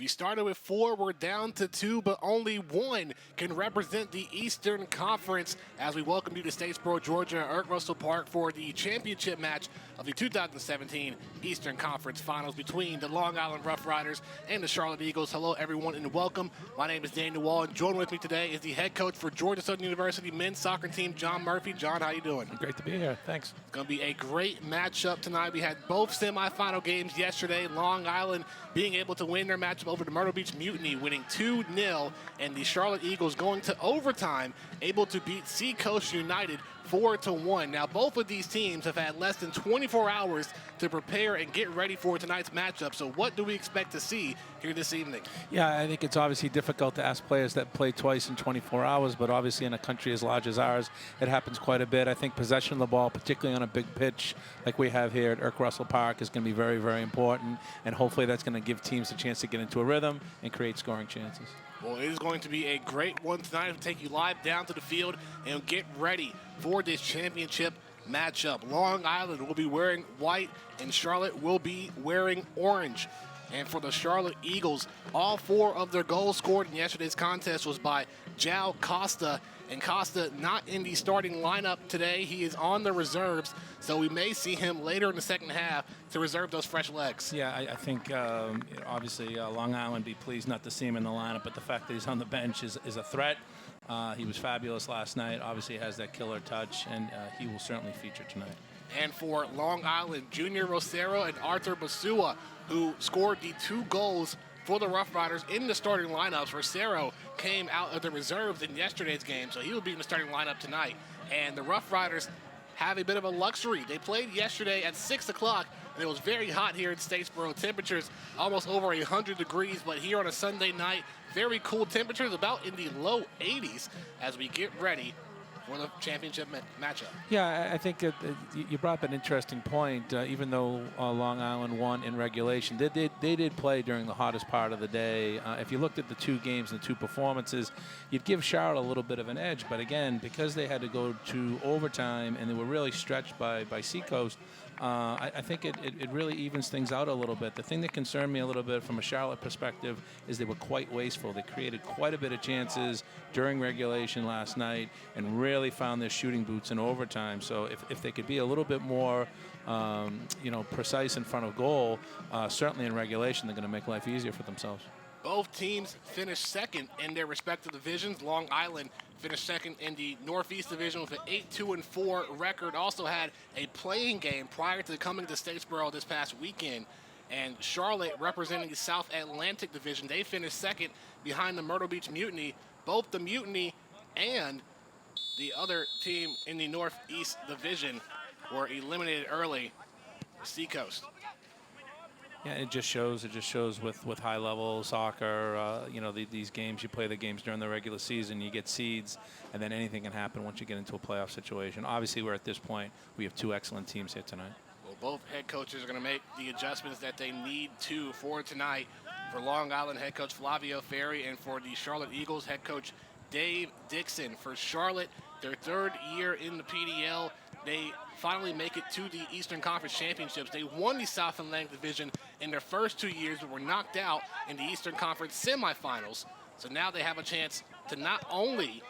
We started with 4, we're down to 2, but only 1 can represent the Eastern Conference as we welcome you to Statesboro, Georgia, at Russell Park for the championship match of the 2017 Eastern Conference Finals between the Long Island Rough Riders and the Charlotte Eagles. Hello, everyone, and welcome. My name is Daniel Wall, and joining with me today is the head coach for Georgia Southern University men's soccer team, John Murphy. John, how you doing? Great to be here. Thanks. It's going to be a great matchup tonight. We had both semifinal games yesterday. Long Island being able to win their matchup over the Myrtle Beach Mutiny, winning 2-0, and the Charlotte Eagles going to overtime, able to beat Seacoast United 4-1. Now, both of these teams have had less than 24 hours to prepare and get ready for tonight's matchup. So what do we expect to see here this evening? Yeah, I think it's obviously difficult to ask players that play twice in 24 hours, but obviously in a country as large as ours, it happens quite a bit. I think possession of the ball, particularly on a big pitch like we have here at Russell Park, is going to be very, very important, and hopefully that's going to give teams a chance to get into a rhythm and create scoring chances. Well, it is going to be a great one tonight. We'll take you live down to the field and get ready for this championship matchup. Long Island will be wearing white, and Charlotte will be wearing orange. And for the Charlotte Eagles, all 4 of their goals scored in yesterday's contest was by Jao Costa. And Costa not in the starting lineup today. He is on the reserves, so we may see him later in the second half to reserve those fresh legs. Yeah, I think obviously Long Island be pleased not to see him in the lineup, but the fact that he's on the bench is a threat. He was fabulous last night. Obviously has that killer touch, and he will certainly feature tonight. And for Long Island, Junior Rosero and Arthur Basua, who scored the 2 goals for the Rough Riders in the starting lineups. Rosero came out of the reserves in yesterday's game, so he will be in the starting lineup tonight. And the Rough Riders have a bit of a luxury. They played yesterday at 6 o'clock, and it was very hot here in Statesboro. Temperatures almost over 100 degrees, but here on a Sunday night, very cool temperatures, about in the low 80s as we get ready for the championship matchup. Yeah, I think you brought up an interesting point. Even though Long Island won in regulation, they did play during the hottest part of the day. If you looked at the 2 games and the 2 performances, you'd give Charlotte a little bit of an edge. But again, because they had to go to overtime and they were really stretched by Seacoast, I think it really evens things out a little bit. The thing that concerned me a little bit from a Charlotte perspective is they were quite wasteful. They created quite a bit of chances during regulation last night and really found their shooting boots in overtime. So if they could be a little bit more precise in front of goal, certainly in regulation, they're going to make life easier for themselves. Both teams finished second in their respective divisions. Long Island finished second in the Northeast Division with an 8-2-4 record. Also had a playing game prior to coming to Statesboro this past weekend. And Charlotte, representing the South Atlantic Division, they finished second behind the Myrtle Beach Mutiny. Both the Mutiny and the other team in the Northeast Division were eliminated early, Seacoast. Yeah, it just shows with high-level soccer, these games, you play the games during the regular season, you get seeds, and then anything can happen once you get into a playoff situation. Obviously, we're at this point, we have 2 excellent teams here tonight. Well, both head coaches are going to make the adjustments that they need to for tonight. For Long Island, head coach Flavio Ferri, and for the Charlotte Eagles, head coach Dave Dixon. For Charlotte, their 3rd year in the PDL, they finally make it to the Eastern Conference Championships. They won the South Atlantic Division in their first 2 years, but were knocked out in the Eastern Conference semifinals. So now they have a chance to not only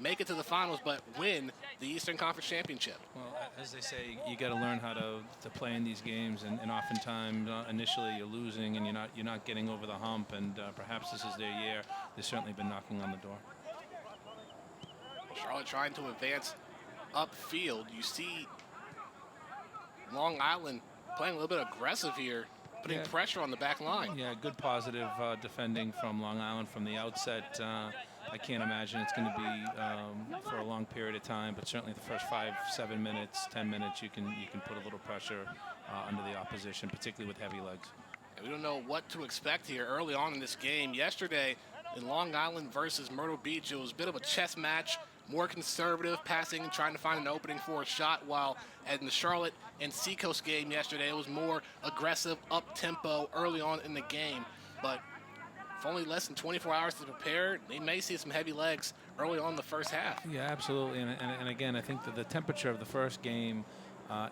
make it to the finals, but win the Eastern Conference Championship. Well, as they say, you got to learn how to play in these games, and oftentimes initially you're losing and you're not getting over the hump, and perhaps this is their year. They've certainly been knocking on the door. Charlotte trying to advance upfield. You see Long Island playing a little bit aggressive here, putting pressure on the back line. Yeah, good positive defending from Long Island from the outset. I can't imagine it's going to be for a long period of time, but certainly the first 5, 7 minutes, 10 minutes, you can put a little pressure under the opposition, particularly with heavy legs. And we don't know what to expect here early on in this game. Yesterday, in Long Island versus Myrtle Beach, it was a bit of a chess match, more conservative passing and trying to find an opening for a shot, while in the Charlotte and Seacoast game yesterday, it was more aggressive, up-tempo early on in the game. But with only less than 24 hours to prepare, they may see some heavy legs early on in the first half. Yeah, absolutely. And again, I think that the temperature of the first game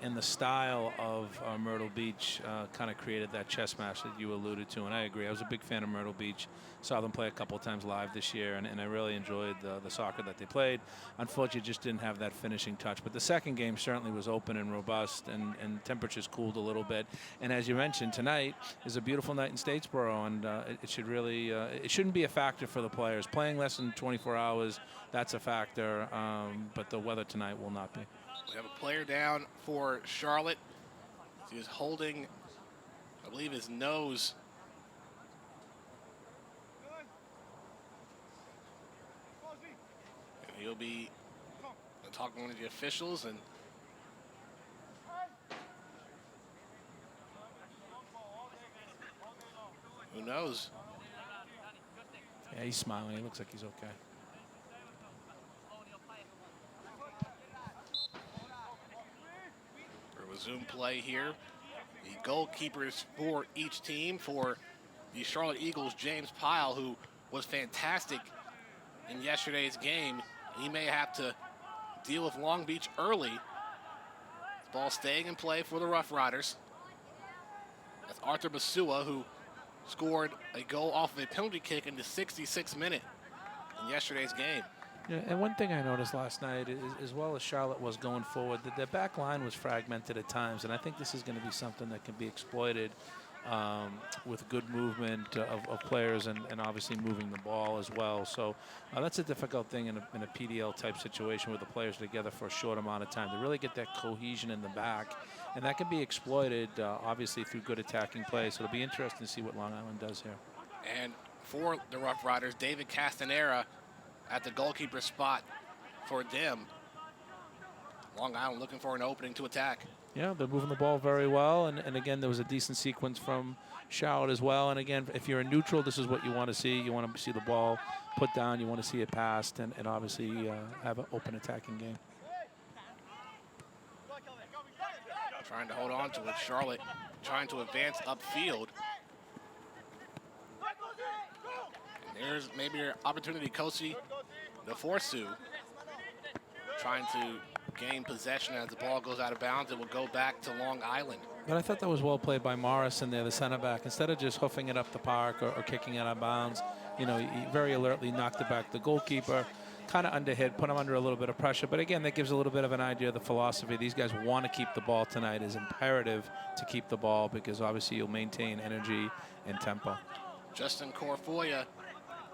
in the style of Myrtle Beach kind of created that chess match that you alluded to. And I agree. I was a big fan of Myrtle Beach. Saw them play a couple of times live this year, and I really enjoyed the soccer that they played. Unfortunately, just didn't have that finishing touch. But the second game certainly was open and robust, and temperatures cooled a little bit. And as you mentioned, tonight is a beautiful night in Statesboro, and it should really it shouldn't be a factor for the players. Playing less than 24 hours, that's a factor, but the weather tonight will not be. We have a player down for Charlotte. He is holding, I believe, his nose. And he'll be talking to one of the officials, and who knows? Yeah, he's smiling. He looks like he's okay. Resume play here. The goalkeepers for each team, for the Charlotte Eagles, James Pyle, who was fantastic in yesterday's game. He may have to deal with Long Beach early. Ball staying in play for the Rough Riders. That's Arthur Basua, who scored a goal off of a penalty kick in the 66th minute in yesterday's game. Yeah, and one thing I noticed last night, is, as well as Charlotte was going forward, that their back line was fragmented at times, and I think this is going to be something that can be exploited with good movement of players and obviously moving the ball as well. So that's a difficult thing in a PDL type situation with the players together for a short amount of time to really get that cohesion in the back, and that can be exploited obviously through good attacking play. So it'll be interesting to see what Long Island does here. And for the Rough Riders, David Castanera at the goalkeeper spot for them. Long Island looking for an opening to attack. Yeah, they're moving the ball very well, and again, there was a decent sequence from Charlotte as well. And again, if you're in neutral, this is what you want to see. You want to see the ball put down. You want to see it passed, and obviously have an open attacking game. Trying to hold on to it. Charlotte trying to advance upfield. And there's maybe your opportunity. Kosi Nforsu trying to gain possession as the ball goes out of bounds. It will go back to Long Island. But I thought that was well played by Morrison there, the center back. Instead of just hoofing it up the park or kicking it out of bounds, you know, he very alertly knocked it back. The goalkeeper kind of underhit, put him under a little bit of pressure. But again, that gives a little bit of an idea of the philosophy. These guys want to keep the ball tonight. It's imperative to keep the ball because obviously you'll maintain energy and tempo. Justin Corfoya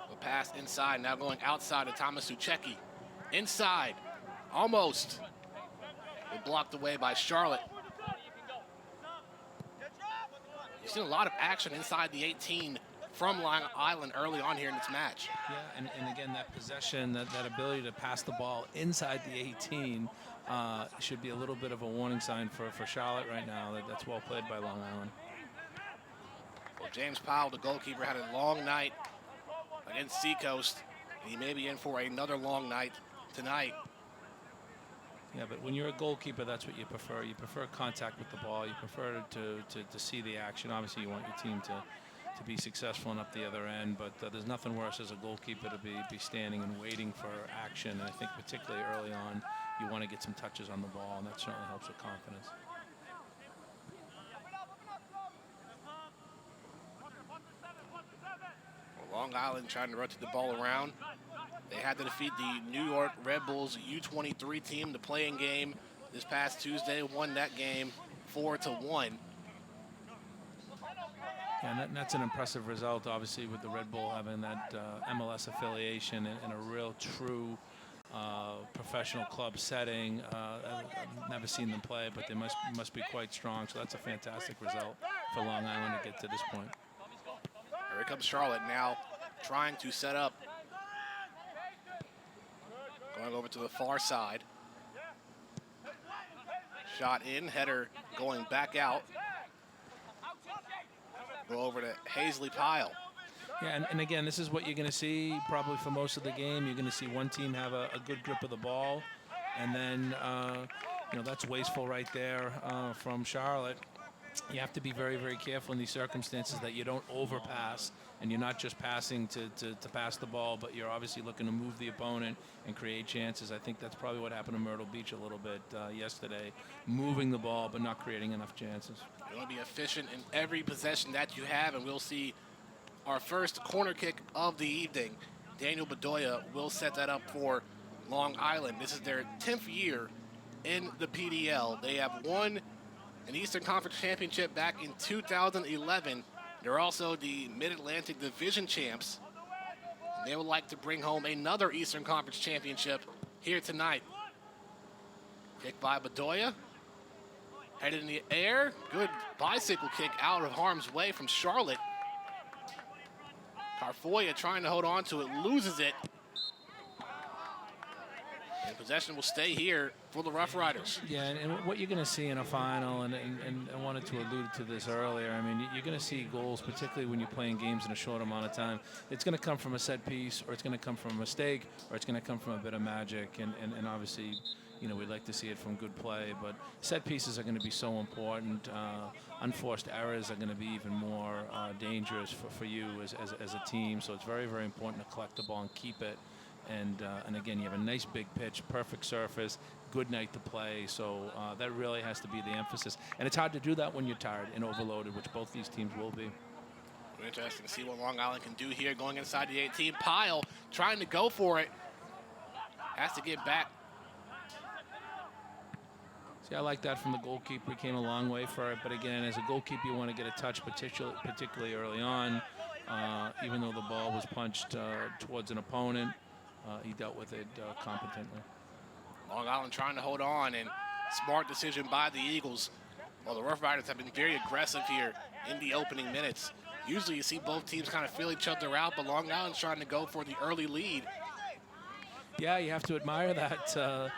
will pass inside, now going outside to Thomas Uchecki. Inside, almost. Blocked away by Charlotte. You've seen a lot of action inside the 18 from Long Island early on here in this match. Yeah, and again, that possession, that ability to pass the ball inside the 18 should be a little bit of a warning sign for Charlotte right now. That's well played by Long Island. Well, James Powell, the goalkeeper, had a long night against Seacoast, and he may be in for another long night tonight. Yeah, but when you're a goalkeeper, that's what you prefer. You prefer contact with the ball. You prefer to see the action. Obviously, you want your team to be successful and up the other end, but there's nothing worse as a goalkeeper to be standing and waiting for action. And I think particularly early on, you want to get some touches on the ball, and that certainly helps with confidence. Well, Long Island trying to rotate the ball around. They had to defeat the New York Red Bulls U23 team, the playing game this past Tuesday, won that game 4-1. Yeah, and that's an impressive result, obviously, with the Red Bull having that MLS affiliation and a real true professional club setting. I've never seen them play, but they must be quite strong. So that's a fantastic result for Long Island to get to this point. Here comes Charlotte now trying to set up. Going over to the far side. Shot in, header going back out. Go over to Hazley Pyle. Yeah, and again, this is what you're going to see probably for most of the game. You're going to see one team have a good grip of the ball, and then, you know, that's wasteful right there from Charlotte. You have to be very, very careful in these circumstances that you don't overpass and you're not just passing to pass the ball, but you're obviously looking to move the opponent and create chances. I think that's probably what happened to Myrtle Beach a little bit yesterday, moving the ball but not creating enough chances. You want to be efficient in every possession that you have, and we'll see our first corner kick of the evening. Daniel Bedoya will set that up for Long Island. This is their 10th year in the PDL. They have won an Eastern Conference Championship back in 2011. They're also the Mid-Atlantic Division champs. They would like to bring home another Eastern Conference Championship here tonight. Kick by Bedoya. Headed in the air. Good bicycle kick out of harm's way from Charlotte. Carfoya trying to hold on to it, loses it. And possession will stay here for the Rough Riders. Yeah, and what you're going to see in a final, and I wanted to allude to this earlier, I mean, you're going to see goals, particularly when you're playing games in a short amount of time. It's going to come from a set piece, or it's going to come from a mistake, or it's going to come from a bit of magic. And obviously, you know, we'd like to see it from good play, but set pieces are going to be so important. Unforced errors are going to be even more dangerous for you as a team. So it's very, very important to collect the ball and keep it. And again, you have a nice big pitch, perfect surface, good night to play. So that really has to be the emphasis. And it's hard to do that when you're tired and overloaded, which both these teams will be. Interesting to see what Long Island can do here going inside the 18. Pyle trying to go for it. Has to get back. See, I like that from the goalkeeper. He came a long way for it. But again, as a goalkeeper, you want to get a touch, particularly early on. Even though the ball was punched towards an opponent, he dealt with it competently. Long Island trying to hold on, and smart decision by the Eagles. Well, the Rough Riders have been very aggressive here in the opening minutes. Usually you see both teams kind of feel each other out, but Long Island's trying to go for the early lead. Yeah, you have to admire that.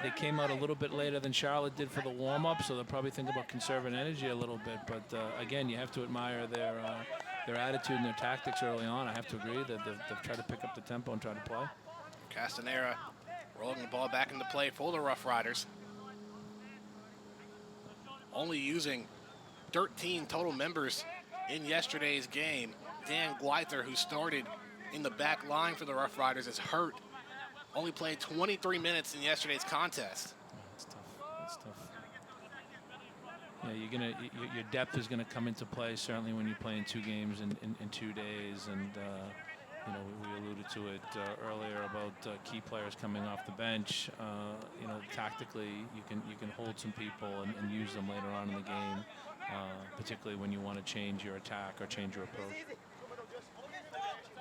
They came out a little bit later than Charlotte did for the warm-up, so they'll probably think about conserving energy a little bit. But again, you have to admire their attitude and their tactics early on. I have to agree that they've tried to pick up the tempo and try to play. Castanera rolling the ball back into play for the Rough Riders. Only using 13 total members in yesterday's game. Dan Gweither, who started in the back line for the Rough Riders, is hurt. Only played 23 minutes in yesterday's contest. That's tough. That's tough. Yeah, your depth is gonna come into play certainly when you're playing two games in 2 days, and you know, we alluded to it earlier about key players coming off the bench. You know, tactically, you can hold some people and use them later on in the game, particularly when you want to change your attack or change your approach.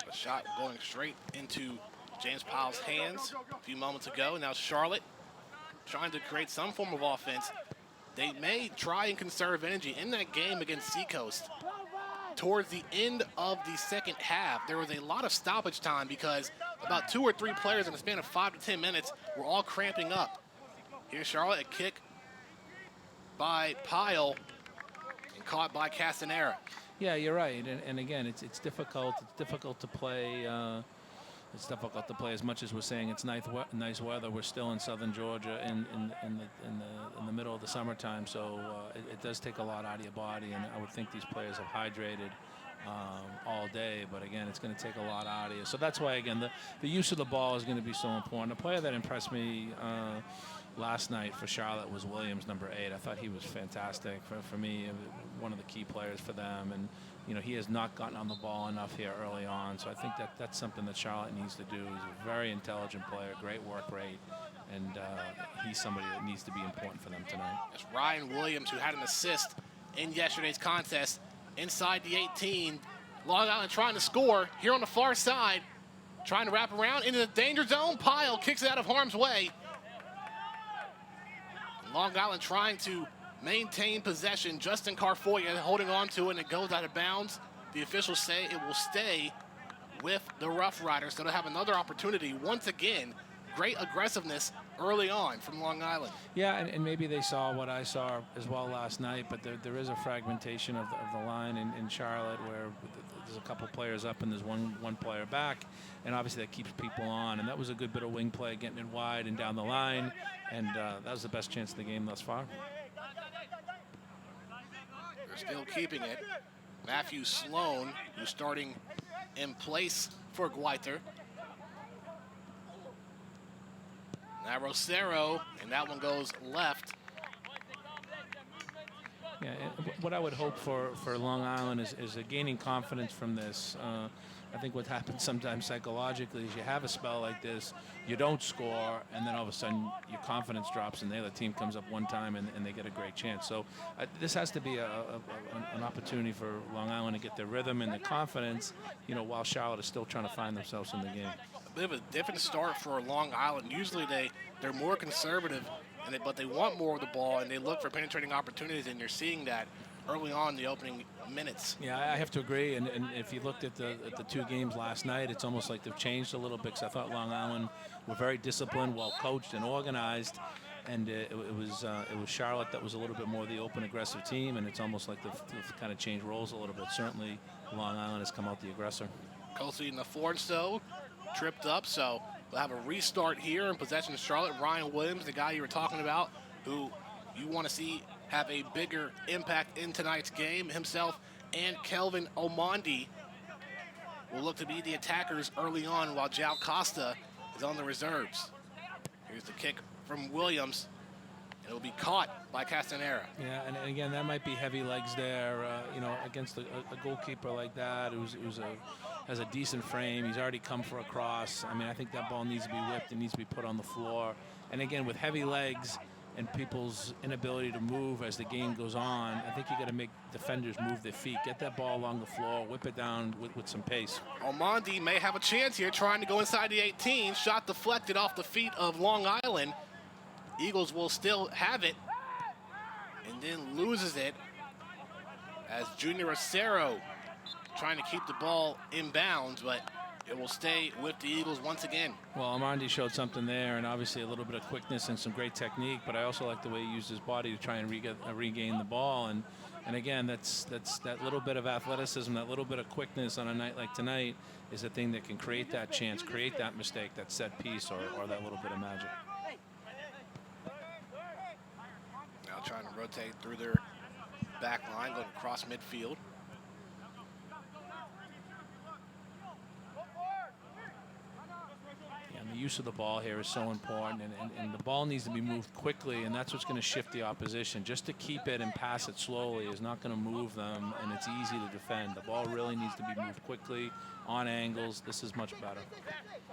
A shot going straight into James Pyle's hands a few moments ago. Now Charlotte trying to create some form of offense. They may try and conserve energy in that game against Seacoast. Towards the end of the second half, there was a lot of stoppage time because about 2 or 3 players in the span of 5 to 10 minutes were all cramping up. Here's Charlotte, a kick by Pyle and caught by Castanera. Yeah, you're right, and again, it's difficult. It's difficult to play. It's difficult to play as much as we're saying it's nice weather. We're still in southern Georgia in the middle of the summertime, so it does take a lot out of your body. And I would think these players have hydrated all day, but again, it's going to take a lot out of you. So that's why, again, the use of the ball is going to be so important. A player that impressed me last night for Charlotte was Williams, number 8. I thought he was fantastic. For me, one of the key players for them, and you know, he has not gotten on the ball enough here early on, so I think that's something that Charlotte needs to do. He's a very intelligent player, great work rate, and he's somebody that needs to be important for them tonight. It's Ryan Williams, who had an assist in yesterday's contest inside the 18. Long Island trying to score here on the far side, trying to wrap around into the danger zone. Pyle kicks it out of harm's way. And Long Island trying to maintain possession. Justin Carfoya holding on to it, and it goes out of bounds. The officials say it will stay with the Rough Riders, so they'll have another opportunity. Once again, great aggressiveness early on from Long Island. Yeah, and maybe they saw what I saw as well last night, but there is a fragmentation of the line in Charlotte where there's a couple players up and there's one player back, and obviously that keeps people on. And that was a good bit of wing play, getting it wide and down the line, and that was the best chance of the game thus far. They're still keeping it. Matthew Sloan, who's starting in place for Guaiter. Now Rosero, and that one goes left. Yeah, what I would hope for Long Island is a gaining confidence from this. I think what happens sometimes psychologically is you have a spell like this, you don't score, and then all of a sudden your confidence drops and the other team comes up one time and they get a great chance. So this has to be an opportunity for Long Island to get their rhythm and their confidence, while Charlotte is still trying to find themselves in the game. A bit of a different start for Long Island. Usually they're more conservative, but they want more of the ball and they look for penetrating opportunities, and you're seeing that early on in the opening minutes. Yeah, I have to agree. And if you looked at the two games last night, it's almost like they've changed a little bit, because I thought Long Island were very disciplined, well coached, and organized. And it was Charlotte that was a little bit more the open, aggressive team, and it's almost like they've kind of changed roles a little bit. Certainly, Long Island has come out the aggressor. Kelsey in the fourth, though, tripped up, so we'll have a restart here in possession of Charlotte. Ryan Williams, the guy you were talking about, who you want to see have a bigger impact in tonight's game, himself and Kelvin Omondi will look to be the attackers early on, while Jao Costa is on the reserves. Here's the kick from Williams. It will be caught by Castanera. Yeah, and again, that might be heavy legs there, against a goalkeeper like that, has a decent frame. He's already come for a cross. I mean, I think that ball needs to be whipped. It needs to be put on the floor. And again, with heavy legs and people's inability to move as the game goes on, I think you got to make defenders move their feet, get that ball along the floor, whip it down with some pace. Omondi may have a chance here, trying to go inside the 18. Shot deflected off the feet of Long Island. Eagles will still have it, and then loses it as Junior Rosero trying to keep the ball in bounds, but it will stay with the Eagles once again. Well, Armandi showed something there, and obviously a little bit of quickness and some great technique, but I also like the way he used his body to try and regain the ball. And again, that's that little bit of athleticism, that little bit of quickness on a night like tonight is a thing that can create that chance, create that mistake, that set piece, or that little bit of magic. Now trying to rotate through their back line, going across midfield. The use of the ball here is so important, and the ball needs to be moved quickly, and that's what's going to shift the opposition. Just to keep it and pass it slowly is not going to move them, and it's easy to defend. The ball really needs to be moved quickly, on angles. This is much better.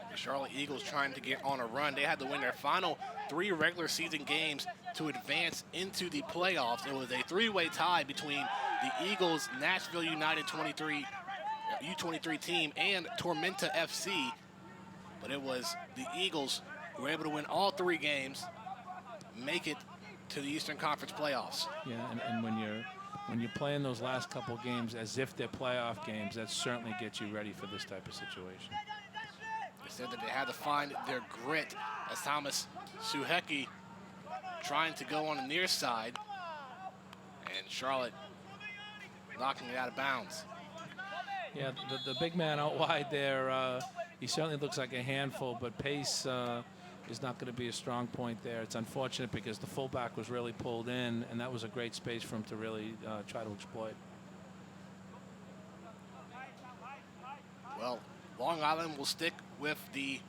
The Charlotte Eagles trying to get on a run. They had to win their final 3 regular season games to advance into the playoffs. It was a 3-way tie between the Eagles, Nashville United U23 team, and Tormenta FC. But it was the Eagles who were able to win all 3 games, make it to the Eastern Conference playoffs. Yeah, and when you're playing those last couple games as if they're playoff games, that certainly gets you ready for this type of situation. They said that they had to find their grit as Thomas Suhecki trying to go on the near side, and Charlotte knocking it out of bounds. Yeah, the big man out wide there, he certainly looks like a handful, but pace is not going to be a strong point there. It's unfortunate because the fullback was really pulled in, and that was a great space for him to really try to exploit. Well, Long Island will stick with the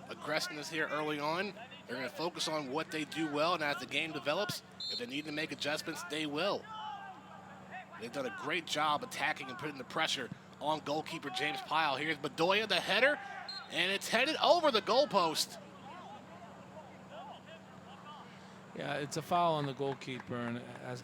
aggressiveness here early on. They're going to focus on what they do well, and as the game develops, if they need to make adjustments, they will. They've done a great job attacking and putting the pressure on goalkeeper James Pyle. Here's Bedoya, the header, and it's headed over the goalpost. Yeah, it's a foul on the goalkeeper, and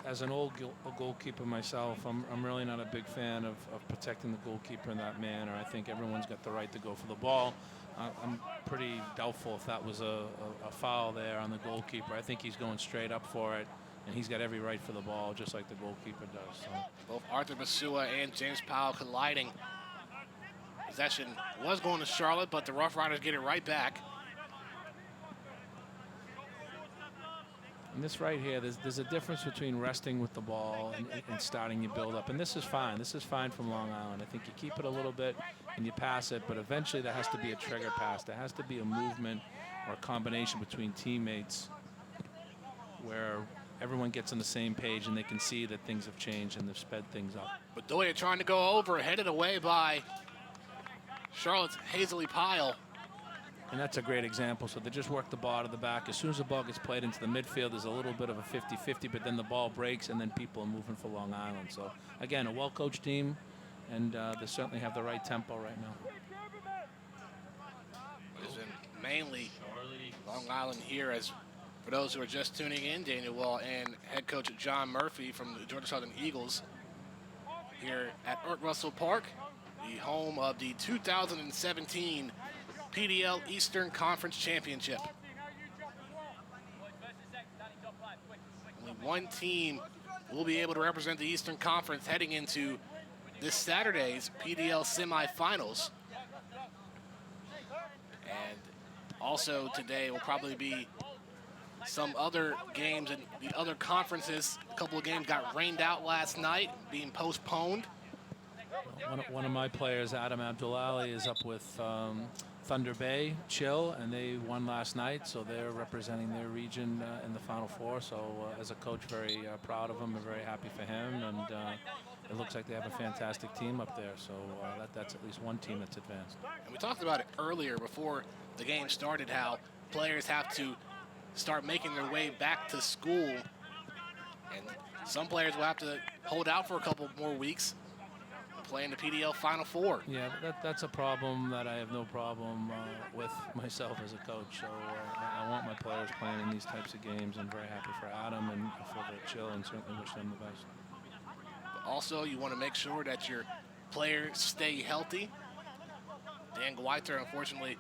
as an old goalkeeper myself, I'm really not a big fan of protecting the goalkeeper in that manner. I think everyone's got the right to go for the ball. I'm pretty doubtful if that was a foul there on the goalkeeper. I think he's going straight up for it, and he's got every right for the ball, just like the goalkeeper does. So. Both Arthur Basua and James Powell colliding. Possession was going to Charlotte, but the Rough Riders get it right back. And this right here, there's a difference between resting with the ball and starting your build-up. And this is fine. This is fine from Long Island. I think you keep it a little bit and you pass it, but eventually there has to be a trigger pass. There has to be a movement or a combination between teammates where everyone gets on the same page and they can see that things have changed and they've sped things up. Bedoya trying to go over, headed away by Charlotte's Hazley Pyle. And that's a great example. So they just work the ball to the back. As soon as the ball gets played into the midfield, there's a little bit of a 50-50, but then the ball breaks, and then people are moving for Long Island. So, again, a well-coached team, and they certainly have the right tempo right now. It's been mainly Long Island here, as for those who are just tuning in, Daniel Wall and head coach John Murphy from the Georgia Southern Eagles here at Ert Russell Park, the home of the 2017 PDL Eastern Conference Championship. Only one team will be able to represent the Eastern Conference heading into this Saturday's PDL semifinals. And also today will probably be some other games in the other conferences. A couple of games got rained out last night, being postponed. One of my players, Adam Abdullali, is up with Thunder Bay Chill, and they won last night, so they're representing their region in the Final Four. So as a coach, very proud of him and very happy for him, and it looks like they have a fantastic team up there. So that's at least one team that's advanced. And we talked about it earlier before the game started, how players have to start making their way back to school, and some players will have to hold out for a couple more weeks playing the PDL Final Four. Yeah, that's a problem that I have no problem with myself as a coach. So I want my players playing in these types of games. I'm very happy for Adam and for the Chill, and certainly wish them the best. But also, you want to make sure that your players stay healthy. Dan Gweither, unfortunately,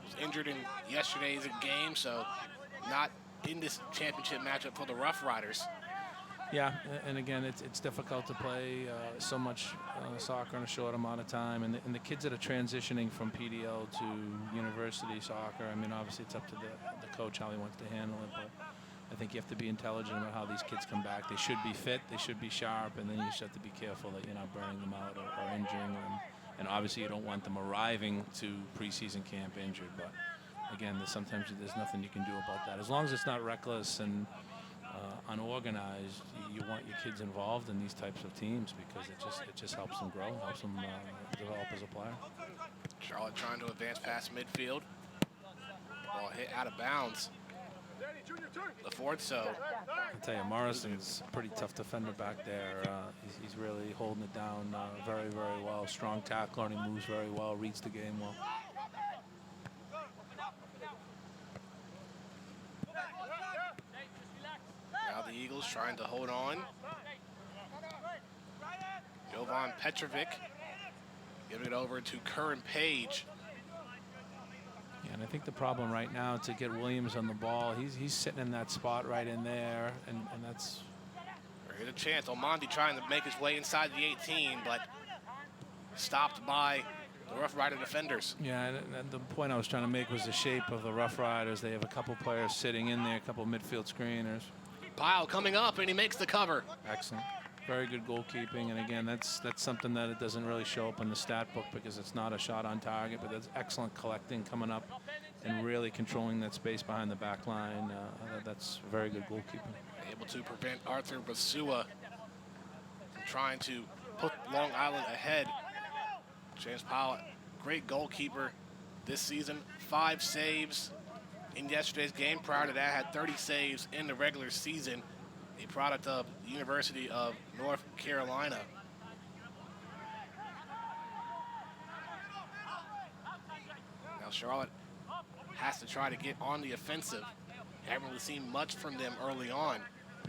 was injured in yesterday's game, so not in this championship matchup for the Rough Riders. Yeah, and again, it's difficult to play so much soccer in a short amount of time. And the kids that are transitioning from PDL to university soccer, I mean, obviously it's up to the coach how he wants to handle it. But I think you have to be intelligent about how these kids come back. They should be fit, they should be sharp, and then you just have to be careful that you're not burning them out or injuring them. And obviously you don't want them arriving to preseason camp injured. But again, sometimes there's nothing you can do about that. As long as it's not reckless and unorganized, you want your kids involved in these types of teams because it just helps them grow, helps them develop as a player. Charlotte trying to advance past midfield. Ball hit out of bounds. LaForte, I tell you, Morrison's a pretty tough defender back there. He's really holding it down very, very well. Strong tackler, and he moves very well, reads the game well. Now the Eagles trying to hold on. Jovan Petrovic giving it over to Curran Page. Yeah, and I think the problem right now to get Williams on the ball, he's sitting in that spot right in there, and that's... Here's a chance. Omondi trying to make his way inside the 18, but stopped by the Rough Rider defenders. Yeah, and the point I was trying to make was the shape of the Rough Riders. They have a couple players sitting in there, a couple midfield screeners. Pyle coming up, and he makes the cover. Excellent. Very good goalkeeping, and again, that's something that it doesn't really show up in the stat book because it's not a shot on target, but that's excellent collecting, coming up and really controlling that space behind the back line. That's very good goalkeeping. Able to prevent Arthur Basua from trying to put Long Island ahead. James Pyle, great goalkeeper this season, 5 saves in yesterday's game. Prior to that, had 30 saves in the regular season, a product of the University of North Carolina. Now Charlotte has to try to get on the offensive. Haven't really seen much from them early on.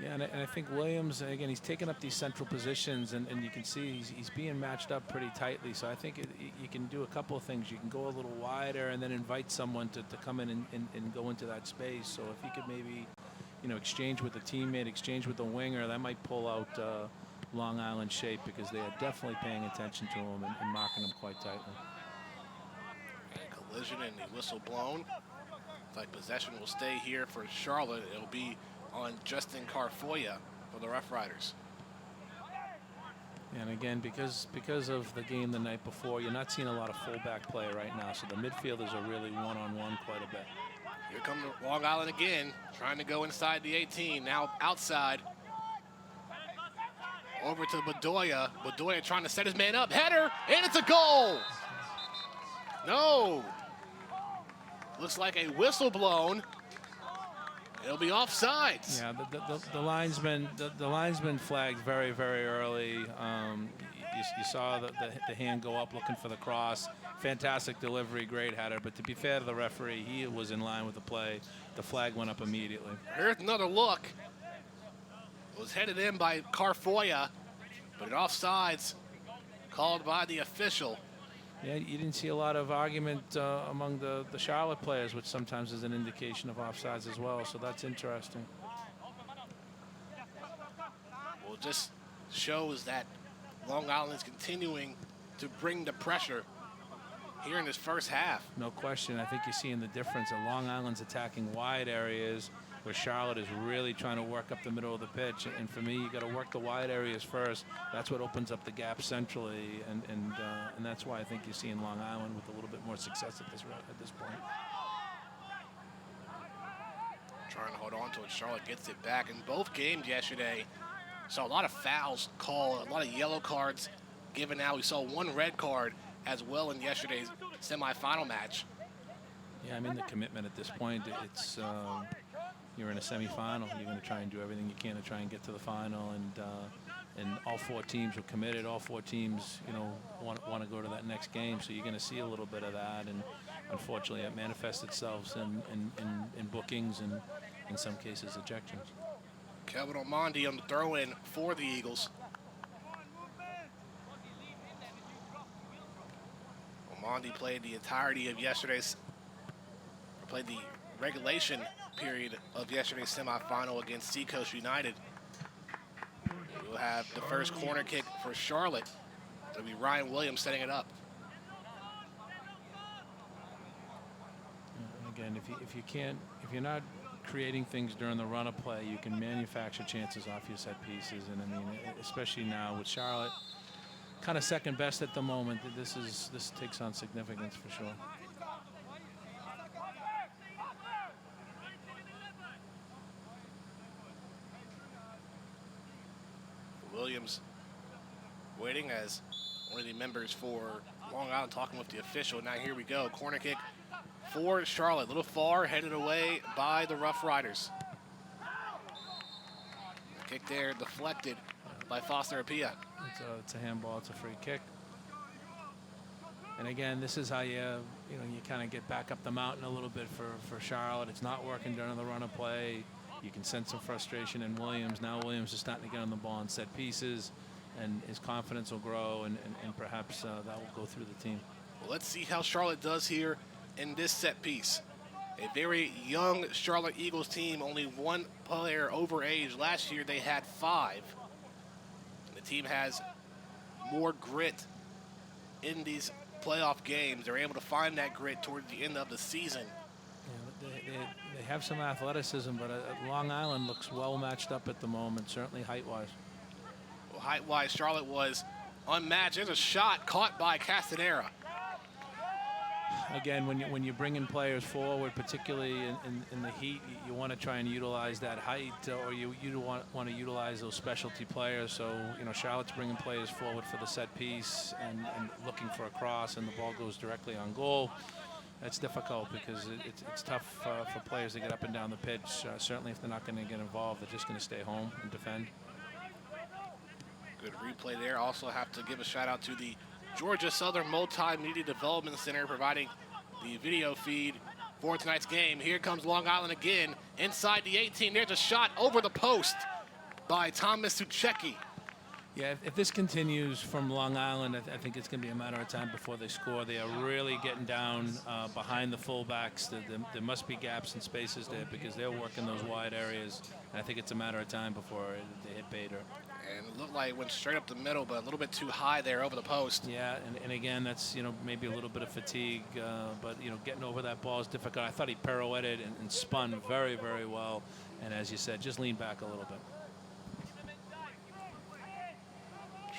Yeah, and I think Williams, again, he's taking up these central positions, and you can see he's being matched up pretty tightly. So I think you can do a couple of things. You can go a little wider and then invite someone to come in and go into that space. So if he could maybe, exchange with a teammate, exchange with a winger, that might pull out Long Island shape because they are definitely paying attention to him and marking him quite tightly. And collision and the whistle blown. Looks like possession will stay here for Charlotte. It'll be on Justin Carfoya for the Rough Riders. And again, because of the game the night before, you're not seeing a lot of fullback play right now. So the midfielders are really one-on-one quite a bit. Here comes Long Island again, trying to go inside the 18. Now outside. Over to Bedoya. Bedoya trying to set his man up. Header, and it's a goal. No. Looks like a whistle blown. It'll be offsides. Yeah, the linesman flagged very, very early. You saw the hand go up looking for the cross. Fantastic delivery, great header. But to be fair to the referee, he was in line with the play. The flag went up immediately. Here's another look. It was headed in by Carfoya, but an offsides called by the official. Yeah, you didn't see a lot of argument among the Charlotte players, which sometimes is an indication of offsides as well. So that's interesting. Well, it just shows that Long Island is continuing to bring the pressure here in this first half. No question. I think you're seeing the difference. That Long Island's attacking wide areas, where Charlotte is really trying to work up the middle of the pitch. And for me, you got to work the wide areas first. That's what opens up the gap centrally, and that's why I think you're seeing Long Island with a little bit more success at this point. Trying to hold on to it. Charlotte gets it back. In both games yesterday, saw a lot of fouls called, a lot of yellow cards given out. We saw one red card as well in yesterday's semifinal match. Yeah, I mean, the commitment at this point, it's you're in a semifinal. You're going to try and do everything you can to try and get to the final, and all four teams are committed. All four teams, want to go to that next game. So you're going to see a little bit of that, and unfortunately, it manifests itself in bookings and in some cases ejections. Kevin Omondi on the throw-in for the Eagles. Omondi played the entirety of played the regulation period of yesterday's semifinal against Seacoast United. We'll have the first corner kick for Charlotte. It'll be Ryan Williams setting it up. Again, if you're not creating things during the run of play, you can manufacture chances off your set pieces. And I mean, especially now with Charlotte kind of second best at the moment, this takes on significance for sure. Williams waiting as one of the members for Long Island talking with the official. Now here we go. Corner kick for Charlotte. A little far, headed away by the Rough Riders. The kick there deflected by Foster Apia. It's a handball. It's a free kick. And again, this is how you kind of get back up the mountain a little bit for Charlotte. It's not working during the run of play. You can sense some frustration in Williams. Now Williams is starting to get on the ball in set pieces, and his confidence will grow, and perhaps that will go through the team. Well, let's see how Charlotte does here in this set piece. A very young Charlotte Eagles team, only one player over age. Last year they had 5. The team has more grit in these playoff games. They're able to find that grit towards the end of the season. Yeah, they have some athleticism, but Long Island looks well matched up at the moment, certainly height-wise. Well, height-wise, Charlotte was unmatched. There's a shot caught by Castanera. Again, when you bring in players forward, particularly in the heat, you want to try and utilize that height, or you want to utilize those specialty players. So, Charlotte's bringing players forward for the set piece and looking for a cross, and the ball goes directly on goal. That's difficult because it's tough for players to get up and down the pitch. Certainly, if they're not going to get involved, they're just going to stay home and defend. Good replay there. Also have to give a shout out to the Georgia Southern Multimedia Development Center providing the video feed for tonight's game. Here comes Long Island again inside the 18. There's a shot over the post by Thomas Suchecki. Yeah, if this continues from Long Island, I think it's going to be a matter of time before they score. They are really getting down behind the fullbacks. There must be gaps and spaces there because they're working those wide areas. And I think it's a matter of time before they hit Bader. And it looked like it went straight up the middle, but a little bit too high there over the post. Yeah, and again, that's, maybe a little bit of fatigue, but, getting over that ball is difficult. I thought he pirouetted and spun very, very well. And as you said, just lean back a little bit.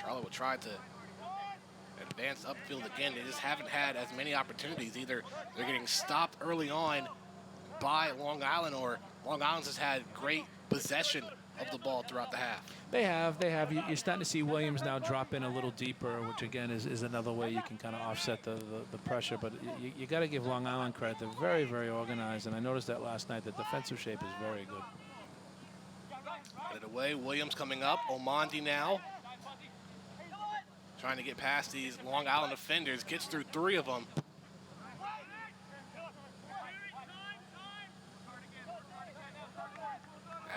Charlotte will try to advance upfield again. They just haven't had as many opportunities. Either they're getting stopped early on by Long Island, or Long Island's has had great possession of the ball throughout the half. They have. You're starting to see Williams now drop in a little deeper, which again is another way you can kind of offset the pressure. But you got to give Long Island credit. They're very, very organized, and I noticed that last night. The defensive shape is very good. Get it away. Williams coming up. Omondi now trying to get past these Long Island defenders. Gets through 3 of them.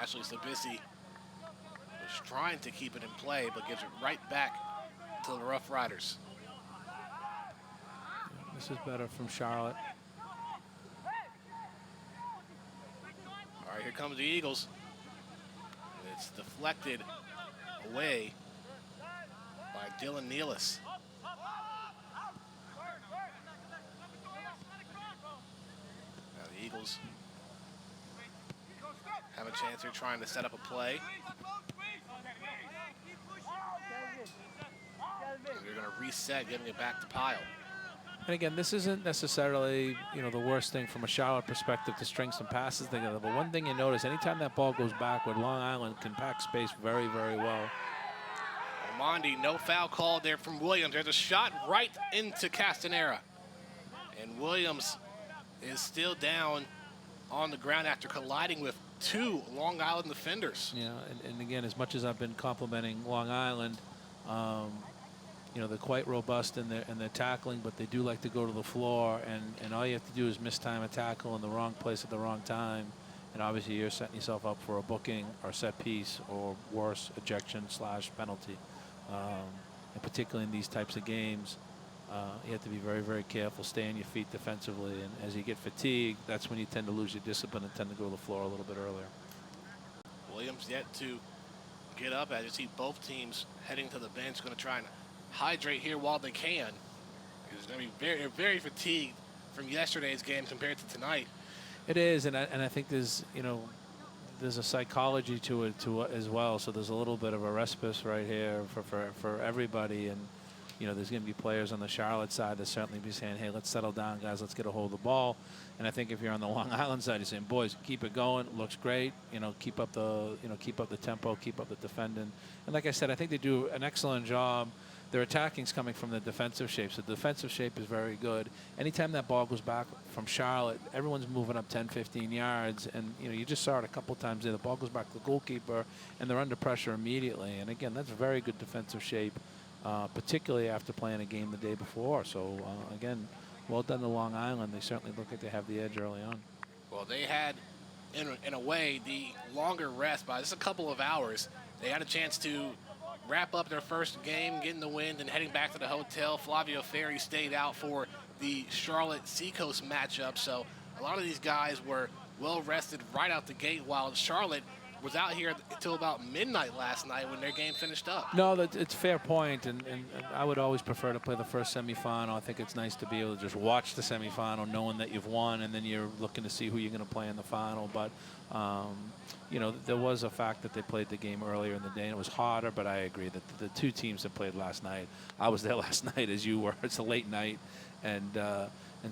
Ashley Sabisi was trying to keep it in play, but gives it right back to the Rough Riders. This is better from Charlotte. All right, here comes the Eagles. And it's deflected away by Dylan Nealis. Now the Eagles have a chance here trying to set up a play. And they're going to reset, giving it back to Pyle. And again, this isn't necessarily, the worst thing from a Charlotte perspective to string some passes together. But one thing you notice, anytime that ball goes backward, Long Island can pack space very, very well. Omondi, no foul called there from Williams. There's a shot right into Castanera. And Williams is still down on the ground after colliding with 2 Long Island defenders. Yeah, and again, as much as I've been complimenting Long Island, they're quite robust in their tackling, but they do like to go to the floor, and all you have to do is mistime a tackle in the wrong place at the wrong time, and obviously you're setting yourself up for a booking or set piece or worse, ejection/penalty. And particularly in these types of games, you have to be very, very careful, stay on your feet defensively, and as you get fatigued, that's when you tend to lose your discipline and tend to go to the floor a little bit earlier. Williams yet to get up. As you see both teams heading to the bench, going to try and hydrate here while they can. Because they're going to be very, very fatigued from yesterday's game compared to tonight. It is, and I think there's a psychology to it as well. So there's a little bit of a respite right here for everybody, and there's going to be players on the Charlotte side that certainly be saying, hey, let's settle down, guys, let's get a hold of the ball. And I think if you're on the Long Island side, you're saying, boys, keep it going, it looks great, keep up the tempo, keep up the defending. And like I said, I think they do an excellent job. Their attacking's coming from the defensive shape, so the defensive shape is very good. Anytime that ball goes back from Charlotte, everyone's moving up 10, 15 yards, and you just saw it a couple times there. The ball goes back to the goalkeeper, and they're under pressure immediately. And again, that's very good defensive shape, particularly after playing a game the day before. So again, well done to Long Island. They certainly look like they have the edge early on. Well, they had, in a way, the longer rest by just a couple of hours. They had a chance to wrap up their first game, getting the win, and heading back to the hotel. Flavio Ferry stayed out for the Charlotte Seacoast matchup, so a lot of these guys were well rested right out the gate, while Charlotte was out here until about midnight last night when their game finished up. No, it's a fair point, and I would always prefer to play the first semifinal. I think it's nice to be able to just watch the semifinal knowing that you've won, and then you're looking to see who you're going to play in the final. But there was a fact that they played the game earlier in the day, and it was harder, but I agree that the 2 teams that played last night, I was there last night as you were. It's a late night, and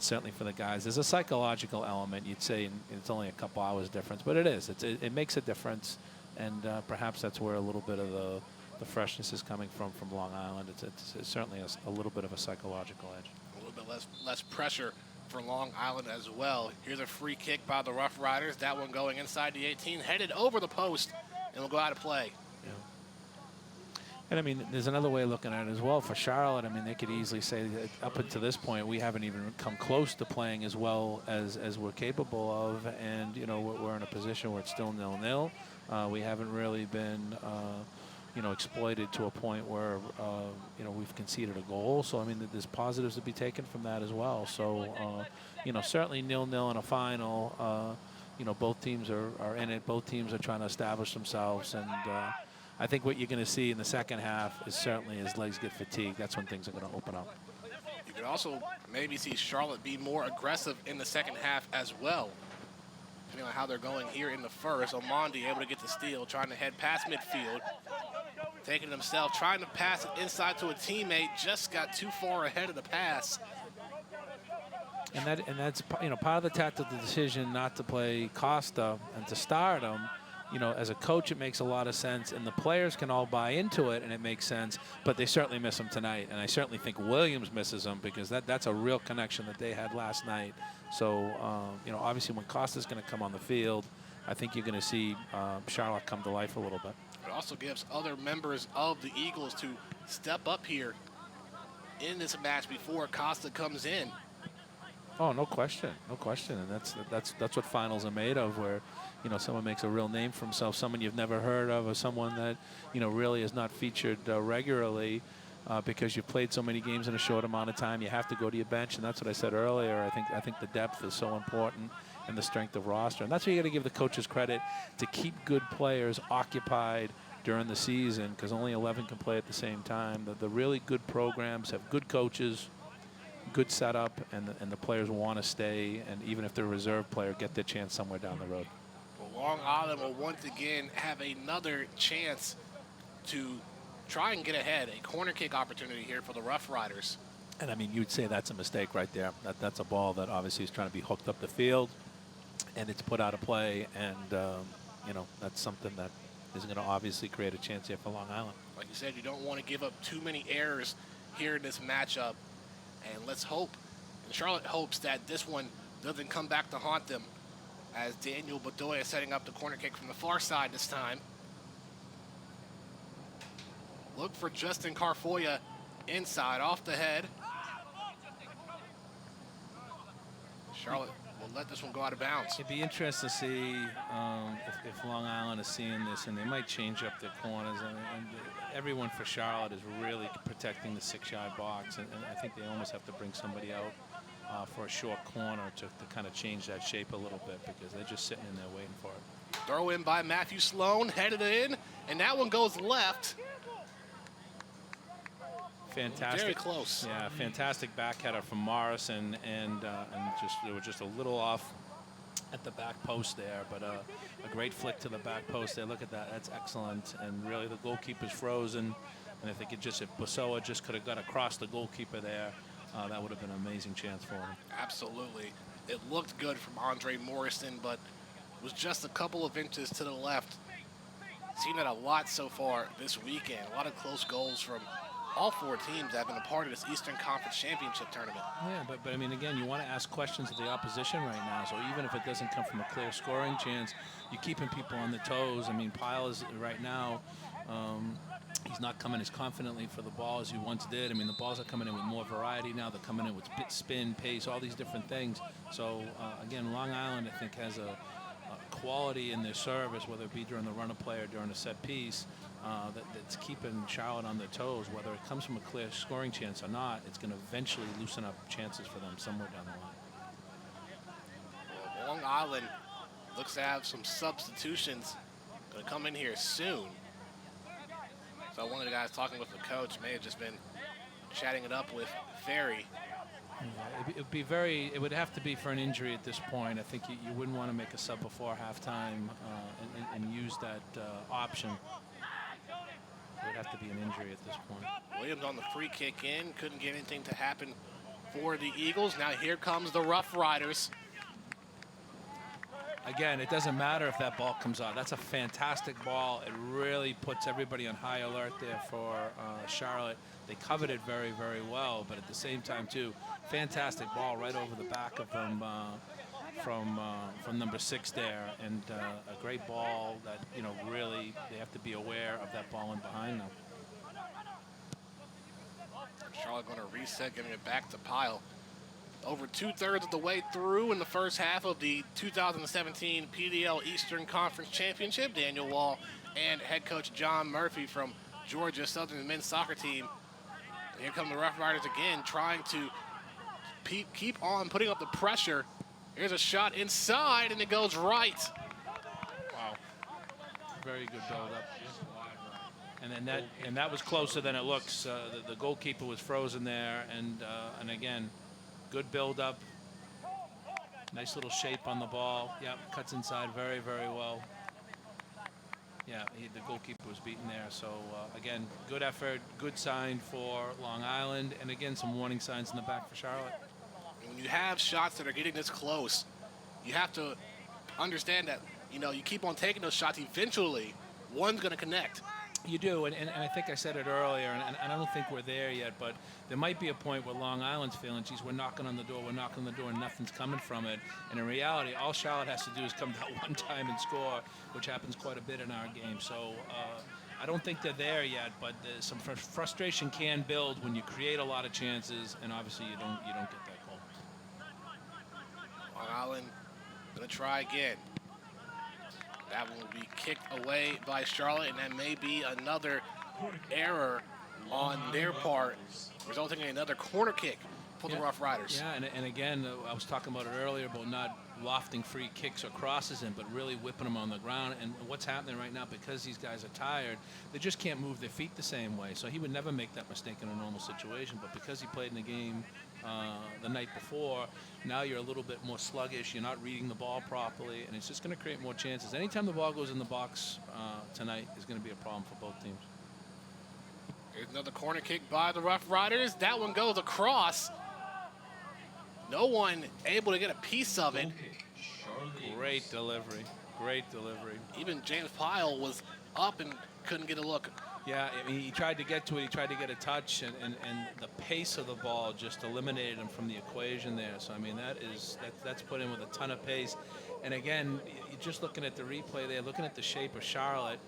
certainly for the guys, there's a psychological element. You'd say it's only a couple hours difference, but it is. It makes a difference, and perhaps that's where a little bit of the freshness is coming from Long Island. It's certainly a little bit of a psychological edge. A little bit less pressure for Long Island as well. Here's a free kick by the Rough Riders. That one going inside the 18, headed over the post, and will go out of play. Yeah. And I mean, there's another way of looking at it as well. For Charlotte, I mean, they could easily say that up until this point, we haven't even come close to playing as well as we're capable of, and we're in a position where it's still 0-0. We haven't really been exploited to a point where we've conceded a goal. So I mean, there's positives to be taken from that as well. So certainly 0-0 in a final. Both teams are in it. Both teams are trying to establish themselves, and I think what you're going to see in the second half is certainly as legs get fatigued, that's when things are going to open up. You could also maybe see Charlotte be more aggressive in the second half as well, depending on how they're going here in the first. Omondi able to get the steal, trying to head past midfield Taking himself, trying to pass it inside to a teammate, just got too far ahead of the pass. And that's part of the tactical decision not to play Costa and to start him. As a coach, it makes a lot of sense, and the players can all buy into it, and it makes sense. But they certainly miss him tonight, and I certainly think Williams misses him because that's a real connection that they had last night. So obviously when Costa's going to come on the field, I think you're going to see Charlotte come to life a little bit. It also gives other members of the Eagles to step up here in this match before Costa comes in. Oh, no question, and that's what finals are made of, where someone makes a real name for himself, someone you've never heard of, or someone that really is not featured regularly because you've played so many games in a short amount of time. You have to go to your bench, and that's what I said earlier. I think the depth is so important and the strength of roster, and that's where you got to give the coaches credit to keep good players occupied during the season, because only 11 can play at the same time. The really good programs have good coaches, good setup, and the players want to stay, and even if they're a reserve player, get their chance somewhere down the road. Well, Long Island will once again have another chance to try and get ahead. A corner kick opportunity here for the Rough Riders. And I mean, you'd say that's a mistake right there. That's a ball that obviously is trying to be hooked up the field, and it's put out of play, and that's something that is going to obviously create a chance here for Long Island. Like you said, you don't want to give up too many errors here in this matchup. And let's hope, and Charlotte hopes that this one doesn't come back to haunt them, as Daniel Bedoya setting up the corner kick from the far side this time. Look for Justin Carfoya inside, off the head. Charlotte will let this one go out of bounds. It'd be interesting to see if Long Island is seeing this, and they might change up their corners. And everyone for Charlotte is really protecting the 6-yard box, and I think they almost have to bring somebody out for a short corner to kind of change that shape a little bit, because they're just sitting in there waiting for it. Throw in by Matthew Sloan, headed in, and that one goes left. Fantastic. Very close. Yeah, fantastic back header from Morrison, and they were just a little off at the back post there, but a great flick to the back post there. Look at that. That's excellent. And really the goalkeeper's frozen, and if Bosoa just could have got across the goalkeeper there, that would have been an amazing chance for him. Absolutely. It looked good from Andre Morrison, but was just a couple of inches to the left. Seen that a lot so far this weekend. A lot of close goals from all 4 teams that have been a part of this Eastern Conference Championship tournament. Yeah, but I mean, again, you want to ask questions of the opposition right now. So even if it doesn't come from a clear scoring chance, you're keeping people on the toes. I mean, Pyle is right now, he's not coming as confidently for the ball as he once did. I mean, the balls are coming in with more variety now. They're coming in with spin, pace, all these different things. So again, Long Island, I think, has a quality in their service, whether it be during the run of play or during a set piece, that's keeping Charlotte on their toes. Whether it comes from a clear scoring chance or not, it's going to eventually loosen up chances for them somewhere down the line. Well, Long Island looks to have some substitutions going to come in here soon. So one of the guys talking with the coach may have just been chatting it up with Ferry. It would have to be for an injury at this point. I think you wouldn't want to make a sub before halftime and use that option. It would have to be an injury at this point. Williams on the free kick in. Couldn't get anything to happen for the Eagles. Now here comes the Rough Riders. Again, it doesn't matter if that ball comes out. That's a fantastic ball. It really puts everybody on high alert there for Charlotte. They covered it very, very well, but at the same time, too, fantastic ball right over the back of them from number 6 there, and a great ball that, really they have to be aware of that ball in behind them. Charlotte going to reset, giving it back to Pyle. Over 2/3 of the way through in the first half of the 2017 PDL Eastern Conference Championship. Daniel Wall and head coach John Murphy from Georgia Southern men's soccer team. And here come the Rough Riders again, trying to keep on putting up the pressure. Here's a shot inside, and it goes right. Wow. Very good build-up. And that was closer than it looks. The goalkeeper was frozen there, and again, good build-up. Nice little shape on the ball. Yep, cuts inside very, very well. Yeah, the goalkeeper was beaten there. So, again, good effort, good sign for Long Island, and again, some warning signs in the back for Charlotte. When you have shots that are getting this close, you have to understand that, you keep on taking those shots. Eventually, one's going to connect. You do, and I think I said it earlier, and I don't think we're there yet, but there might be a point where Long Island's feeling, geez, we're knocking on the door, and nothing's coming from it. And in reality, all Charlotte has to do is come down one time and score, which happens quite a bit in our game. So I don't think they're there yet, but some frustration can build when you create a lot of chances, and obviously you don't get that goal. Long Island going to try again. That one will be kicked away by Charlotte, and that may be another error on their part, resulting in another corner kick for the Rough Riders. Yeah, and again, I was talking about it earlier about not lofting free kicks or crosses in, but really whipping them on the ground. And what's happening right now, because these guys are tired, they just can't move their feet the same way. So he would never make that mistake in a normal situation, but because he played in the game the night before, now you're a little bit more sluggish, you're not reading the ball properly, and it's just going to create more chances. Anytime the ball goes in the box tonight is going to be a problem for both teams. Here's another corner kick by the Rough Riders. That one goes across. No one able to get a piece of it. Great delivery. Great delivery. Even James Pyle was up and couldn't get a look. Yeah, I mean, he tried to get to it. He tried to get a touch, and the pace of the ball just eliminated him from the equation there. So, I mean, that's put in with a ton of pace. And, again, you're just looking at the replay there, looking at the shape of Charlotte.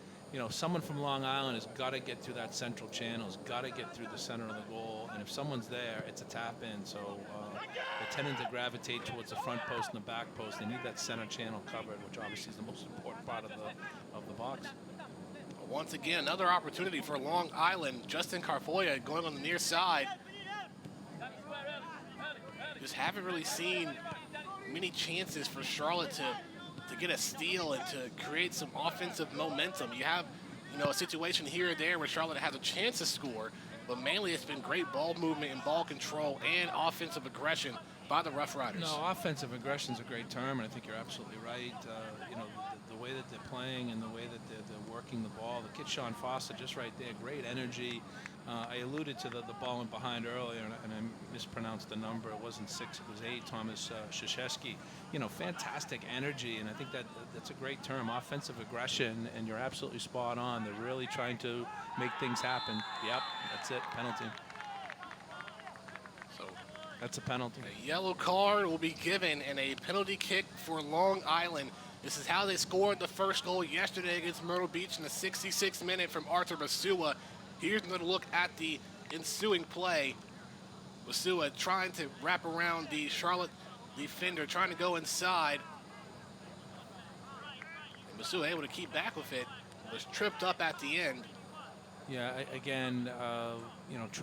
Someone from Long Island has got to get through that central channel, has got to get through the center of the goal. And if someone's there, it's a tap in. So they're tending to gravitate towards the front post and the back post. They need that center channel covered, which obviously is the most important part of the box. Once again, another opportunity for Long Island. Justin Carfoya going on the near side. Just haven't really seen many chances for Charlotte to get a steal and to create some offensive momentum. You have, a situation here or there where Charlotte has a chance to score, but mainly it's been great ball movement and ball control and offensive aggression by the Rough Riders. No, offensive aggression is a great term, and I think you're absolutely right. The way that they're playing and the way that they're working the ball. The kid Sean Foster just right there, great energy. I alluded to the ball in behind earlier, and I mispronounced the number. It wasn't 6, it was 8. Thomas Krzyzewski. Fantastic energy, and I think that's a great term, offensive aggression, and you're absolutely spot on. They're really trying to make things happen. Yep, that's it, penalty. So that's a penalty. A yellow card will be given and a penalty kick for Long Island. This is how they scored the first goal yesterday against Myrtle Beach in the 66th minute from Arthur Basua. Here's another look at the ensuing play. Basua trying to wrap around the Charlotte defender, trying to go inside. And Basua able to keep back with it. Was tripped up at the end. Yeah, again,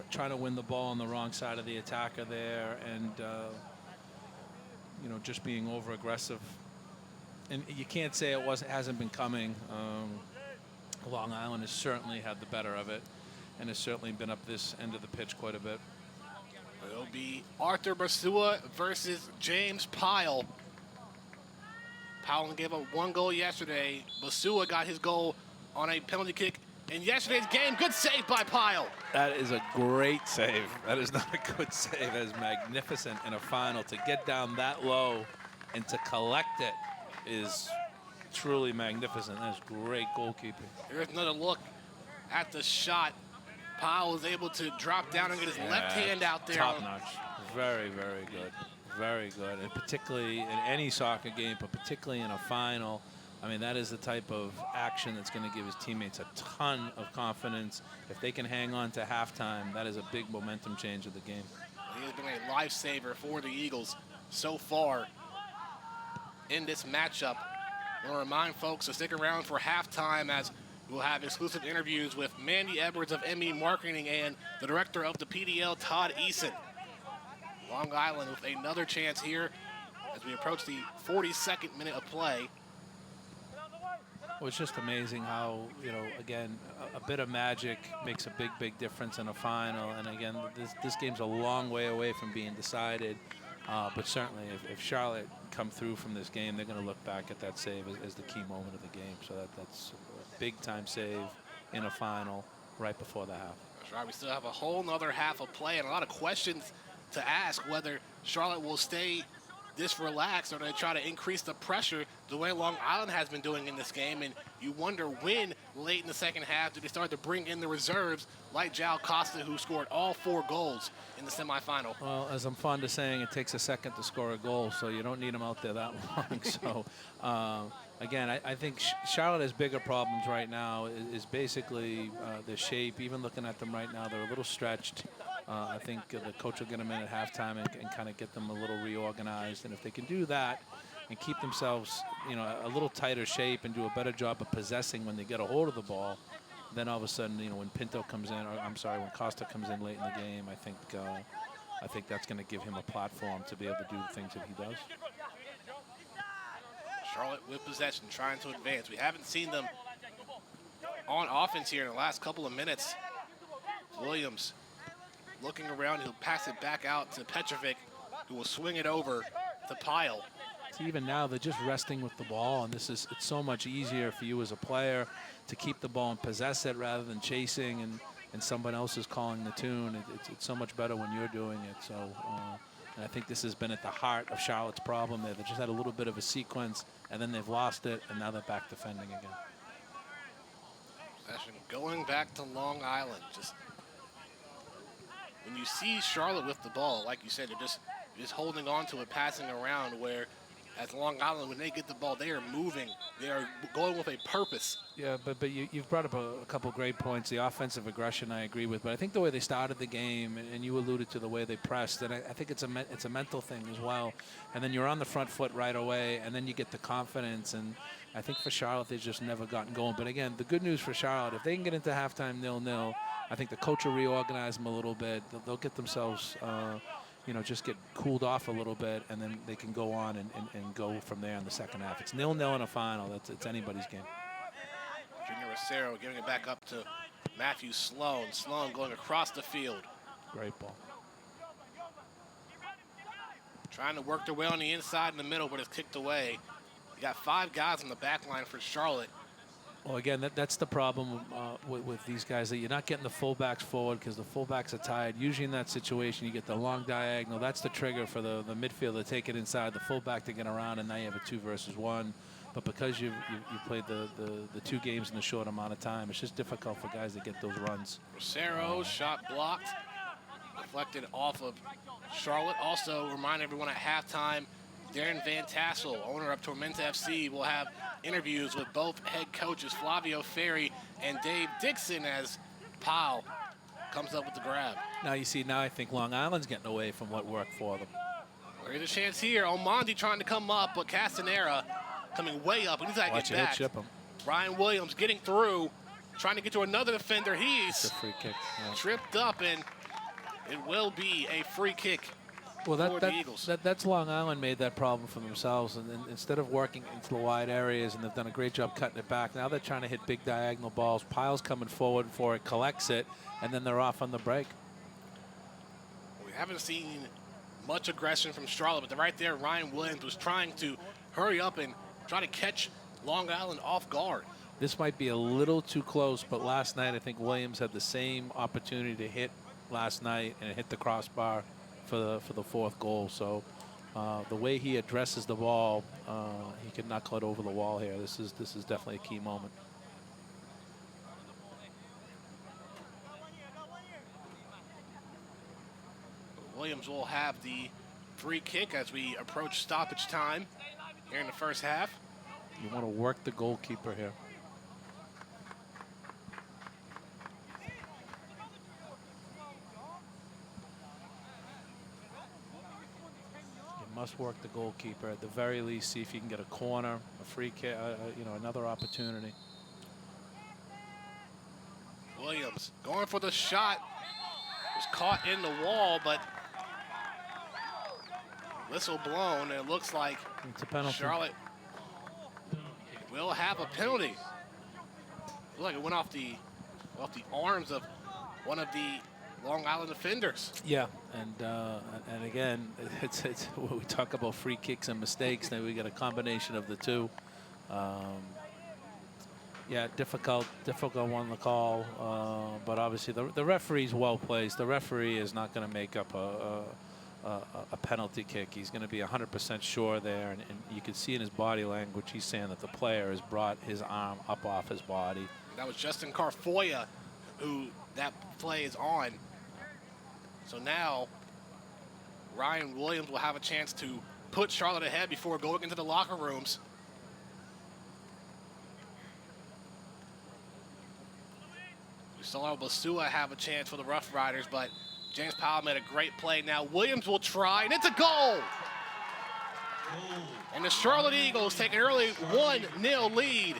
trying to win the ball on the wrong side of the attacker there, and just being over aggressive. And you can't say it hasn't been coming. Long Island has certainly had the better of it, and has certainly been up this end of the pitch quite a bit. It'll be Arthur Basua versus James Pyle. Pyle gave up 1 goal yesterday. Basua got his goal on a penalty kick in yesterday's game. Good save by Pyle. That is a great save. That is not a good save. That is magnificent in a final. To get down that low and to collect it is truly magnificent. That is great goalkeeping. Here's another look at the shot. Pyle was able to drop down and get his left hand out there. Top notch. Very, very good. Very good. And particularly in any soccer game, but particularly in a final, I mean, that is the type of action that's going to give his teammates a ton of confidence. If they can hang on to halftime, that is a big momentum change of the game. He has been a lifesaver for the Eagles so far in this matchup. I want to remind folks to stick around for halftime, as we'll have exclusive interviews with Mandy Edwards of ME Marketing and the director of the PDL, Todd Eason. Long Island with another chance here as we approach the 42nd minute of play. Well, it's just amazing how, again, a bit of magic makes a big, big difference in a final. And again, this game's a long way away from being decided. But certainly, if Charlotte come through from this game, they're going to look back at that save as the key moment of the game. So that's big-time save in a final right before the half. That's right. We still have a whole nother half of play and a lot of questions to ask whether Charlotte will stay this relaxed or they try to increase the pressure the way Long Island has been doing in this game. And you wonder when, late in the second half, do they start to bring in the reserves like Jal Costa, who scored all 4 goals in the semifinal. Well, as I'm fond of saying, it takes a second to score a goal, so you don't need them out there that long. So, again, I think Charlotte has bigger problems right now, is basically their shape. Even looking at them right now, they're a little stretched. I think the coach will get them in at halftime and kind of get them a little reorganized. And if they can do that and keep themselves, a little tighter shape and do a better job of possessing when they get a hold of the ball, then all of a sudden, when Pinto comes in, or I'm sorry, when Costa comes in late in the game, I think that's going to give him a platform to be able to do the things that he does. Charlotte with possession, trying to advance. We haven't seen them on offense here in the last couple of minutes. Williams looking around, he'll pass it back out to Petrovic, who will swing it over to Pyle. See, even now, they're just resting with the ball, and it's so much easier for you as a player to keep the ball and possess it rather than chasing and someone else is calling the tune. It's so much better when you're doing it. So, and I think this has been at the heart of Charlotte's problem there. They just had a little bit of a sequence, and then they've lost it, and now they're back defending again. Possession going back to Long Island. Just when you see Charlotte with the ball, like you said, they're just holding on to it, passing around, where as Long Island, when they get the ball, they are moving. They are going with a purpose. Yeah, but you've brought up a couple great points. The offensive aggression I agree with, but I think the way they started the game, and you alluded to the way they pressed, and I think it's a mental thing as well. And then you're on the front foot right away, and then you get the confidence. And I think for Charlotte, they've just never gotten going. But again, the good news for Charlotte, if they can get into halftime 0-0, I think the coach will reorganize them a little bit. They'll get themselves just get cooled off a little bit, and then they can go on and go from there in the second half. It's 0-0 in a final. It's anybody's game. Junior Rosero giving it back up to Matthew Sloan. Sloan going across the field. Great ball. Trying to work their way on the inside in the middle, but it's kicked away. You got 5 guys on the back line for Charlotte. Well, again, that's the problem with these guys, that you're not getting the fullbacks forward because the fullbacks are tired. Usually in that situation, you get the long diagonal. That's the trigger for the midfielder to take it inside, the fullback to get around, and now you have a 2 versus 1. But because you've played the 2 games in a short amount of time, it's just difficult for guys to get those runs. Rosero, shot blocked, deflected off of Charlotte. Also, remind everyone at halftime, Darren Van Tassel, owner of Tormenta FC, will have interviews with both head coaches Flavio Ferri and Dave Dixon as Powell comes up with the grab. Now I think Long Island's getting away from what worked for them. There's a chance here. Omondi trying to come up, but Castanera coming way up. He's got to get back. Chip him. Ryan Williams getting through, trying to get to another defender. He's a free kick. Yeah. Tripped up, and it will be a free kick. Well, that's Long Island made that problem for themselves, and then instead of working into the wide areas, and they've done a great job cutting it back, now they're trying to hit big diagonal balls. Pyle's coming forward for it, collects it, and then they're off on the break. We haven't seen much aggression from Charlotte, but right there, Ryan Williams was trying to hurry up and try to catch Long Island off guard. This might be a little too close, but last night I think Williams had the same opportunity to hit last night and hit the crossbar for the 4th goal. So the way he addresses the ball, he could not cut over the wall here. This is definitely a key moment. Williams will have the free kick as we approach stoppage time here in the first half. You want to work the goalkeeper here. Must work the goalkeeper. At the very least, see if you can get a corner, a free kick, another opportunity. Williams going for the shot. Was caught in the wall, but whistle blown. And it looks like it's a penalty. Charlotte will have a penalty. Looked like it went off the arms of one of the Long Island defenders. Yeah, and again, it's when we talk about free kicks and mistakes, then we get a combination of the two. Yeah, difficult one to call, but obviously the referee's well placed. The referee is not going to make up a penalty kick. He's going to be 100% sure there, and you can see in his body language he's saying that the player has brought his arm up off his body. That was Justin Carfoya who that play is on. So now Ryan Williams will have a chance to put Charlotte ahead before going into the locker rooms. We saw Basua have a chance for the Rough Riders, but James Powell made a great play. Now Williams will try, and it's a goal! And the Charlotte Eagles take an early 1-0 lead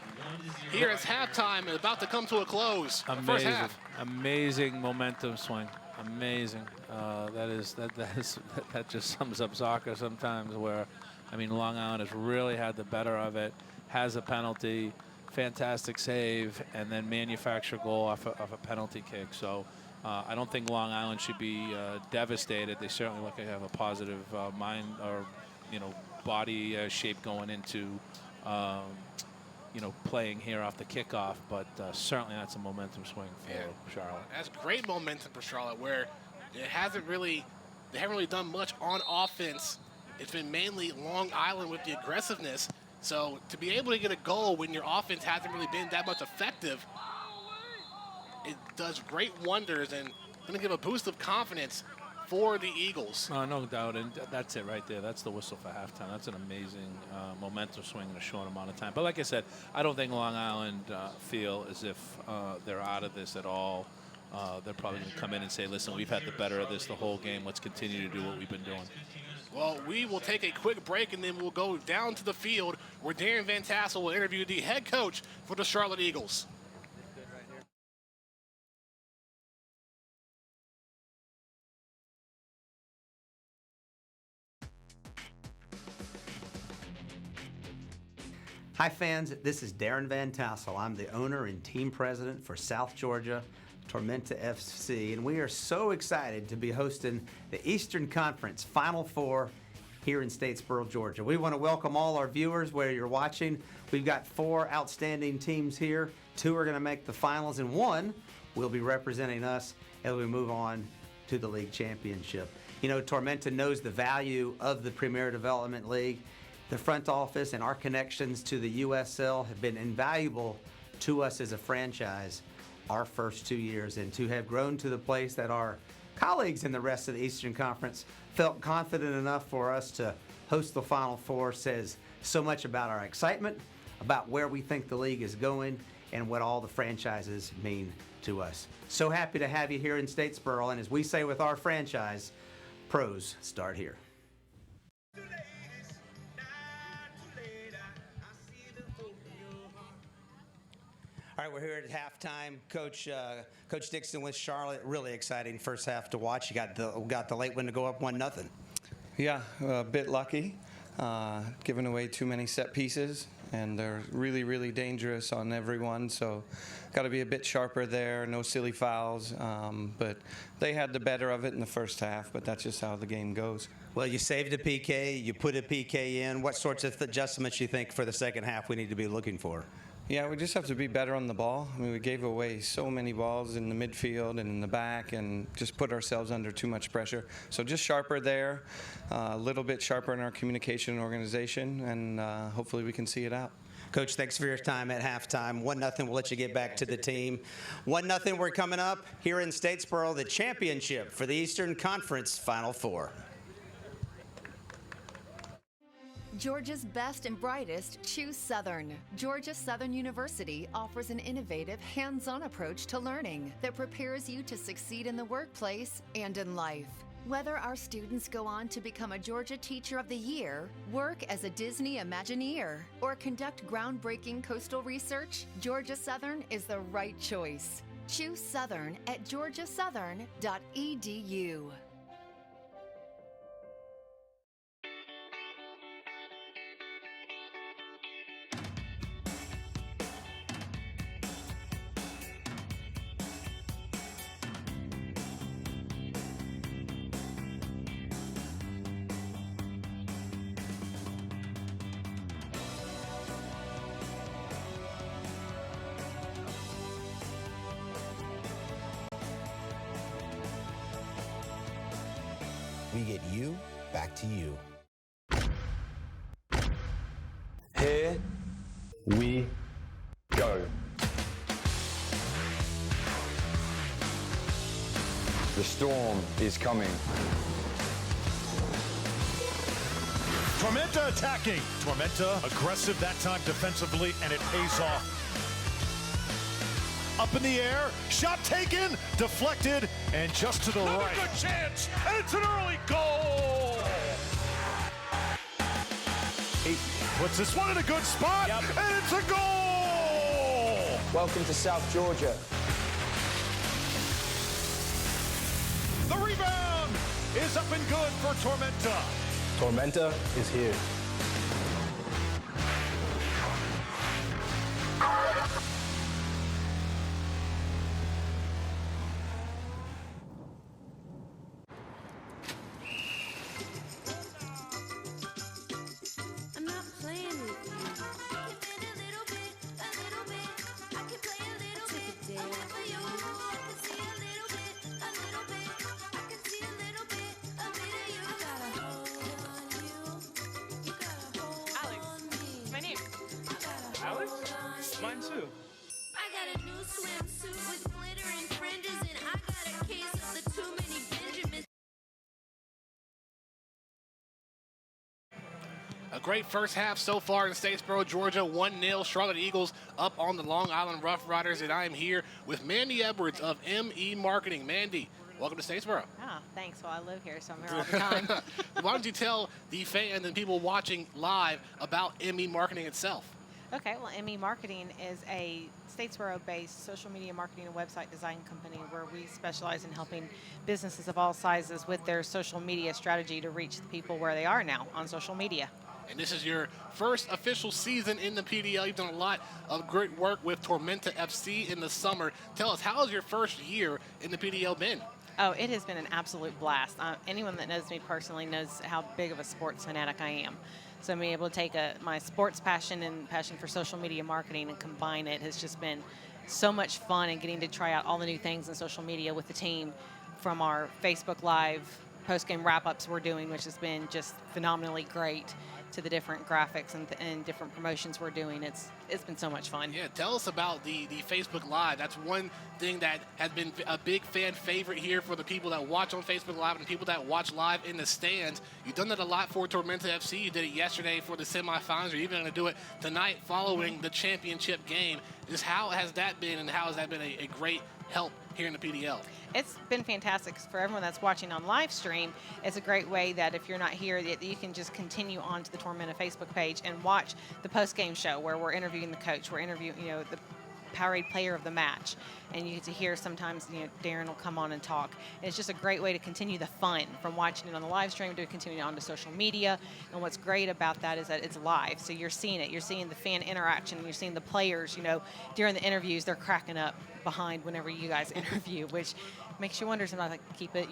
here as halftime is about to come to a close. First half. Amazing momentum swing. Amazing. That just sums up soccer sometimes. Where, I mean, Long Island has really had the better of it. Has a penalty, fantastic save, and then manufacture goal off a penalty kick. So I don't think Long Island should be devastated. They certainly look like they have a positive mind or body shape going into playing here off the kickoff, but certainly that's a momentum swing for Charlotte. That's great momentum for Charlotte, where they haven't really done much on offense. It's been mainly Long Island with the aggressiveness. So to be able to get a goal when your offense hasn't really been that much effective, it does great wonders and going to give a boost of confidence for the Eagles. No doubt, and that's it right there. That's the whistle for halftime. That's an amazing momentum swing in a short amount of time. But like I said, I don't think Long Island feel as if they're out of this at all. They're probably going to come in and say, listen, we've had the better of this the whole game. Let's continue to do what we've been doing. Well, we will take a quick break, and then we'll go down to the field where Darren Van Tassel will interview the head coach for the Charlotte Eagles. Hi fans, this is Darren Van Tassel. I'm the owner and team president for South Georgia Tormenta FC, and we are so excited to be hosting the Eastern Conference Final Four here in Statesboro, Georgia. We want to welcome all our viewers where you're watching. We've got 4 outstanding teams here. 2 are going to make the finals, and 1 will be representing us as we move on to the league championship. You know, Tormenta knows the value of the Premier Development League. The front office and our connections to the USL have been invaluable to us as a franchise our first 2 years, and to have grown to the place that our colleagues in the rest of the Eastern Conference felt confident enough for us to host the Final Four says so much about our excitement, about where we think the league is going, and what all the franchises mean to us. So happy to have you here in Statesboro, and as we say with our franchise, pros start here. All right, we're here at halftime. Coach Dixon with Charlotte. Really exciting first half to watch. You got the late one to go up 1-0. Yeah, a bit lucky, giving away too many set pieces, and they're really, really dangerous on everyone. So, got to be a bit sharper there. No silly fouls, but they had the better of it in the first half. But that's just how the game goes. Well, you saved a PK. You put a PK in. What sorts of adjustments you think for the second half we need to be looking for? Yeah, we just have to be better on the ball. I mean, we gave away so many balls in the midfield and in the back and just put ourselves under too much pressure. So just sharper there, a little bit sharper in our communication and organization, and hopefully we can see it out. Coach, thanks for your time at halftime. 1-0, we'll let you get back to the team. 1-0, we're coming up here in Statesboro, the championship for the Eastern Conference Final Four. Georgia's best and brightest choose Southern. Georgia Southern University offers an innovative, hands-on approach to learning that prepares you to succeed in the workplace and in life. Whether our students go on to become a Georgia Teacher of the Year, work as a Disney Imagineer, or conduct groundbreaking coastal research, Georgia Southern is the right choice. Choose Southern at georgiasouthern.edu. We get you back to you. Here we go. The storm is coming. Tormenta attacking. Tormenta aggressive that time defensively, and it pays off. Up in the air, shot taken, deflected, and just to the right. Good chance, and it's an early goal. He puts this one in a good spot, and it's a goal. Welcome to South Georgia. The rebound is up and good for Tormenta. Tormenta is here. I'm not playing with you. I can bend a little bit. I can play a little bit. I'm here for you. I can see a little bit. I can see a little bit of you. I gotta hold on you. You gotta hold on me. My name. I gotta Alex? hold on Mine you. too. I got a new swimsuit with glitter and fringes, and I got a case of the too many Benjamins. A great first half so far in Statesboro, Georgia. 1-0 Charlotte Eagles up on the Long Island Rough Riders, and I am here with Mandy Edwards of ME Marketing. Mandy, welcome to Statesboro. Ah, thanks. Well, I live here, so I'm here all the time. Why don't you tell the fans and people watching live about ME Marketing itself? Okay, well, ME Marketing is a Statesboro-based social media marketing and website design company where we specialize in helping businesses of all sizes with their social media strategy to reach the people where they are now on social media. And this is your first official season in the PDL. You've done a lot of great work with Tormenta FC in the summer. Tell us, how has your first year in the PDL been? Oh, it has been an absolute blast. Anyone that knows me personally knows how big of a sports fanatic I am. So being able to take my sports passion and passion for social media marketing and combine it has just been so much fun, and getting to try out all the new things in social media with the team, from our Facebook Live post-game wrap-ups we're doing, which has been just phenomenally great, to the different graphics and different promotions we're doing. It's been so much fun. Yeah, tell us about the Facebook Live. That's one thing that has been a big fan favorite here for the people that watch on Facebook Live and people that watch live in the stands. You've done that a lot for Tormenta FC. You did it yesterday for the semifinals. You're even going to do it tonight following the championship game. Just how has that been, and how has that been a great help here in the PDL? It's been fantastic. For everyone that's watching on live stream, it's a great way that if you're not here, that you can just continue on to the Tormenta Facebook page and watch the post-game show where we're interviewing the coach. We're interviewing, the Powerade player of the match, and you get to hear sometimes, Darren will come on and talk. And it's just a great way to continue the fun from watching it on the live stream to continue it onto social media. And what's great about that is that it's live, so you're seeing it. You're seeing the fan interaction, and you're seeing the players. During the interviews, they're cracking up behind whenever you guys interview, which makes you wonder sometimes, like, keep it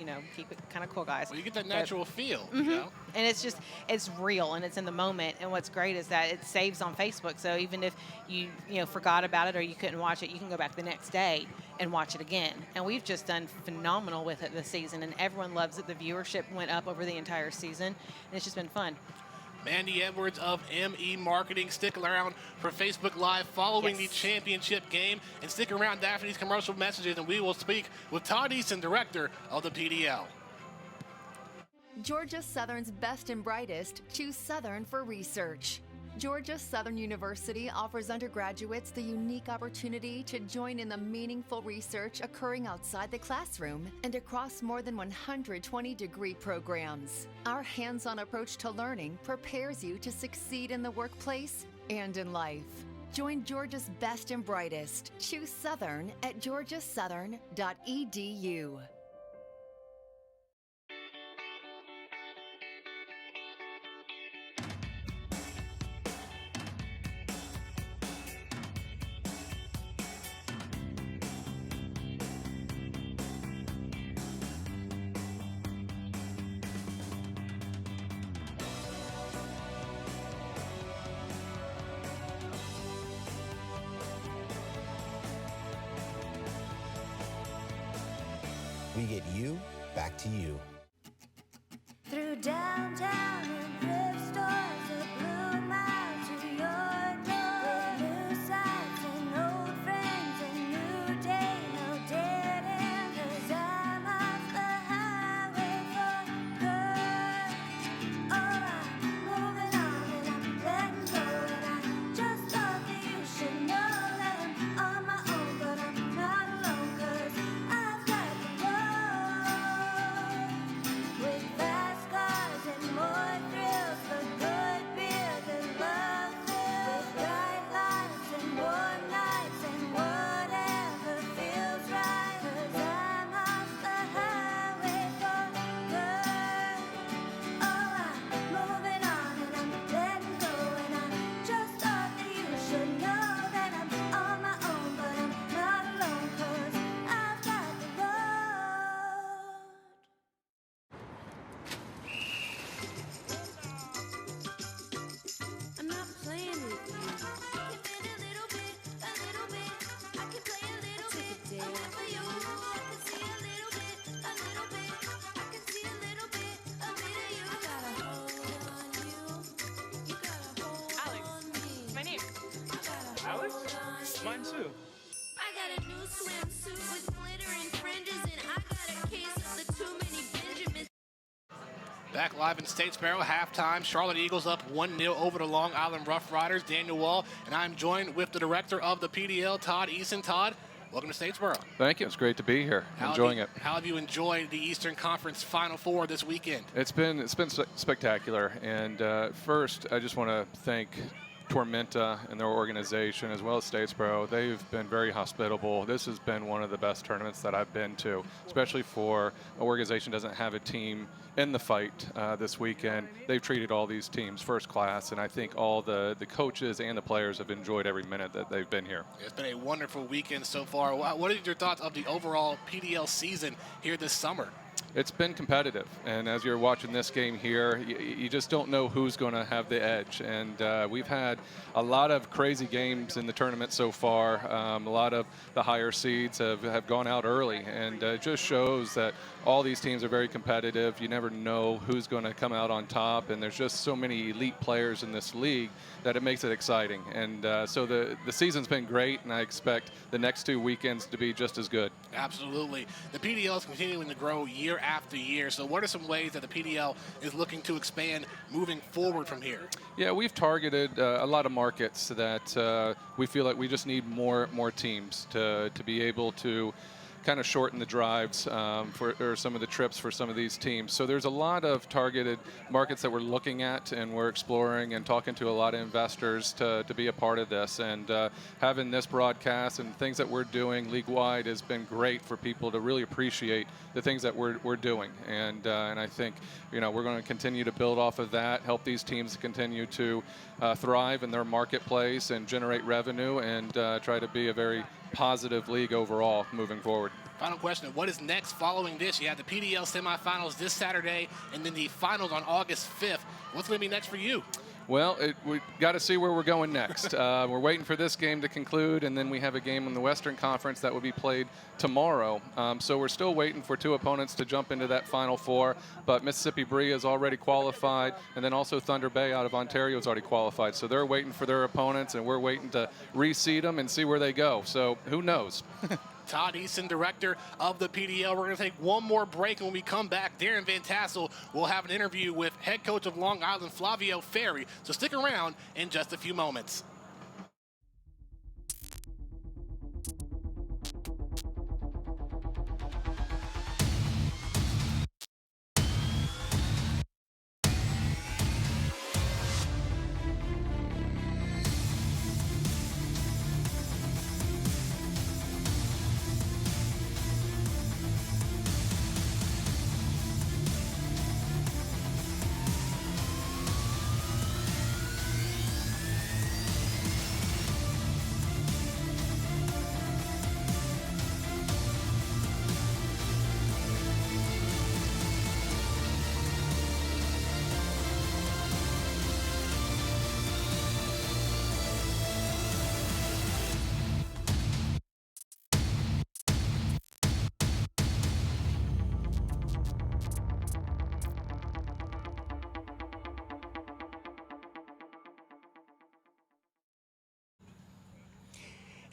kind of cool, guys. Well, you get that natural feel, And it's real, and it's in the moment. And what's great is that it saves on Facebook. So even if you forgot about it or you couldn't watch it, you can go back the next day and watch it again. And we've just done phenomenal with it this season, and everyone loves it. The viewership went up over the entire season, and it's just been fun. Mandy Edwards of ME Marketing. Stick around for Facebook Live following the championship game, and stick around after these commercial messages, and we will speak with Todd Easton, director of the PDL. Georgia Southern's best and brightest choose Southern for research. Georgia Southern University offers undergraduates the unique opportunity to join in the meaningful research occurring outside the classroom and across more than 120 degree programs. Our hands-on approach to learning prepares you to succeed in the workplace and in life. Join Georgia's best and brightest. Choose Southern at georgiasouthern.edu. We get you back to you. Downtown and thrift stores, a blue mile to your door. With new sights and old friends, a new day, no dead end. 'Cause I'm off the highway for good. Oh, I'm moving on and I'm letting go, and I just thought that you should know that I'm on my own, but I'm not alone, 'cause I've got the road. With fast cars and more thrills, for good beers and love fills. With bright lights and warm nights and whatever feels right. 'Cause I'm off the highway for good. Oh, I'm moving on and I'm letting go, and I just thought that you should know that I'm on my own, but I'm not alone, 'cause I've got the road. I'm not playing with you. I can bend a little bit, a little bit. I can play a little bit, a little for you. I can see a little bit, a little bit. I can see a little bit of you. I got a hold on you. You got a hold on me. My name. I got a Alex? hold on Mine you. too. I got a new swimsuit with glitter and fringes, and I got a case of the too many Benjamins. Back live in Statesboro, halftime. Charlotte Eagles up 1-0 over the Long Island Rough Riders. Daniel Wall, and I'm joined with the director of the PDL, Todd Eason. Todd, welcome to Statesboro. Thank you. It's great to be here. Enjoying it. How have you enjoyed the Eastern Conference Final Four this weekend? It's been spectacular. And first, I just want to thank Tormenta and their organization, as well as Statesboro. They've been very hospitable. This has been one of the best tournaments that I've been to, especially for an organization that doesn't have a team in the fight this weekend. They've treated all these teams first class, and I think all the coaches and the players have enjoyed every minute that they've been here. It's been a wonderful weekend so far. What are your thoughts of the overall PDL season here this summer? It's been competitive, and as you're watching this game here, you just don't know who's going to have the edge. And we've had a lot of crazy games in the tournament so far. A lot of the higher seeds have gone out early, and it just shows that all these teams are very competitive. You never know who's going to come out on top, and there's just so many elite players in this league that it makes it exciting. And so the season's been great, and I expect the next two weekends to be just as good. Absolutely. The PDL is continuing to grow year after year. So what are some ways that the PDL is looking to expand moving forward from here? Yeah, we've targeted a lot of markets that we feel like we just need more teams to be able to kind of shorten the drives or some of the trips for some of these teams. So there's a lot of targeted markets that we're looking at, and we're exploring and talking to a lot of investors to be a part of this. And having this broadcast and things that we're doing league-wide has been great for people to really appreciate the things that we're doing. And I think we're going to continue to build off of that, help these teams continue to thrive in their marketplace and generate revenue, and try to be a very positive league overall moving forward. Final question, what is next following this? You have the PDL semifinals this Saturday and then the finals on August 5th. What's going to be next for you? Well, we got to see where we're going next. We're waiting for this game to conclude, and then we have a game in the Western Conference that will be played tomorrow. So we're still waiting for two opponents to jump into that Final Four, but Mississippi Bree is already qualified, and then also Thunder Bay out of Ontario is already qualified. So they're waiting for their opponents, and we're waiting to reseed them and see where they go. So who knows? Todd Eason, director of the PDL. We're going to take one more break, and when we come back, Darren Van Tassel will have an interview with head coach of Long Island, Flavio Ferri. So stick around in just a few moments.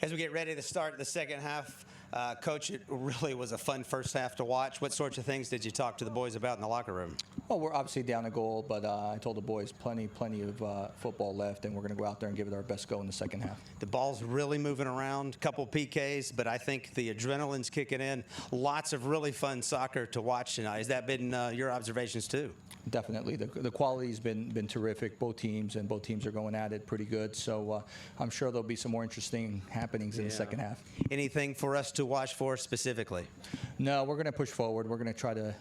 As we get ready to start the second half, Coach, it really was a fun first half to watch. What sorts of things did you talk to the boys about in the locker room? Well, we're obviously down a goal, but I told the boys plenty of football left, and we're going to go out there and give it our best go in the second half. The ball's really moving around, couple PKs, but I think the adrenaline's kicking in. Lots of really fun soccer to watch tonight. Has that been your observations too? Definitely. The quality's been terrific, both teams, and both teams are going at it pretty good. So I'm sure there'll be some more interesting happenings in the second half. Anything for us to watch for specifically? No, we're going to push forward. We're going to try to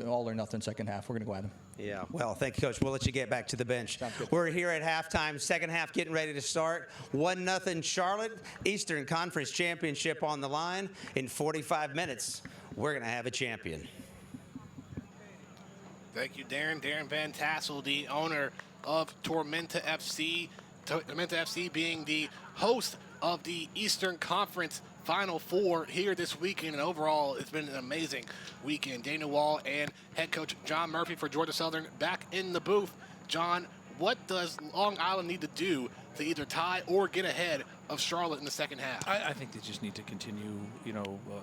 all or nothing second half. We're going to go at them. Yeah, well, thank you, Coach. We'll let you get back to the bench. We're here at halftime, second half getting ready to start. 1-0 Charlotte, Eastern Conference Championship on the line. In 45 minutes, we're going to have a champion. Thank you, Darren. Darren Van Tassel, the owner of Tormenta FC. Tormenta FC being the host of the Eastern Conference Final Four here this weekend. And overall, it's been an amazing weekend. Dana Wall and head coach John Murphy for Georgia Southern back in the booth. John, what does Long Island need to do to either tie or get ahead of Charlotte in the second half? I think they just need to continue,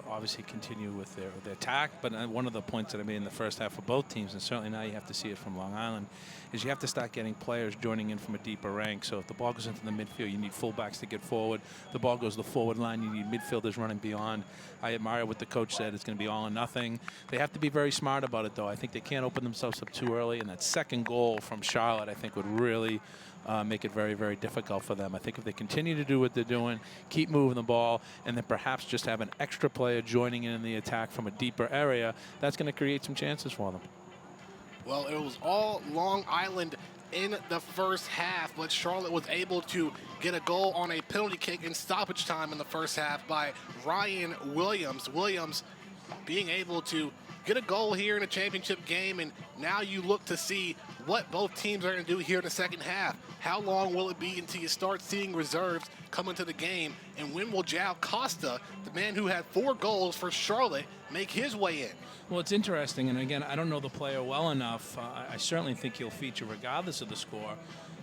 obviously continue with their attack. But one of the points that I made in the first half for both teams, and certainly now you have to see it from Long Island, is you have to start getting players joining in from a deeper rank. So if the ball goes into the midfield, you need fullbacks to get forward. The ball goes to the forward line, you need midfielders running beyond. I admire what the coach said. It's going to be all or nothing. They have to be very smart about it, though. I think they can't open themselves up too early. And that second goal from Charlotte, I think, would really make it very, very difficult for them. I think if they continue to do what they're doing, keep moving the ball, and then perhaps just have an extra player joining in the attack from a deeper area, that's going to create some chances for them. Well, it was all Long Island in the first half, but Charlotte was able to get a goal on a penalty kick in stoppage time in the first half by Ryan Williams. Williams being able to get a goal here in a championship game, and now you look to see what both teams are going to do here in the second half. How long will it be until you start seeing reserves come into the game, and when will Jao Costa, the man who had 4 goals for Charlotte, make his way in? Well, it's interesting, and again, I don't know the player well enough. I certainly think he'll feature regardless of the score.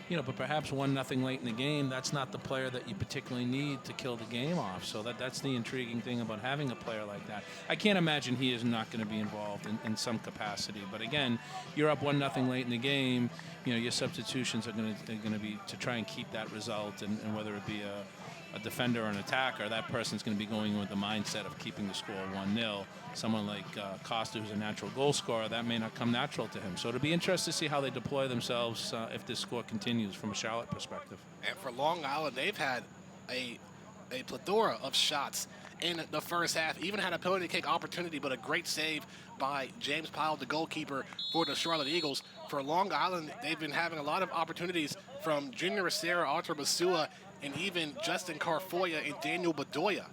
But perhaps 1-0 late in the game, that's not the player that you particularly need to kill the game off. So that's the intriguing thing about having a player like that. I can't imagine he is not going to be involved in some capacity. But again, you're up 1-0 late in the game. Your substitutions are going to be to try and keep that result, and whether it be a defender or an attacker, that person's going to be going with the mindset of keeping the score 1-0. Someone like Costa, who's a natural goal scorer, that may not come natural to him. So it'll be interesting to see how they deploy themselves if this score continues from a Charlotte perspective. And for Long Island, they've had a plethora of shots in the first half. Even had a penalty kick opportunity, but a great save by James Powell, the goalkeeper for the Charlotte Eagles. For Long Island, they've been having a lot of opportunities from Junior Rosera, Arthur Basua, and even Justin Carfoya and Daniel Bedoya.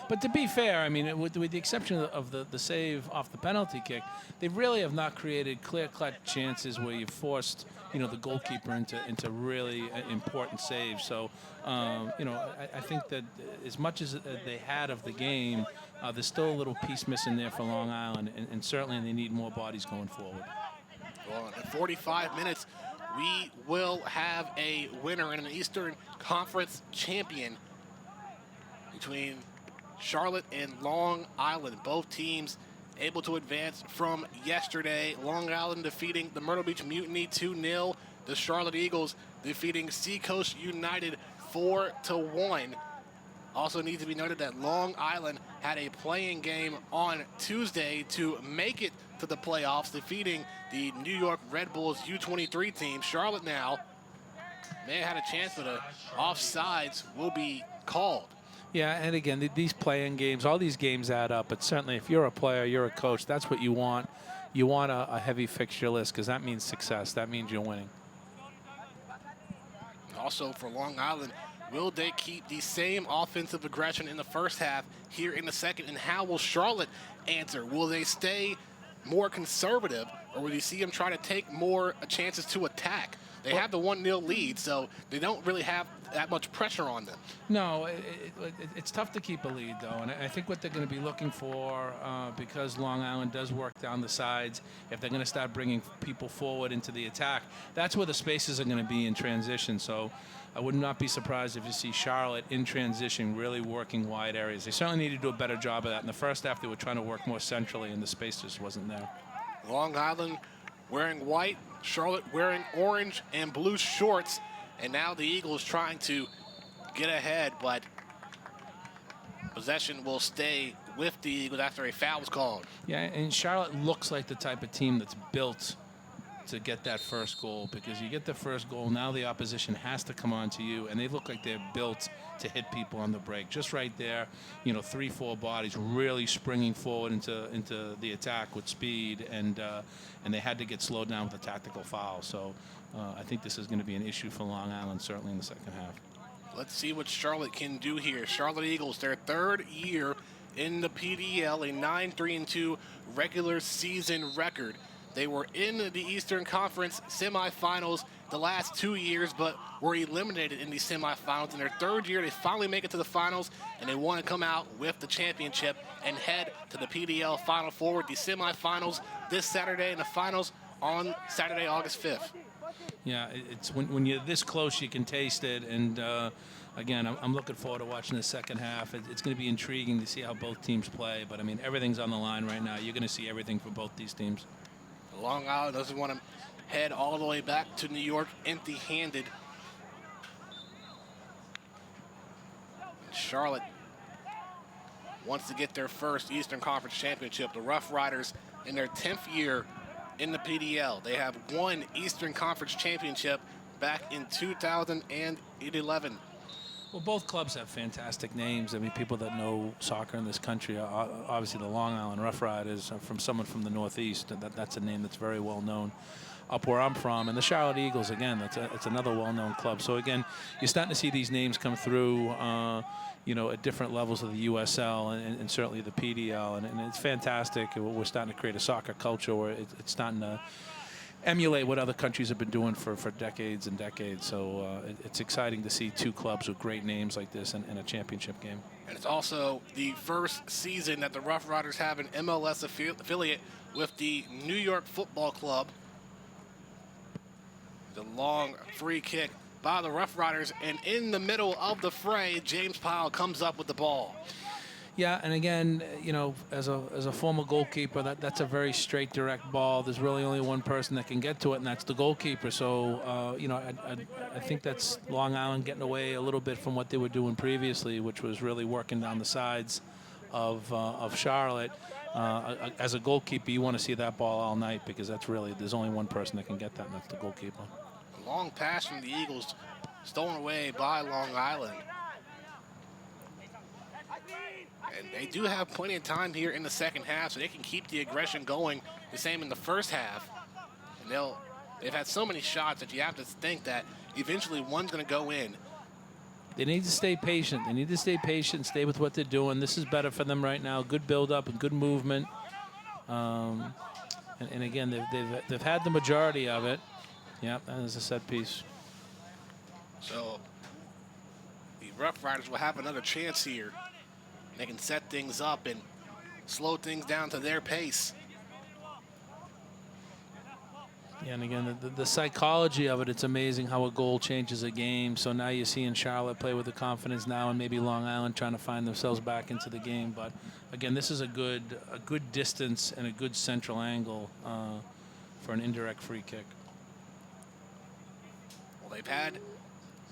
But to be fair, I mean, with the exception of the save off the penalty kick, they really have not created clear-cut chances where you've forced, the goalkeeper into really important saves. So, I think that as much as they had of the game, there's still a little piece missing there for Long Island, and certainly they need more bodies going forward. Well, in 45 minutes, we will have a winner and an Eastern Conference champion between Charlotte and Long Island. Both teams able to advance from yesterday. Long Island defeating the Myrtle Beach Mutiny 2-0. The Charlotte Eagles defeating Seacoast United 4-1. Also needs to be noted that Long Island had a playing game on Tuesday to make it to the playoffs, defeating the New York Red Bulls U23 team. Charlotte now may have had a chance, but offsides will be called. Yeah, and again, these playing games, all these games add up. But certainly if you're a player, you're a coach, that's what you want. You want a heavy fixture list because that means success. That means you're winning. Also for Long Island, will they keep the same offensive aggression in the first half here in the second? And how will Charlotte answer? Will they stay more conservative, or will you see them try to take more chances to attack? They have the 1-0 lead, so they don't really have that much pressure on them. No, it's tough to keep a lead, though. And I think what they're going to be looking for, because Long Island does work down the sides, if they're going to start bringing people forward into the attack, that's where the spaces are going to be in transition. So I would not be surprised if you see Charlotte in transition really working wide areas. They certainly need to do a better job of that. In the first half, they were trying to work more centrally, and the space just wasn't there. Long Island wearing white, Charlotte wearing orange and blue shorts, and now the Eagles trying to get ahead, but possession will stay with the Eagles after a foul was called. Yeah, and Charlotte looks like the type of team that's built to get that first goal, because you get the first goal, now the opposition has to come on to you, and they look like they're built to hit people on the break. Just right there, 3-4 bodies really springing forward into the attack with speed, and they had to get slowed down with a tactical foul. So I think this is going to be an issue for Long Island, certainly in the second half. Let's see what Charlotte can do here. Charlotte Eagles, their third year in the PDL, a 9-3-2 regular season record. They were in the Eastern Conference semifinals the last 2 years, but were eliminated in these semifinals. In their third year, they finally make it to the finals, and they want to come out with the championship and head to the PDL Final Four. The semifinals this Saturday and the finals on Saturday, August 5th. Yeah, it's when you're this close, you can taste it. And again, I'm looking forward to watching the second half. It's going to be intriguing to see how both teams play. But I mean, everything's on the line right now. You're going to see everything for both these teams. Long Island doesn't want to head all the way back to New York empty-handed. Charlotte wants to get their first Eastern Conference championship. The Rough Riders in their 10th year in the PDL. They have won Eastern Conference championship back in 2011. Well, both clubs have fantastic names. I mean, people that know soccer in this country, obviously the Long Island Rough Riders, from someone from the Northeast, that's a name that's very well known up where I'm from. And the Charlotte Eagles, again, it's another well-known club. So, again, you're starting to see these names come through, at different levels of the USL and certainly the PDL. And it's fantastic. We're starting to create a soccer culture where it's starting to emulate what other countries have been doing for decades and decades. So it's exciting to see two clubs with great names like this in a championship game. And it's also the first season that the Rough Riders have an MLS affiliate with the New York Football Club. The long free kick by the Rough Riders, and in the middle of the fray, James Powell comes up with the ball. Yeah, and again, as a former goalkeeper, that's a very straight, direct ball. There's really only one person that can get to it, and that's the goalkeeper. So, I think that's Long Island getting away a little bit from what they were doing previously, which was really working down the sides of Charlotte. As a goalkeeper, you want to see that ball all night, because there's only one person that can get that, and that's the goalkeeper. A long pass from the Eagles, stolen away by Long Island. And they do have plenty of time here in the second half, so they can keep the aggression going the same in the first half. And they've had so many shots that you have to think that eventually one's going to go in. They need to stay patient. They need to stay patient, stay with what they're doing. This is better for them right now. Good build-up and good movement. And again, they've had the majority of it. Yeah, that is a set piece. So the Rough Riders will have another chance here. They can set things up and slow things down to their pace. Yeah, and again, the psychology of it, it's amazing how a goal changes a game. So now you're seeing Charlotte play with the confidence now, and maybe Long Island trying to find themselves back into the game. But again, this is a good distance and a good central angle for an indirect free kick. Well, they've had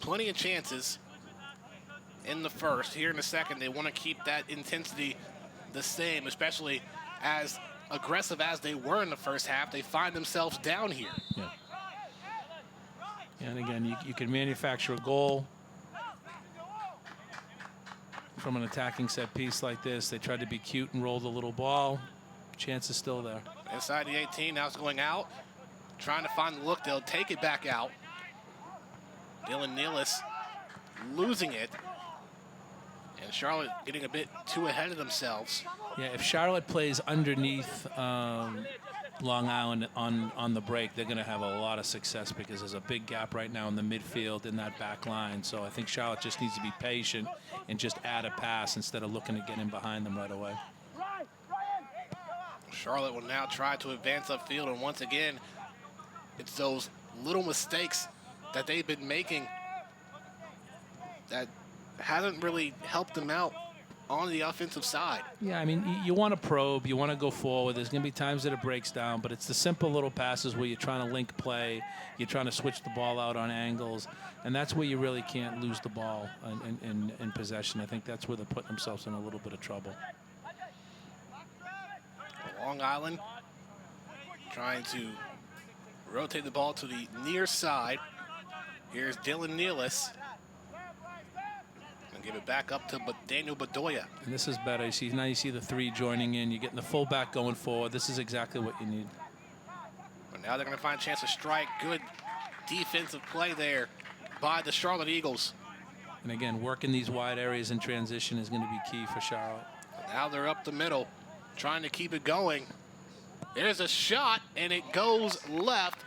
plenty of chances in the first. Here in the second, they want to keep that intensity the same, especially as aggressive as they were in the first half. They find themselves down here. Yeah. And again, you can manufacture a goal from an attacking set piece like this. They tried to be cute and roll the little ball. Chance is still there. Inside the 18, now it's going out. Trying to find the look. They'll take it back out. Dylan Nealis losing it. And Charlotte getting a bit too ahead of themselves. Yeah, if Charlotte plays underneath Long Island on the break, they're going to have a lot of success because there's a big gap right now in the midfield in that back line. So I think Charlotte just needs to be patient and just add a pass instead of looking to get in behind them right away. Charlotte will now try to advance upfield, and once again, it's those little mistakes that they've been making that hasn't really helped them out on the offensive side. Yeah, I mean, you want to probe, you want to go forward. There's going to be times that it breaks down, but it's the simple little passes where you're trying to link play, you're trying to switch the ball out on angles, and that's where you really can't lose the ball in possession. I think that's where they're putting themselves in a little bit of trouble. Long Island trying to rotate the ball to the near side. Here's Dylan Nealis. And give it back up to Daniel Bedoya. And this is better. Now you see the three joining in. You're getting the fullback going forward. This is exactly what you need. But now they're going to find a chance to strike. Good defensive play there by the Charlotte Eagles. And again, working these wide areas in transition is going to be key for Charlotte. Now they're up the middle, trying to keep it going. There's a shot, and it goes left.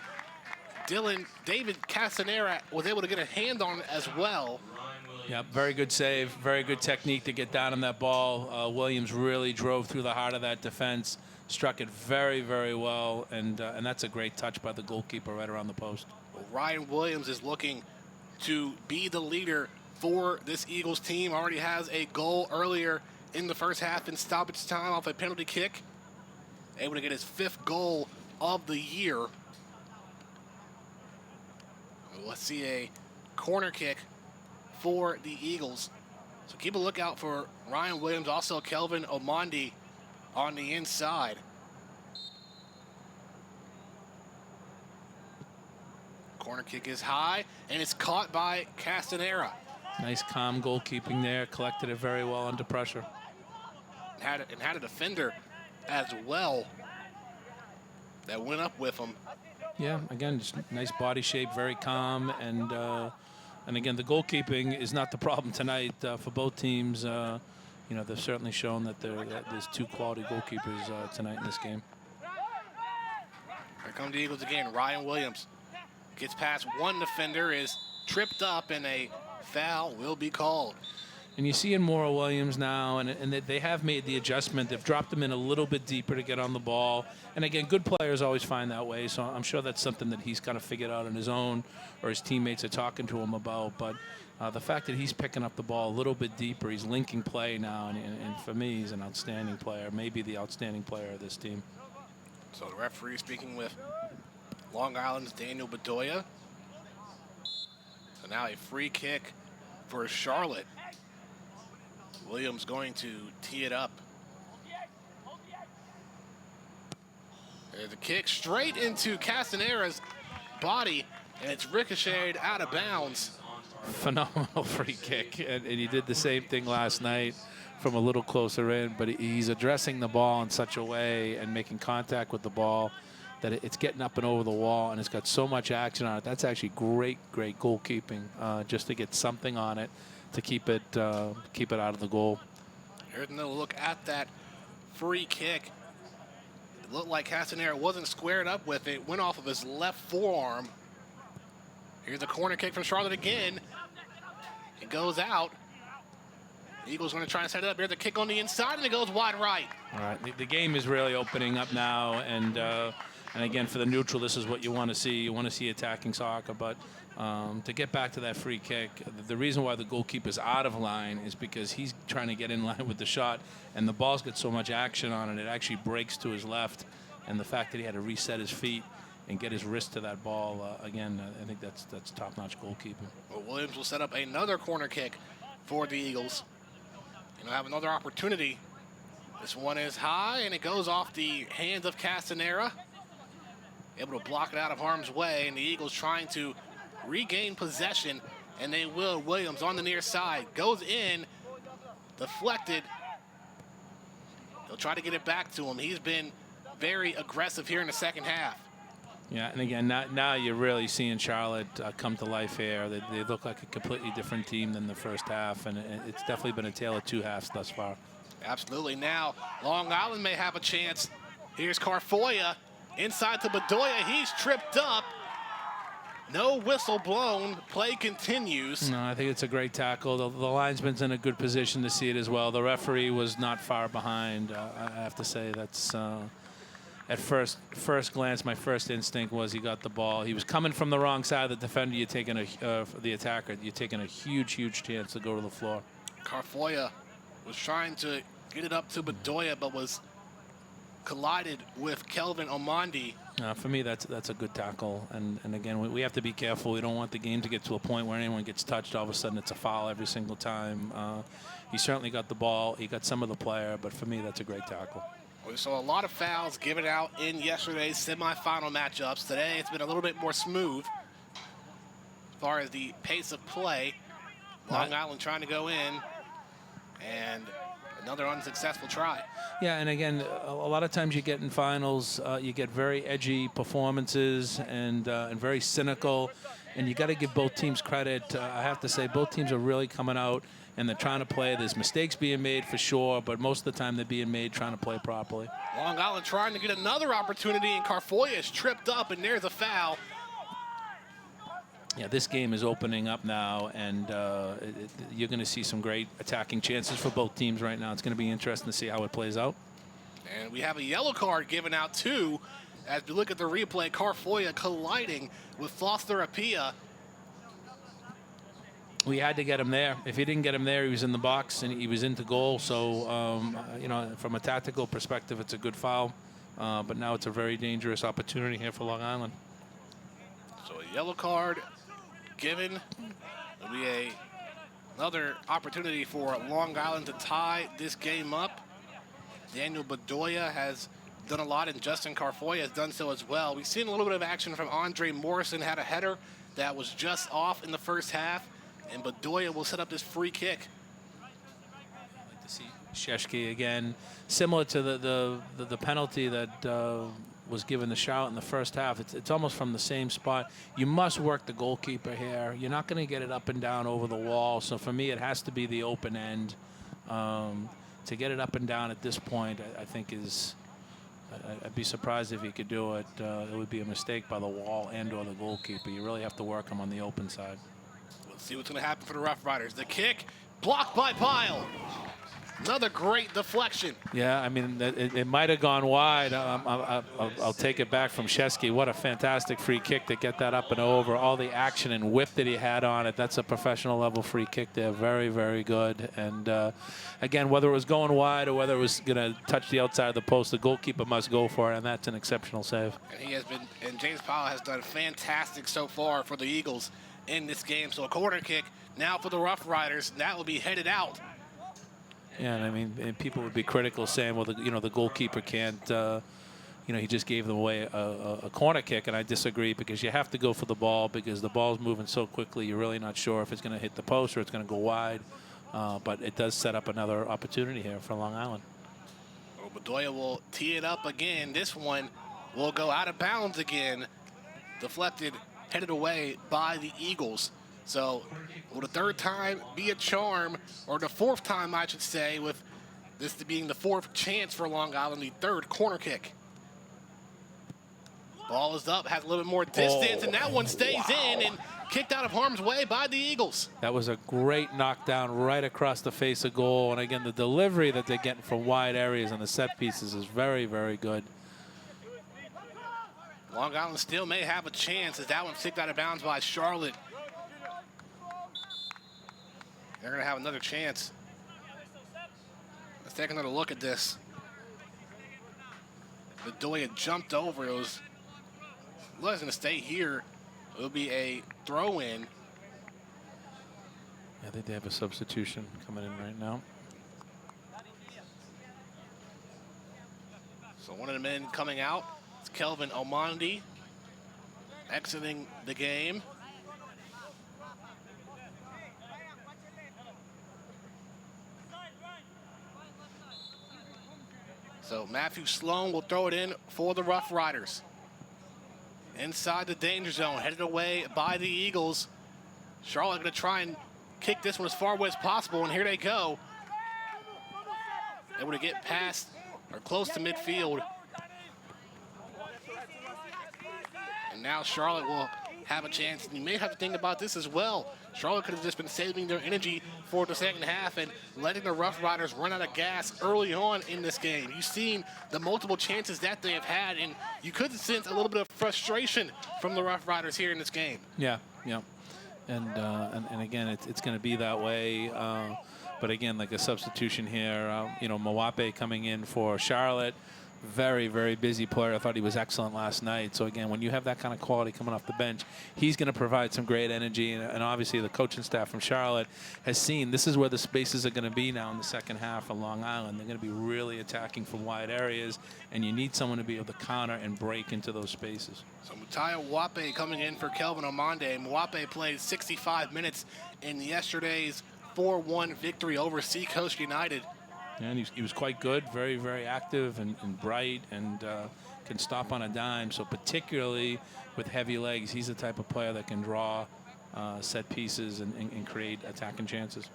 David Castanera was able to get a hand on it as well. Yeah, very good save, very good technique to get down on that ball. Williams really drove through the heart of that defense, struck it very, very well, and that's a great touch by the goalkeeper right around the post. Well, Ryan Williams is looking to be the leader for this Eagles team. Already has a goal earlier in the first half in stoppage time off a penalty kick. Able to get his 5th goal of the year. Let's see a corner kick for the Eagles. So keep a lookout for Ryan Williams, also Kelvin Omondi on the inside. Corner kick is high, and it's caught by Castanera. Nice calm goalkeeping there, collected it very well under pressure. Had a defender as well that went up with him. Yeah, again, just nice body shape, very calm, and again, the goalkeeping is not the problem tonight for both teams. You know, they've certainly shown that there's 2 quality goalkeepers tonight in this game. Here come the Eagles again. Ryan Williams gets past one defender, is tripped up, and a foul will be called. And you see in Maura Williams now, and they have made the adjustment. They've dropped him in a little bit deeper to get on the ball. And again, good players always find that way, so I'm sure that's something that he's kind of figured out on his own, or his teammates are talking to him about. But the fact that he's picking up the ball a little bit deeper, he's linking play now, and for me, he's an outstanding player, maybe the outstanding player of this team. So the referee speaking with Long Island's Daniel Bedoya. So now a free kick for Charlotte. Williams going to tee it up. There's a kick straight into Castanera's body, and it's ricocheted out of bounds. Phenomenal free kick, and he did the same thing last night from a little closer in, but he's addressing the ball in such a way and making contact with the ball that it's getting up and over the wall, and it's got so much action on it. That's actually great goalkeeping, just to get something on it to keep it out of the goal. Here's another look at that free kick. It looked like Castanera wasn't squared up with it. Went off of his left forearm. Here's a corner kick from Charlotte again. It goes out. The Eagles going to try and set it up. Here's a kick on the inside, and it goes wide right. All right, the game is really opening up now, and again, for the neutral, this is what you want to see. You want to see attacking soccer, but to get back to that free kick, the reason why the goalkeeper's out of line is because he's trying to get in line with the shot, and the ball's got so much action on it, it actually breaks to his left, and the fact that he had to reset his feet and get his wrist to that ball, again, I think that's top-notch goalkeeping. Well, Williams will set up another corner kick for the Eagles. And they'll have another opportunity. This one is high, and it goes off the hands of Castanera. Able to block it out of harm's way, and the Eagles trying to regain possession, and they will. Williams on the near side, goes in, deflected. They'll try to get it back to him. He's been very aggressive here in the second half. Yeah, and again, now you're really seeing Charlotte come to life here. They look like a completely different team than the first half, and it's definitely been a tale of 2 halves thus far. Absolutely. Now, Long Island may have a chance. Here's Carfoya, Inside to Bedoya. He's tripped up. No whistle blown. Play continues. No, I think it's a great tackle. The linesman's in a good position to see it as well. The referee was not far behind. I have to say that's at first glance, my first instinct was he got the ball. He was coming from the wrong side of the defender. You're taking the attacker. You're taking a huge chance to go to the floor. Carfoya was trying to get it up to Bedoya, but was collided with Kelvin Omondi. For me, that's a good tackle. And again, we have to be careful. We don't want the game to get to a point where anyone gets touched. All of a sudden, it's a foul every single time. He certainly got the ball. He got some of the player. But for me, that's a great tackle. We saw a lot of fouls given out in yesterday's semifinal matchups. Today, it's been a little bit more smooth as far as the pace of play. Long Island trying to go in, and another unsuccessful try. Yeah, and again, a lot of times you get in finals, you get very edgy performances and very cynical, and you got to give both teams credit. I have to say, both teams are really coming out, and they're trying to play. There's mistakes being made for sure, but most of the time they're being made trying to play properly. Long Island trying to get another opportunity, and Carfoya is tripped up, and there's a foul. Yeah, this game is opening up now, and you're going to see some great attacking chances for both teams right now. It's going to be interesting to see how it plays out. And we have a yellow card given out, too, as we look at the replay. Carfoya colliding with Foster Apia. We had to get him there. If he didn't get him there, he was in the box, and he was into goal. So, you know, from a tactical perspective, it's a good foul. But now it's a very dangerous opportunity here for Long Island. So a yellow card given. There'll be another opportunity for Long Island to tie this game up. Daniel Bedoya has done a lot, and Justin Carfoya has done so as well. We've seen a little bit of action from Andre Morrison. Had a header that was just off in the first half, and Bedoya will set up this free kick. I'd like to see Sheshki again, similar to the penalty that was given the shout in the first half. It's almost from the same spot. You must work the goalkeeper here. You're not going to get it up and down over the wall. So for me, it has to be the open end. To get it up and down at this point, I think I'd be surprised if he could do it. It would be a mistake by the wall and or the goalkeeper. You really have to work him on the open side. Let's see what's going to happen for the Rough Riders. The kick blocked by Pyle. Another great deflection. Yeah, I mean, it might have gone wide. I'll take it back from Shesky. What a fantastic free kick to get that up and over. All the action and whip that he had on it. That's a professional level free kick there. Very, very good. And again, whether it was going wide or whether it was going to touch the outside of the post, the goalkeeper must go for it, and that's an exceptional save. And James Powell has done fantastic so far for the Eagles in this game. So a corner kick now for the Rough Riders. That will be headed out. Yeah, and I mean, people would be critical, saying, well, the goalkeeper can't, he just gave them away a corner kick, and I disagree, because you have to go for the ball, because the ball's moving so quickly, you're really not sure if it's going to hit the post or it's going to go wide. But it does set up another opportunity here for Long Island. Bedoya will tee it up again. This one will go out of bounds again. Deflected, headed away by the Eagles. So will the third time be a charm, or the fourth time, I should say, with this being the fourth chance for Long Island, the third corner kick. Ball is up, has a little bit more distance, and that one stays in and kicked out of harm's way by the Eagles. That was a great knockdown right across the face of goal. And again, the delivery that they're getting from wide areas and the set pieces is very, very good. Long Island still may have a chance, as that one's kicked out of bounds by Charlotte. They're going to have another chance. Let's take another look at this. Bedoya jumped over. It was going to stay here. It'll be a throw-in. I think they have a substitution coming in right now. So one of the men coming out is Kelvin Omondi, exiting the game. So Matthew Sloan will throw it in for the Rough Riders. Inside the danger zone, headed away by the Eagles. Charlotte going to try and kick this one as far away as possible, and here they go. Able to get past or close to midfield. And now Charlotte will have a chance. And you may have to think about this as well. Charlotte could have just been saving their energy for the second half and letting the Rough Riders run out of gas early on in this game. You've seen the multiple chances that they have had, and you could sense a little bit of frustration from the Rough Riders here in this game. Yeah, yeah. And again, it's going to be that way. But again, like a substitution here, you know, Mwape coming in for Charlotte. Very, very busy player. I thought he was excellent last night. So again, when you have that kind of quality coming off the bench, he's going to provide some great energy. And obviously the coaching staff from Charlotte has seen this is where the spaces are going to be now in the second half of Long Island. They're going to be really attacking from wide areas, and you need someone to be able to counter and break into those spaces. So Mutaya Mwape coming in for Kelvin Omande. Mwape played 65 minutes in yesterday's 4-1 victory over Seacoast United. And he was quite good, very, very active and bright, and can stop on a dime. So particularly with heavy legs, he's the type of player that can draw set pieces and create attacking chances.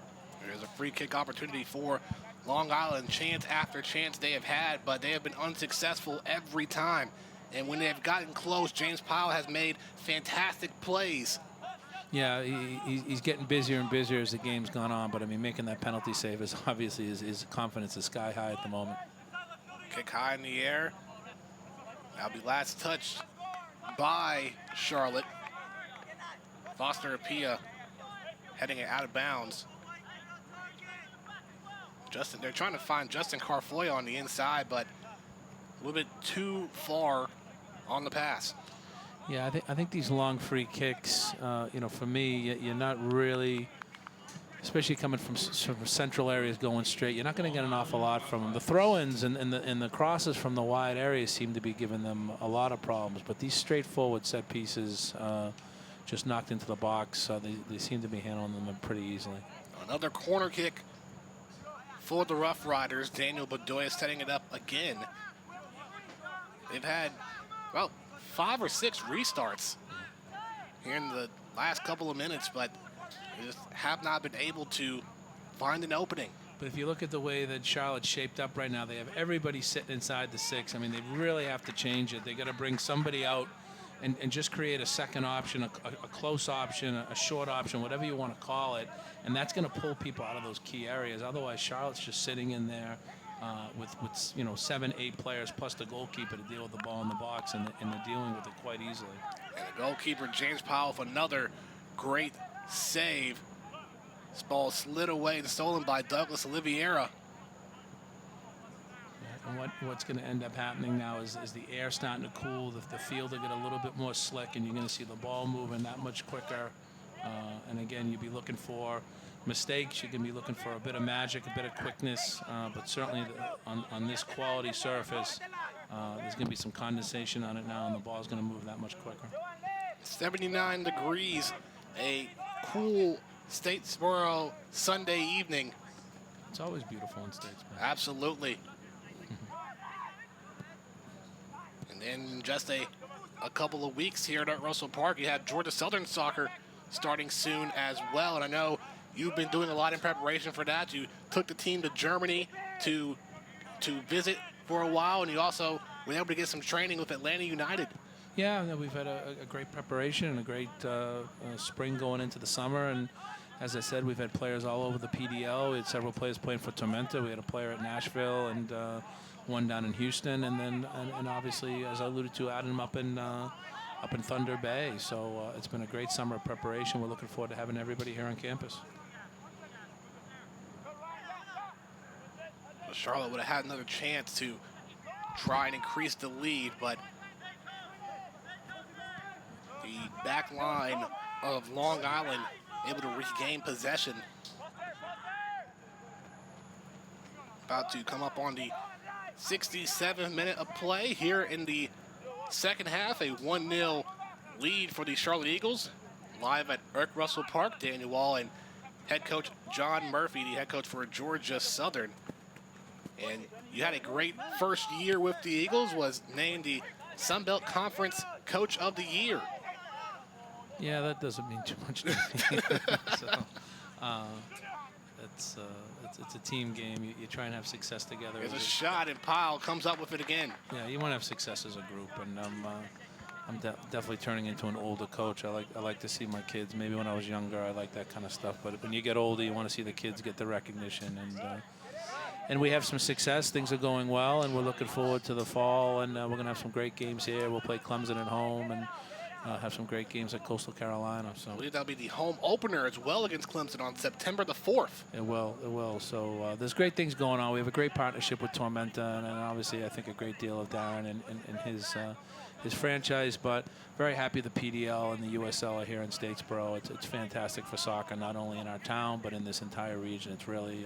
There's a free kick opportunity for Long Island. Chance after chance they have had, but they have been unsuccessful every time. And when they have gotten close, James Powell has made fantastic plays. Yeah, he's getting busier and busier as the game's gone on. But, I mean, making that penalty save is obviously his confidence is sky high at the moment. Kick high in the air. That'll be last touched by Charlotte. Foster Apia heading it out of bounds. They're trying to find Justin Carfoy on the inside, but a little bit too far on the pass. Yeah, I think these long free kicks, you know, for me, you're not really, especially coming from sort of central areas going straight, you're not going to get an awful lot from them. The throw-ins and the crosses from the wide areas seem to be giving them a lot of problems, but these straightforward set pieces just knocked into the box, they seem to be handling them pretty easily. Another corner kick for the Rough Riders. Daniel Bedoya setting it up again. They've had, well, 5 or 6 restarts here in the last couple of minutes, but they just have not been able to find an opening. But if you look at the way that Charlotte's shaped up right now, they have everybody sitting inside the 6. I mean, they really have to change it. They got to bring somebody out and just create a second option, a close option, a short option, whatever you want to call it, and that's going to pull people out of those key areas. Otherwise, Charlotte's just sitting in there with you know 7, 8 players plus the goalkeeper to deal with the ball in the box, and they're dealing with it quite easily. And the goalkeeper, James Powell, with another great save. This ball slid away and stolen by Douglas Oliveira. And what's going to end up happening now is the air starting to cool, the field will get a little bit more slick, and you're going to see the ball moving that much quicker. And again, you'll be looking for mistakes. You can be looking for a bit of magic, a bit of quickness, but certainly on this quality surface, there's going to be some condensation on it now, and the ball's going to move that much quicker. 79 degrees, a cool Statesboro Sunday evening. It's always beautiful in Statesboro. Absolutely. And then just a couple of weeks here at Russell Park, you have Georgia Southern Soccer starting soon as well. And I know you've been doing a lot in preparation for that. You took the team to Germany to visit for a while, and you also were able to get some training with Atlanta United. Yeah, we've had a great preparation and a great spring going into the summer. And as I said, we've had players all over the PDL. We had several players playing for Tormenta. We had a player at Nashville and one down in Houston. And then, and obviously, as I alluded to, adding them up in Thunder Bay. So it's been a great summer of preparation. We're looking forward to having everybody here on campus. Charlotte would have had another chance to try and increase the lead, but the back line of Long Island able to regain possession. About to come up on the 67th minute of play here in the second half. A 1-0 lead for the Charlotte Eagles. Live at Eric Russell Park, Daniel Wall and head coach John Murphy, the head coach for Georgia Southern. And you had a great first year with the Eagles, was named the Sun Belt Conference Coach of the Year. Yeah, that doesn't mean too much to me. So, it's a team game. You try and have success together. There's a shot, and Powell comes up with it again. Yeah, you want to have success as a group, and I'm definitely turning into an older coach. I like to see my kids. Maybe when I was younger, I like that kind of stuff. But when you get older, you want to see the kids get the recognition. And we have some success. Things are going well, and we're looking forward to the fall. And we're going to have some great games here. We'll play Clemson at home and have some great games at Coastal Carolina. So I believe that'll be the home opener as well against Clemson on September the 4th. It will. So there's great things going on. We have a great partnership with Tormenta, and obviously I think a great deal of Darren and his franchise, but very happy the PDL and the USL are here in Statesboro. It's fantastic for soccer, not only in our town, but in this entire region. It's really,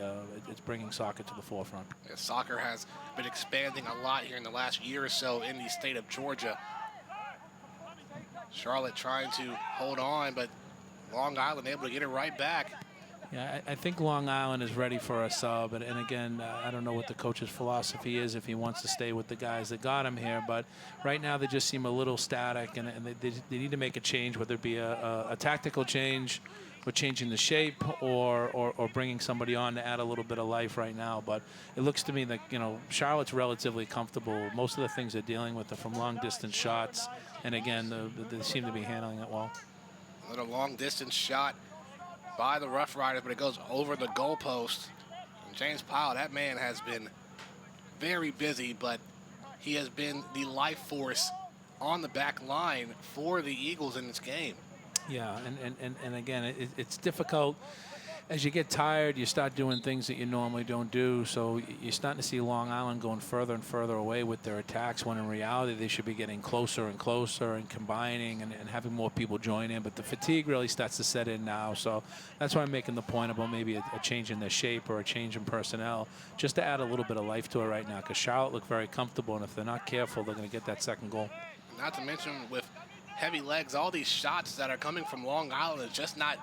it's bringing soccer to the forefront. Yeah, soccer has been expanding a lot here in the last year or so in the state of Georgia. Charlotte trying to hold on, but Long Island able to get it right back. Yeah, I think Long Island is ready for a sub. And again, I don't know what the coach's philosophy is, if he wants to stay with the guys that got him here. But right now they just seem a little static, and they need to make a change, whether it be a tactical change or changing the shape or bringing somebody on to add a little bit of life right now. But it looks to me that, Charlotte's relatively comfortable. Most of the things they're dealing with are from long-distance shots. And again, they seem to be handling it well. A little long-distance shot by the Rough Riders, but it goes over the goalpost. And James Powell, that man has been very busy, but he has been the life force on the back line for the Eagles in this game. Yeah, and again, it's difficult. As you get tired, you start doing things that you normally don't do. So you're starting to see Long Island going further and further away with their attacks, when in reality they should be getting closer and closer and combining and having more people join in. But the fatigue really starts to set in now. So that's why I'm making the point about maybe a change in their shape or a change in personnel, just to add a little bit of life to it right now, because Charlotte look very comfortable, and if they're not careful, they're going to get that second goal. Not to mention with heavy legs, all these shots that are coming from Long Island has just not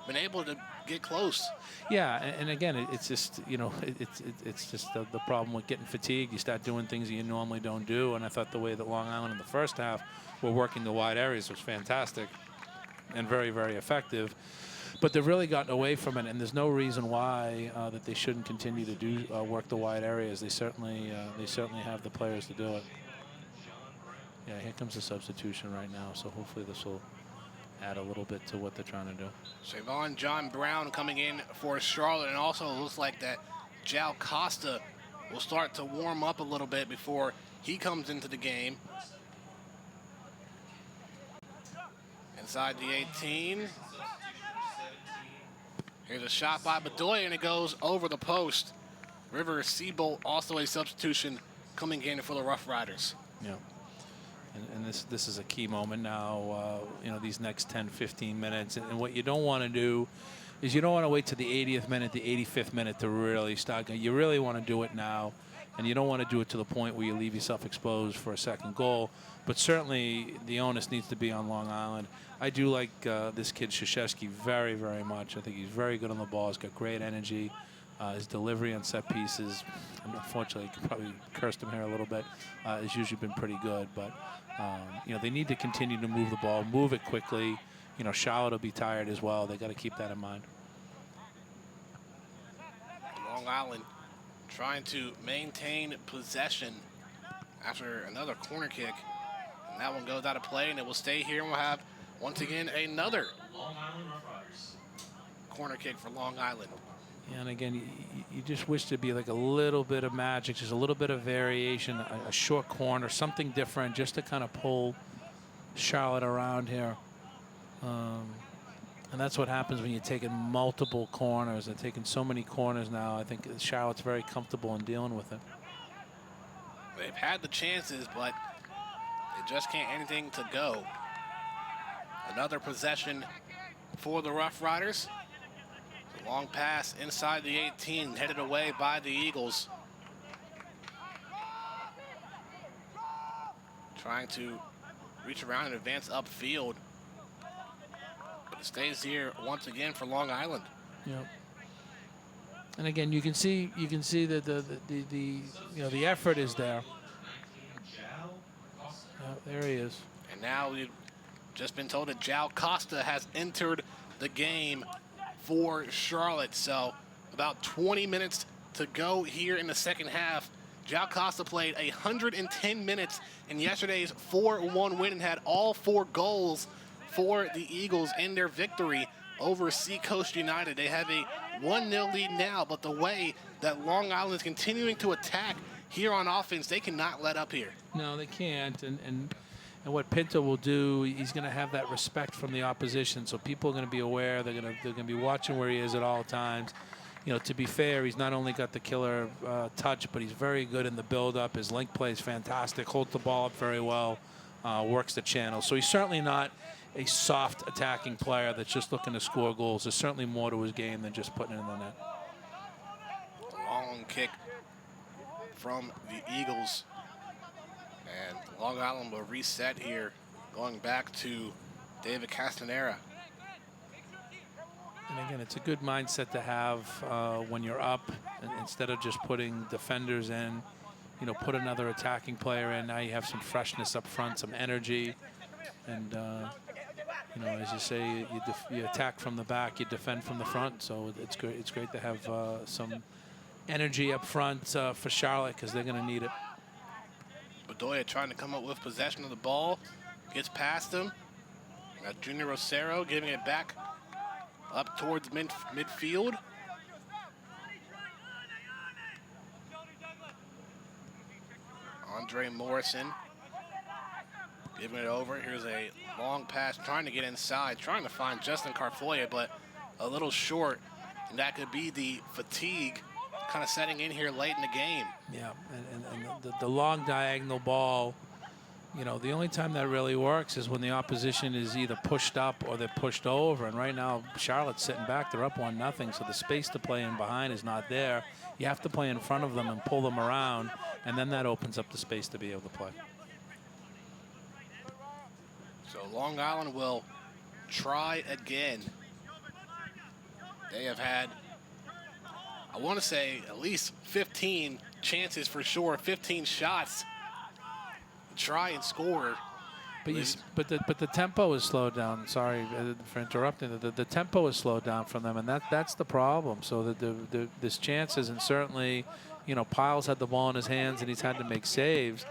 been able to get close. Yeah, and again, it's just, it's just the problem with getting fatigued. You start doing things that you normally don't do, and I thought the way that Long Island in the first half were working the wide areas was fantastic and very, very effective. But they've really gotten away from it, and there's no reason why that they shouldn't continue to do work the wide areas. They certainly have the players to do it. Yeah, here comes the substitution right now, so hopefully this will add a little bit to what they're trying to do. Siobhan John Brown coming in for Charlotte, and also looks like that Jal Costa will start to warm up a little bit before he comes into the game. Inside the 18. Here's a shot by Bedoya, and it goes over the post. River Seabolt also a substitution coming in for the Rough Riders. Yeah. And this is a key moment now, these next 10, 15 minutes. And what you don't want to do is you don't want to wait to the 80th minute, the 85th minute to really start. You really want to do it now, and you don't want to do it to the point where you leave yourself exposed for a second goal. But certainly the onus needs to be on Long Island. I do like this kid Krzyzewski very, very much. I think he's very good on the ball. He's got great energy. His delivery on set pieces, unfortunately, probably cursed him here a little bit, has usually been pretty good. But, they need to continue to move the ball, move it quickly. Charlotte will be tired as well. They got to keep that in mind. Long Island trying to maintain possession after another corner kick. And that one goes out of play, and it will stay here, and we'll have, once again, another corner kick for Long Island. And again, you just wish there'd be like a little bit of magic, just a little bit of variation, a short corner, something different, just to kind of pull Charlotte around here. And that's what happens when you're taking multiple corners. They're taking so many corners now. I think Charlotte's very comfortable in dealing with it. They've had the chances, but they just can't anything to go. Another possession for the Rough Riders. Long pass inside the 18, headed away by the Eagles. Trying to reach around and advance upfield. But it stays here once again for Long Island. Yep. And again, you can see that the effort is there. There he is. And now we've just been told that Jal Costa has entered the game for Charlotte. So about 20 minutes to go here in the second half. Jao Costa played 110 minutes in yesterday's 4-1 win and had all 4 goals for the Eagles in their victory over Seacoast United. They have a 1-0 lead now, but the way that Long Island is continuing to attack here on offense, they cannot let up here. No, they can't. And what Pinto will do, he's going to have that respect from the opposition. So people are going to be aware. They're going to be watching where he is at all times. You know, to be fair, he's not only got the killer touch, but he's very good in the build-up. His link play is fantastic. Holds the ball up very well. Works the channel. So he's certainly not a soft attacking player that's just looking to score goals. There's certainly more to his game than just putting it in the net. Long kick from the Eagles. And Long Island will reset here, going back to David Castanera. And again, it's a good mindset to have when you're up, and instead of just putting defenders in, you know, put another attacking player in. Now you have some freshness up front, some energy, and you know, as you say, you attack from the back, you defend from the front. So it's great. It's great to have some energy up front for Charlotte, because they're going to need it. Bedoya trying to come up with possession of the ball, gets past him. Got Junior Rosero giving it back up towards midfield. Andre Morrison giving it over. Here's a long pass, trying to get inside, trying to find Justin Carfloya, but a little short. And that could be the fatigue kind of setting in here late in the game. Yeah, and the long diagonal ball, you know, the only time that really works is when the opposition is either pushed up or they're pushed over. And right now, Charlotte's sitting back. They're up 1-0, so the space to play in behind is not there. You have to play in front of them and pull them around, and then that opens up the space to be able to play. So Long Island will try again. They have had, I want to say, at least 15 chances for sure, 15 shots to try and score. But the tempo is slowed down. Sorry for interrupting. The tempo is slowed down from them, and that's the problem. So that there's chances, and certainly, you know, Piles had the ball in his hands and he's had to make saves.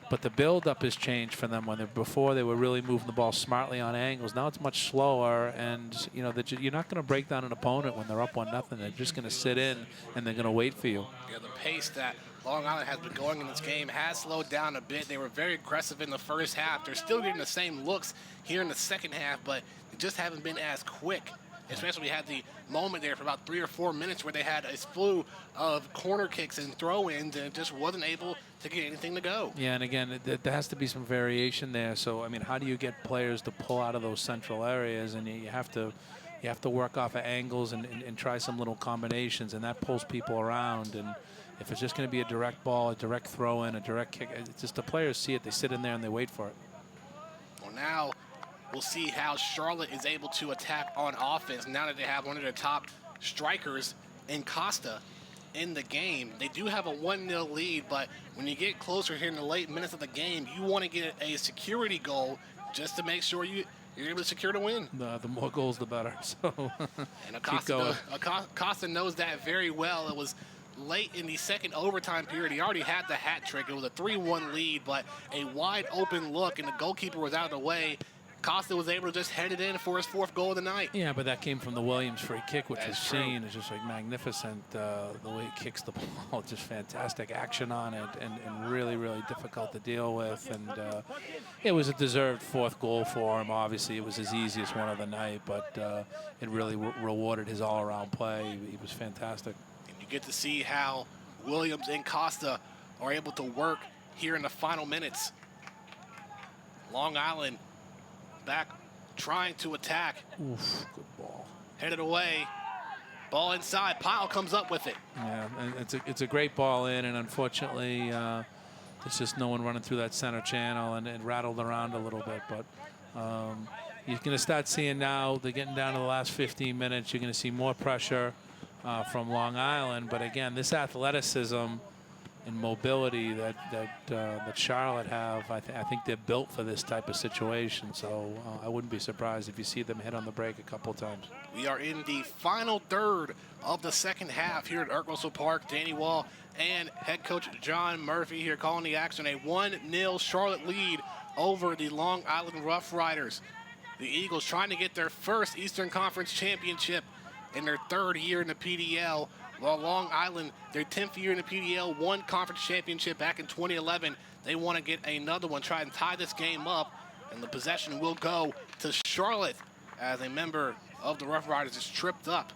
But the build-up has changed for them. Before they were really moving the ball smartly on angles. Now it's much slower, and you know that you're not going to break down an opponent when they're up 1-0. They're just going to sit in and they're going to wait for you. Yeah, the pace that Long Island has been going in this game has slowed down a bit. They were very aggressive in the first half. They're still getting the same looks here in the second half, but they just haven't been as quick. Especially we had the moment there for about 3 or 4 minutes where they had a slew of corner kicks and throw-ins and just wasn't able to get anything to go. Yeah, and again, there has to be some variation there. So, I mean, how do you get players to pull out of those central areas? And you have to work off of angles and try some little combinations, and that pulls people around. And if it's just going to be a direct ball, a direct throw-in, a direct kick, it's just the players see it, they sit in there and they wait for it. Well, now we'll see how Charlotte is able to attack on offense now that they have one of their top strikers in Costa in the game. They do have a 1-0 lead, but when you get closer here in the late minutes of the game, you want to get a security goal just to make sure you're able to secure the win. The more goals, the better. So and Acosta knows that very well. It was late in the second overtime period. He already had the hat trick. It was a 3-1 lead, but a wide open look, and the goalkeeper was out of the way. Costa was able to just head it in for his 4th goal of the night. Yeah, but that came from the Williams free kick, which we've seen is just like magnificent. The way he kicks the ball, just fantastic action on it, and really, really difficult to deal with. And it was a deserved 4th goal for him. Obviously, it was his easiest one of the night, but it really rewarded his all-around play. He was fantastic. And you get to see how Williams and Costa are able to work here in the final minutes. Long Island back trying to attack. Oof, good ball. Headed away. Ball inside. Pyle comes up with it. Yeah, and it's a great ball in, and unfortunately, there's just no one running through that center channel, and it rattled around a little bit. But you're going to start seeing now, they're getting down to the last 15 minutes. You're going to see more pressure from Long Island. But again, this athleticism and mobility that Charlotte have, I think they're built for this type of situation. So I wouldn't be surprised if you see them hit on the break a couple times. We are in the final third of the second half here at Art Russell Park. Danny Wall and head coach John Murphy here calling the action. A 1-0 Charlotte lead over the Long Island Rough Riders. The Eagles trying to get their first Eastern Conference championship in their third year in the PDL, while Long Island, their 10th year in the PDL, won conference championship back in 2011. They want to get another one, try and tie this game up, and the possession will go to Charlotte as a member of the Rough Riders is tripped up.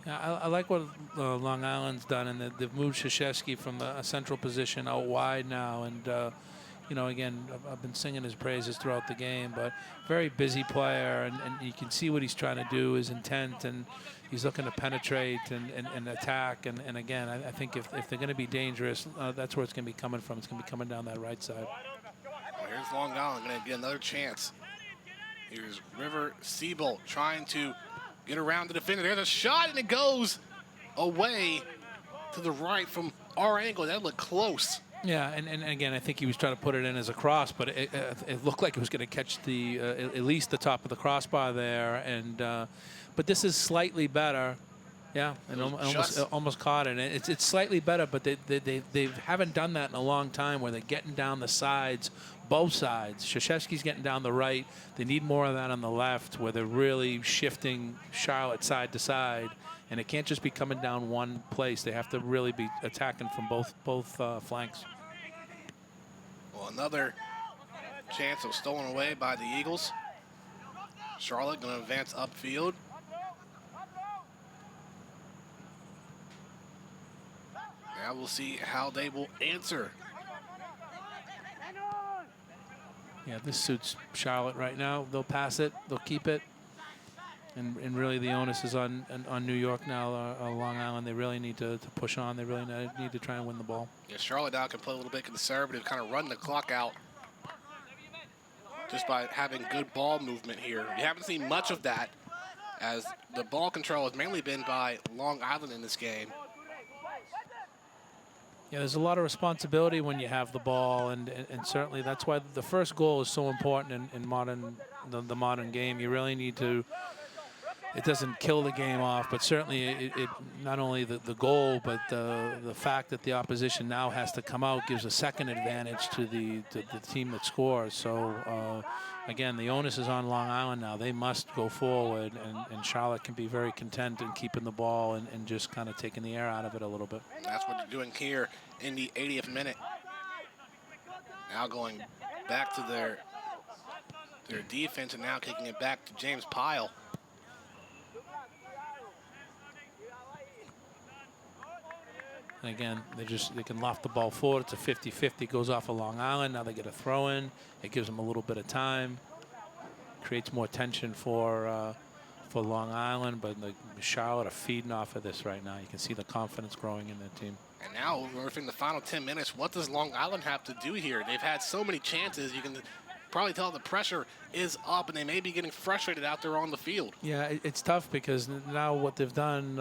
Yeah, I like what Long Island's done, and they've moved Krzyzewski from a central position out wide now. And, you know, again, I've been singing his praises throughout the game, but very busy player, and you can see what he's trying to do, his intent, and he's looking to penetrate and attack. And again, I think if they're going to be dangerous, that's where it's going to be coming from. It's going to be coming down that right side. Well, here's Long Island going to get another chance. Here's River Siebel trying to get around the defender. There's a shot, and it goes away to the right from our angle. That looked close. Yeah, and again, I think he was trying to put it in as a cross, but it looked like it was going to catch the at least the top of the crossbar there. And but this is slightly better. Yeah, and almost caught it. And it's slightly better, but they haven't done that in a long time, where they're getting down the sides, both sides. Krzyzewski's getting down the right. They need more of that on the left, where they're really shifting Charlotte side to side. And it can't just be coming down one place. They have to really be attacking from both flanks. Well, another chance of stolen away by the Eagles. Charlotte going to advance upfield. Now we'll see how they will answer. Yeah, this suits Charlotte right now. They'll pass it. They'll keep it. And really the onus is on New York now, Long Island. They really need to push on. They really need to try and win the ball. Yeah, Charlotte now can play a little bit conservative, kind of run the clock out just by having good ball movement here. You haven't seen much of that, as the ball control has mainly been by Long Island in this game. Yeah, there's a lot of responsibility when you have the ball, and certainly that's why the first goal is so important in the modern game. You really need to. It doesn't kill the game off, but certainly it not only the goal, but the fact that the opposition now has to come out gives a second advantage to the team that scores. So again, the onus is on Long Island now. They must go forward, and Charlotte can be very content in keeping the ball and just kind of taking the air out of it a little bit. That's what they're doing here in the 80th minute. Now going back to their defense, and now kicking it back to James Pyle. And again, they can loft the ball forward. It's a 50-50. Goes off of Long Island. Now they get a throw in. It gives them a little bit of time. Creates more tension for Long Island, but Charlotte are feeding off of this right now. You can see the confidence growing in that team. And now we're in the final 10 minutes. What does Long Island have to do here? They've had so many chances. You can probably tell the pressure is up, and they may be getting frustrated out there on the field. Yeah, it's tough because now what they've done,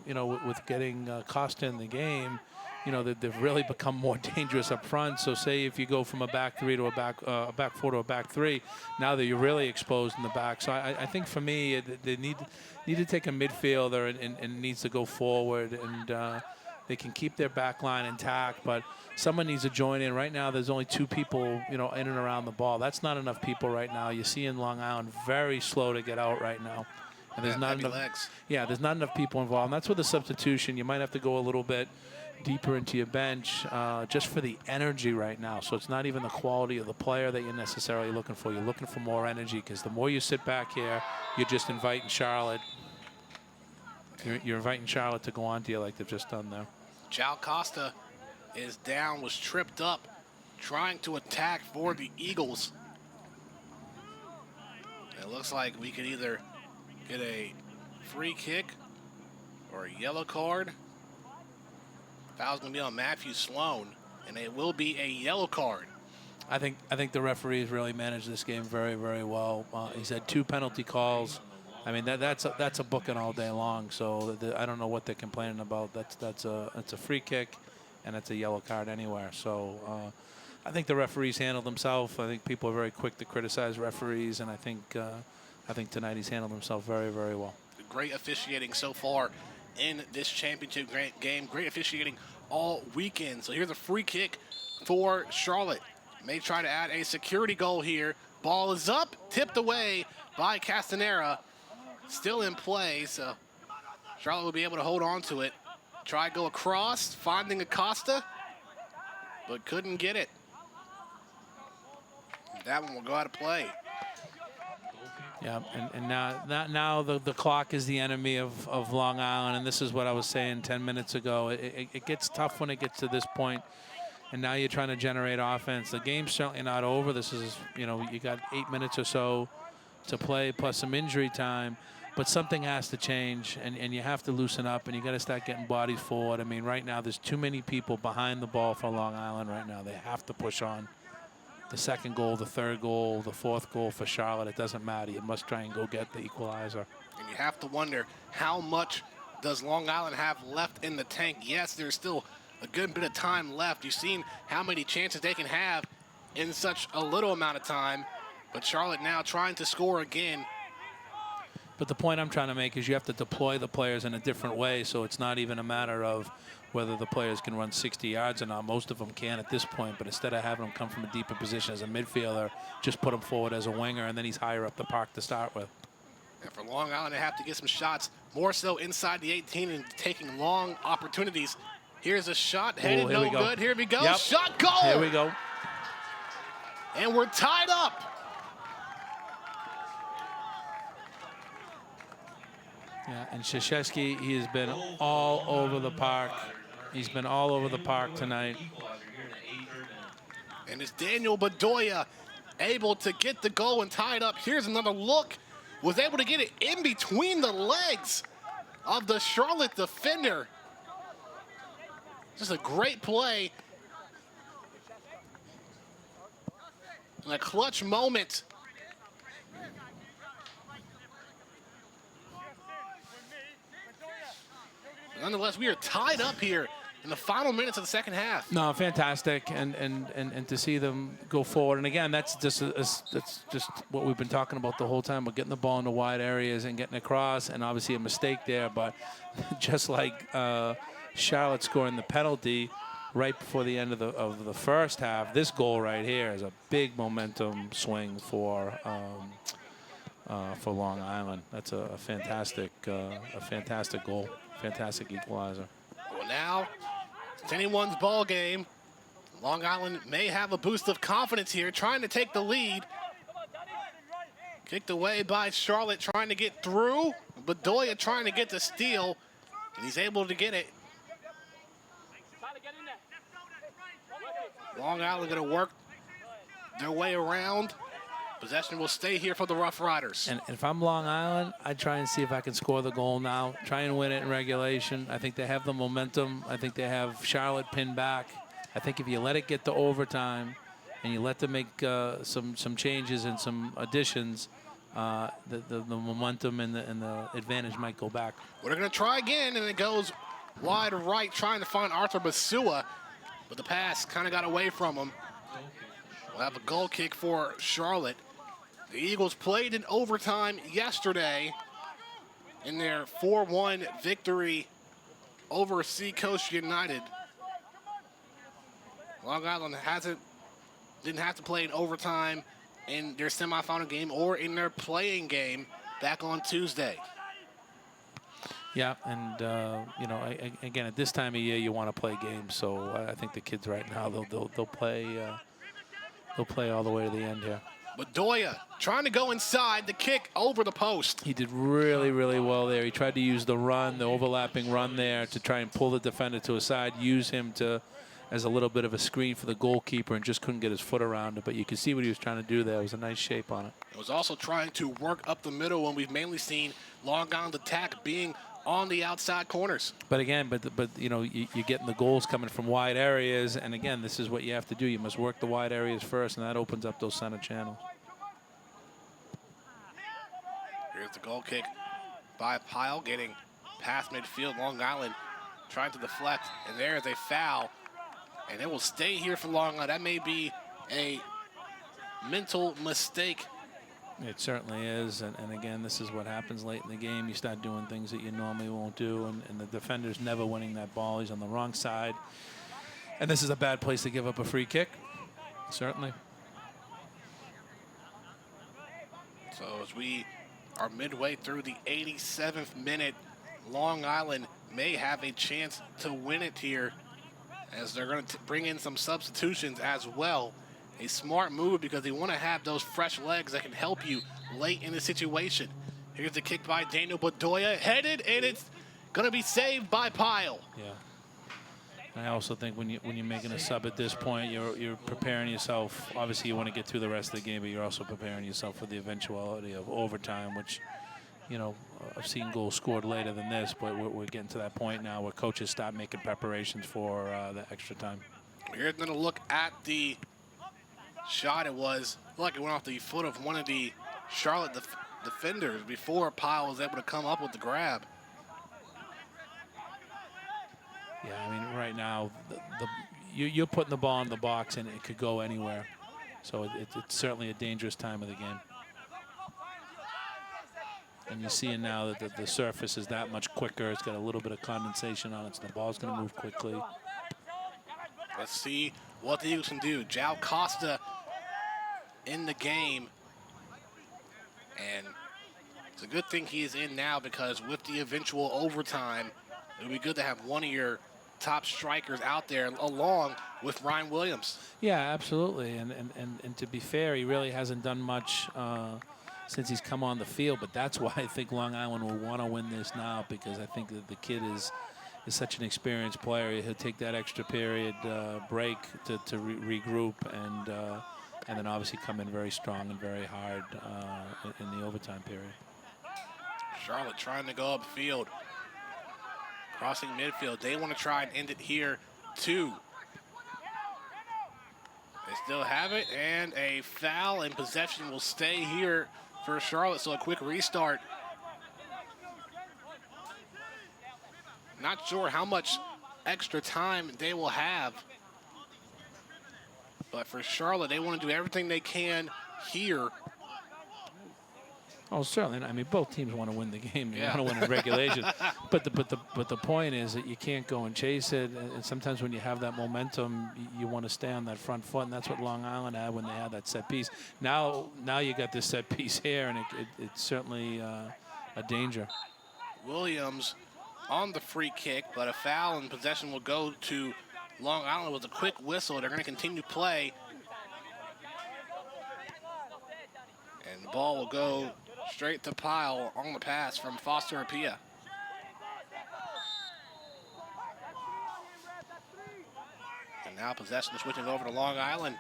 with getting Costa in the game, they've really become more dangerous up front. So say if you go from a back three to a back four to a back three, now that you're really exposed in the back. So I think for me, they need to take a midfielder and needs to go forward, and they can keep their back line intact, but someone needs to join in. Right now, there's only two people, in and around the ball. That's not enough people right now. You see in Long Island, very slow to get out right now. And there's not enough legs. Yeah, there's not enough people involved. And that's where the substitution, you might have to go a little bit deeper into your bench just for the energy right now. So it's not even the quality of the player that you're necessarily looking for. You're looking for more energy, because the more you sit back here, you're just inviting Charlotte. You're inviting Charlotte to go on to you like they've just done there. Jal Costa is down, was tripped up, trying to attack for the Eagles. It looks like we could either get a free kick or a yellow card. Foul's going to be on Matthew Sloan, and it will be a yellow card. I think the referees really managed this game very, very well. He's had 2 penalty calls. I mean, that's a booking all day long. So I don't know what they're complaining about. That's a free kick, and it's a yellow card anywhere. So I think the referees handled themselves. I think people are very quick to criticize referees, and I think tonight he's handled himself very, very well. Great officiating so far in this championship game. Great officiating all weekend. So here's a free kick for Charlotte. May try to add a security goal here. Ball is up, tipped away by Castanera. Still in play, so Charlotte will be able to hold on to it. Try to go across, finding Acosta, but couldn't get it. That one will go out of play. Yeah, and now the clock is the enemy of Long Island, and this is what I was saying 10 minutes ago. It gets tough when it gets to this point, and now you're trying to generate offense. The game's certainly not over. This is, you got 8 minutes or so to play plus some injury time, but something has to change, and you have to loosen up, and you got to start getting bodies forward. I mean, right now there's too many people behind the ball for Long Island right now. They have to push on. The second goal, the third goal, the fourth goal for Charlotte, it doesn't matter. You must try and go get the equalizer. And you have to wonder, how much does Long Island have left in the tank? Yes, there's still a good bit of time left. You've seen how many chances they can have in such a little amount of time. But Charlotte now trying to score again. But the point I'm trying to make is you have to deploy the players in a different way, so it's not even a matter of whether the players can run 60 yards or not. Most of them can at this point, but instead of having them come from a deeper position as a midfielder, just put him forward as a winger, and then he's higher up the park to start with. And for Long Island, they have to get some shots, more so inside the 18 and taking long opportunities. Here's a shot, headed no good. Here we go, yep. Shot, goal! Here we go. And we're tied up. Yeah, and Krzyzewski, he has been all over the park. He's been all over the park tonight. And it's Daniel Bedoya able to get the goal and tie it up. Here's another look. Was able to get it in between the legs of the Charlotte defender. Just a great play. And a clutch moment. Nonetheless, we are tied up here in the final minutes of the second half. No, fantastic, and to see them go forward. And again, that's just what we've been talking about the whole time. We're getting the ball into wide areas and getting across, and obviously a mistake there. But just like Charlotte scoring the penalty right before the end of the first half, this goal right here is a big momentum swing for Long Island. That's a fantastic goal. Fantastic equalizer. Well, now it's anyone's ball game. Long Island may have a boost of confidence here, trying to take the lead. Kicked away by Charlotte, trying to get through. Bedoya trying to get the steal, and he's able to get it. Long Island going to work their way around. Possession will stay here for the Rough Riders. And if I'm Long Island, I'd try and see if I can score the goal now. Try and win it in regulation. I think they have the momentum. I think they have Charlotte pinned back. I think if you let it get to overtime and you let them make some changes and some additions, the momentum and the advantage might go back. We're going to try again, and it goes wide right, trying to find Arthur Basua, but the pass kind of got away from him. We'll have a goal kick for Charlotte. The Eagles played in overtime yesterday in their 4-1 victory over Seacoast United. Long Island didn't have to play in overtime in their semifinal game or in their playing game back on Tuesday. Yeah, and again, at this time of year, you want to play games. So I think the kids right now they'll play. They'll play all the way to the end here. Bedoya trying to go inside, the kick over the post. He did really, really well there. He tried to use the overlapping run there to try and pull the defender to a side, use him as a little bit of a screen for the goalkeeper, and just couldn't get his foot around it. But you can see what he was trying to do there. It was a nice shape on it. It was also trying to work up the middle when we've mainly seen Long Island's attack being on the outside corners. But again, you're getting the goals coming from wide areas, and again, this is what you have to do. You must work the wide areas first, and that opens up those center channels. Here's the goal kick by Pyle, getting past midfield. Long Island trying to deflect, and there is a foul And it will stay here for Long Island. That may be a mental mistake. It certainly is, and again, this is what happens late in the game. You start doing things that you normally won't do, and the defender's never winning that ball. He's on the wrong side, and this is a bad place to give up a free kick, certainly. So as we are midway through the 87th minute, Long Island may have a chance to win it here, as they're going to bring in some substitutions as well. A smart move because they want to have those fresh legs that can help you late in the situation. Here's the kick by Daniel Bedoya, headed, and it's going to be saved by Pyle. Yeah. I also think when you're making a sub at this point, you're preparing yourself. Obviously, you want to get through the rest of the game, but you're also preparing yourself for the eventuality of overtime, which, you know, I've seen goals scored later than this, but we're getting to that point now where coaches start making preparations for the extra time. Here's another look at the shot. It was like it went off the foot of one of the Charlotte defenders before Pyle was able to come up with the grab. Yeah, I mean, right now, you're putting the ball in the box, and it could go anywhere. So it's certainly a dangerous time of the game. And you're seeing now that the surface is that much quicker. It's got a little bit of condensation on it, so the ball's going to move quickly. Let's see what the Eagles can do. Jao Costa in the game. And it's a good thing he is in now, because with the eventual overtime, it would be good to have one of your top strikers out there along with Ryan Williams. Yeah, absolutely. And to be fair, he really hasn't done much since he's come on the field. But that's why I think Long Island will want to win this now, because I think that the kid is such an experienced player. He'll take that extra period break to regroup and then obviously come in very strong and very hard in the overtime period. Charlotte trying to go upfield. Crossing midfield. They want to try and end it here, too. They still have it, and a foul, and possession will stay here for Charlotte, so a quick restart. Not sure how much extra time they will have, but for Charlotte, they want to do everything they can here. Oh, certainly. I mean, both teams want to win the game. They Yeah. want to win in regulation. but the point is that you can't go and chase it. And sometimes when you have that momentum, you want to stay on that front foot, and that's what Long Island had when they had that set piece. Now you got this set piece here, and it's certainly a danger. Williams on the free kick, but a foul, and possession will go to Long Island with a quick whistle. They're going to continue play. And the ball will go straight to Pyle on the pass from Foster Apia. And now possession switching over to Long Island.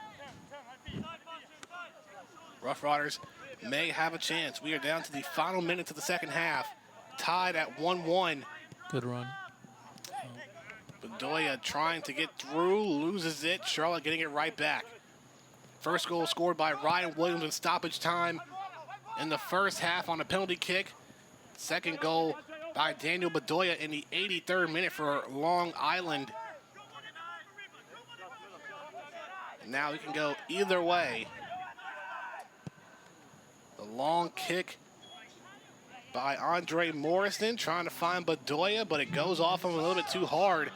Rough Riders may have a chance. We are down to the final minutes of the second half, tied at 1-1. Good run. Bedoya trying to get through, loses it. Charlotte getting it right back. First goal scored by Ryan Williams in stoppage time in the first half on a penalty kick. Second goal by Daniel Bedoya in the 83rd minute for Long Island. And now we can go either way. The long kick by Andre Morrison trying to find Bedoya, but it goes off him a little bit too hard.